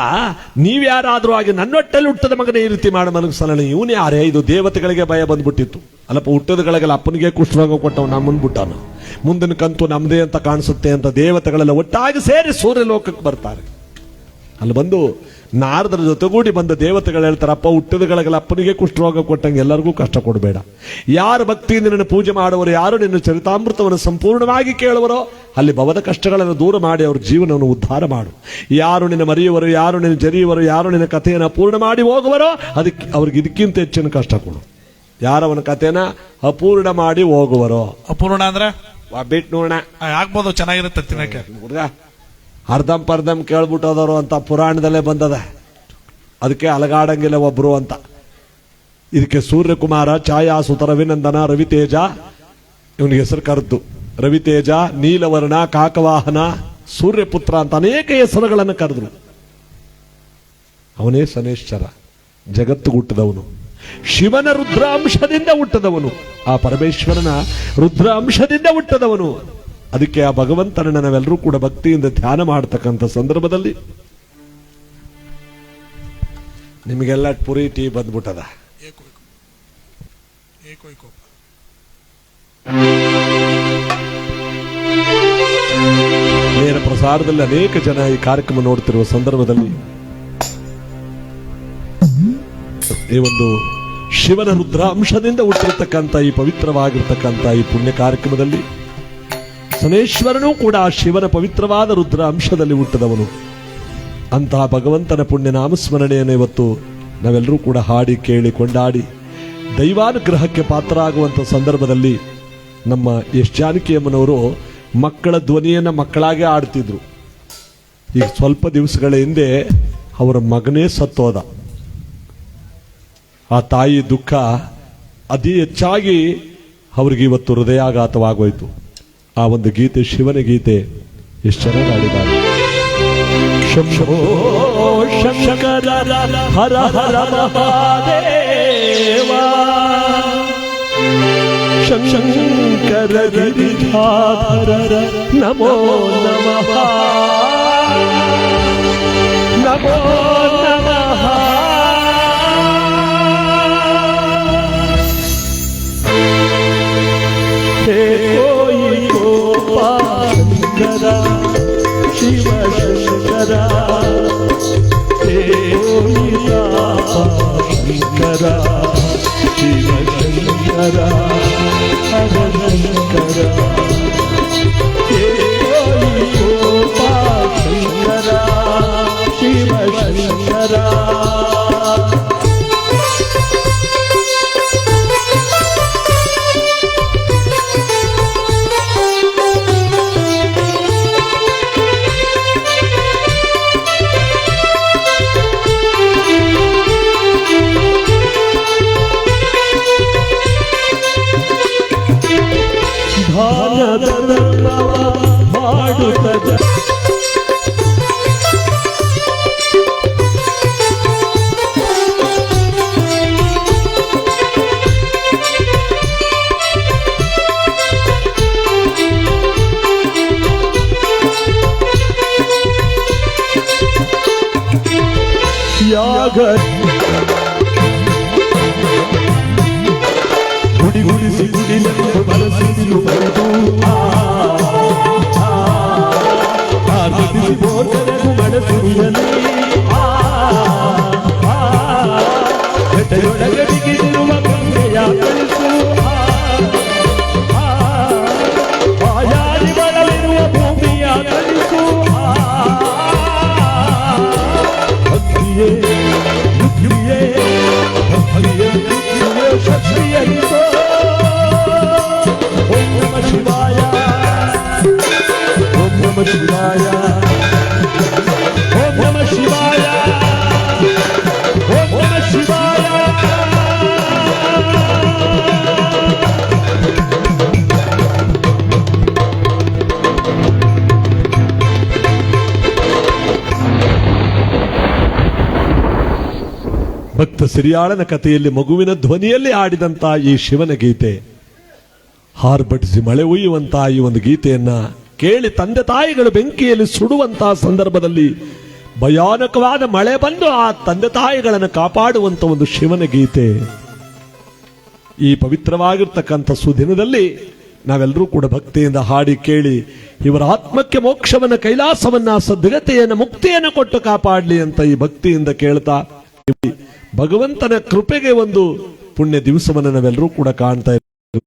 ನೀವ್ಯಾರಾದ್ರೂ ಆಗಿ ನನ್ನೊಟ್ಟಲ್ಲಿ ಹುಟ್ಟದ ಮಗನೇ ಈ ರೀತಿ ಮಾಡಿ ಮಲಗಿಸಲ್ಲ. ಇವನು ಯಾರೇ? ಇದು ದೇವತೆಗಳಿಗೆ ಭಯ ಬಂದ್ಬಿಟ್ಟಿತ್ತು ಅಲ್ಲಪ್ಪ. ಹುಟ್ಟದಗಳಿಗೆಲ್ಲ ಅಪ್ಪನಿಗೆ ಕುಷ್ಠರೋಗ ಕೊಟ್ಟವ್ ನಮ್ಮನ್ ಬಿಟ್ಟಾನ, ಮುಂದಿನ ಕಂತು ನಮ್ದೇ ಅಂತ ಕಾಣಿಸುತ್ತೆ ಅಂತ ದೇವತೆಗಳೆಲ್ಲ ಒಟ್ಟಾಗಿ ಸೇರಿ ಸೂರ್ಯ ಲೋಕಕ್ಕೆ ಬರ್ತಾರೆ. ಅಲ್ಲಿ ಬಂದು ನಾರದರ ಜೊತೆಗೂಡಿ ಬಂದ ದೇವತೆಗಳು ಹೇಳ್ತಾರಪ್ಪ, ಹುಟ್ಟದಗಳಿಗೆಲ್ಲ ಅಪ್ಪನಿಗೆ ಕುಷ್ಠರೋಗ ಕೊಟ್ಟಂಗೆ ಎಲ್ಲರಿಗೂ ಕಷ್ಟ ಕೊಡಬೇಡ. ಯಾರು ಭಕ್ತಿಯಿಂದ ನಿನ್ನ ಪೂಜೆ ಮಾಡುವರೋ, ಯಾರು ನಿನ್ನ ಚರಿತಾಮೃತವನ್ನು ಸಂಪೂರ್ಣವಾಗಿ ಕೇಳುವರೋ ಅಲ್ಲಿ ಭವದ ಕಷ್ಟಗಳನ್ನು ದೂರ ಮಾಡಿ ಅವ್ರ ಜೀವನವನ್ನು ಉದ್ಧಾರ ಮಾಡು. ಯಾರು ನಿನ್ನ ಮರೆಯುವರು, ಯಾರು ನಿನ್ನ ಜರಿಯುವರು, ಯಾರು ನಿನ್ನ ಕಥೆಯನ್ನು ಪೂರ್ಣ ಮಾಡಿ ಹೋಗುವರೋ ಅದಕ್ಕೆ ಅವ್ರಿಗೆ ಇದಕ್ಕಿಂತ ಹೆಚ್ಚಿನ ಕಷ್ಟ ಕೊಡು. ಯಾರವನ ಕಥೆನ ಅಪೂರ್ಣ ಮಾಡಿ ಹೋಗುವರೋ. ಅಪೂರ್ಣ ಅಂದ್ರೆ ಬಿಟ್ಟು ನೋಡೋಣ ಆಗ್ಬೋದು, ಚೆನ್ನಾಗಿರುತ್ತೆ ತಿನ್ನಕ್ಕೆ. ಅರ್ಧಂ ಕೇಳ್ಬಿಟ್ಟೋದವರು ಅಂತ ಪುರಾಣದಲ್ಲೇ ಬಂದದ. ಅದಕ್ಕೆ ಅಲಗಾಡಂಗಿಲ್ಲ ಒಬ್ರು ಅಂತ. ಇದಕ್ಕೆ ಸೂರ್ಯಕುಮಾರ, ಛಾಯಾಸುತ, ರವಿನಂದನ, ರವಿತೇಜ ಇವನಿಗೆ ಹೆಸರು ಕರೆದು. ರವಿತೇಜ, ನೀಲವರ್ಣ, ಕಾಕವಾಹನ, ಸೂರ್ಯಪುತ್ರ ಅಂತ ಅನೇಕ ಹೆಸರುಗಳನ್ನು ಕರೆದ್ರು. ಅವನೇ ಶನೇಶ್ವರ, ಜಗತ್ತು ಹುಟ್ಟಿದವನು, ಶಿವನ ರುದ್ರಾಂಶದಿಂದ ಹುಟ್ಟದವನು, ಆ ಪರಮೇಶ್ವರನ ರುದ್ರಾಂಶದಿಂದ ಹುಟ್ಟದವನು. ಅದಕ್ಕೆ ಆ ಭಗವಂತನ ನಾವೆಲ್ಲರೂ ಕೂಡ ಭಕ್ತಿಯಿಂದ ಧ್ಯಾನ ಮಾಡತಕ್ಕಂಥ ಸಂದರ್ಭದಲ್ಲಿ ನಿಮಗೆಲ್ಲ ಪುರಿ ಟೀ ಬಂದ್ಬಿಟ್ಟದ. ನೇರ ಪ್ರಸಾರದಲ್ಲಿ ಅನೇಕ ಜನ ಈ ಕಾರ್ಯಕ್ರಮ ನೋಡ್ತಿರುವ ಸಂದರ್ಭದಲ್ಲಿ ಈ ಒಂದು ಶಿವನ ರುದ್ರಾಂಶದಿಂದ ಹುಟ್ಟಿರ್ತಕ್ಕಂಥ ಈ ಪವಿತ್ರವಾಗಿರ್ತಕ್ಕಂಥ ಈ ಪುಣ್ಯ ಕಾರ್ಯಕ್ರಮದಲ್ಲಿ ಶನೇಶ್ವರನೂ ಕೂಡ ಶಿವನ ಪವಿತ್ರವಾದ ರುದ್ರ ಅಂಶದಲ್ಲಿ ಹುಟ್ಟಿದವನು. ಅಂತಹ ಭಗವಂತನ ಪುಣ್ಯ ನಾಮಸ್ಮರಣೆಯನ್ನು ಇವತ್ತು ನಾವೆಲ್ಲರೂ ಕೂಡ ಹಾಡಿ ಕೇಳಿ ಕೊಂಡಾಡಿ ದೈವಾನುಗ್ರಹಕ್ಕೆ ಪಾತ್ರರಾಗುವಂಥ ಸಂದರ್ಭದಲ್ಲಿ ನಮ್ಮ ಎಸ್ ಜಾನಕಿಯಮ್ಮನವರು ಮಕ್ಕಳ ಧ್ವನಿಯನ್ನು ಮಕ್ಕಳಾಗೆ ಆಡ್ತಿದ್ರು. ಈಗ ಸ್ವಲ್ಪ ದಿವಸಗಳ ಹಿಂದೆ ಅವರ ಮಗನೇ ಸತ್ತೋದ. ಆ ತಾಯಿ ದುಃಖ ಅತಿ ಹೆಚ್ಚಾಗಿ ಅವರಿಗೆ ಇವತ್ತು ಹೃದಯಾಘಾತವಾಗೋಯ್ತು. ಆ ಒಂದು ಗೀತೆ ಶಿವನ ಗೀತೆ ಎಷ್ಟು ಚೆನ್ನಾಗಿ ಆಡಿದ್ದಾರೆ. ಶಂಭೋ ಶಂಕರ ಹರ ಹರ ಮಹಾದೇವ, ಶಂಕರ ಗಿರಿಧಾರ ನಮೋ ನಮಃ, ನಮೋ ನಮಃ. ಶಿವ ಶಂಕರ ಶಂಕರ ಶಿವ ಶಂಕರ ಹರ ಶಂಕರ ಶಂಕರ ಶಿವ ಶಂಕರ. ಮಾಡುತ್ತದೆ ಯಾಗ ಗುಡಿ ಗುಡಿಸಿ ಗುಡಿ ಬಲಸಿಲು ಬರೆದು ಬೋಧನೆಗೂ ಮಡಸುರಿಯಲಿ ಜೊತೆಯೊಳಗಡಿಗಿರುವ ಗಂಗೆಯ ಕಳಿಸು, ಆಯಾರಿ ಬರಲಿರುವ ಭೂಮಿಯ ಕಳಿಸು. ಭಕ್ತಿಯೇ ಯುಕ್ತಿಯೇ ಭಕ್ತಿಯೇ ಶಕ್ತಿಯರಿಸೋ ಭಕ್ತ ಸಿರಿಯಾಳನ ಕಥೆಯಲ್ಲಿ ಮಗುವಿನ ಧ್ವನಿಯಲ್ಲಿ ಆಡಿದಂತ ಈ ಶಿವನ ಗೀತೆ, ಹಾರ್ಬಟಿಸಿ ಮಳೆ ಉಯ್ಯುವಂತ ಈ ಒಂದು ಗೀತೆಯನ್ನ ಕೇಳಿ ತಂದೆ ತಾಯಿಗಳು ಬೆಂಕಿಯಲ್ಲಿ ಸುಡುವಂತಹ ಸಂದರ್ಭದಲ್ಲಿ ಭಯಾನಕವಾದ ಮಳೆ ಬಂದು ಆ ತಂದೆ ತಾಯಿಗಳನ್ನು ಕಾಪಾಡುವಂತ ಒಂದು ಶಿವನ ಗೀತೆ. ಈ ಪವಿತ್ರವಾಗಿರ್ತಕ್ಕಂಥ ಸುದಿನದಲ್ಲಿ ನಾವೆಲ್ಲರೂ ಕೂಡ ಭಕ್ತಿಯಿಂದ ಹಾಡಿ ಕೇಳಿ ಇವರ ಆತ್ಮಕ್ಕೆ ಮೋಕ್ಷವನ್ನ, ಕೈಲಾಸವನ್ನ, ಸದ್ಗತೆಯನ್ನ, ಮುಕ್ತಿಯನ್ನು ಕೊಟ್ಟು ಕಾಪಾಡಲಿ ಅಂತ ಈ ಭಕ್ತಿಯಿಂದ ಕೇಳ್ತಾ ಭಗವಂತನ ಕೃಪೆಗೆ ಒಂದು ಪುಣ್ಯ ದಿವಸವನ್ನು ನಾವೆಲ್ಲರೂ ಕೂಡ ಕಾಣ್ತಾ ಇದ್ದೀವಿ.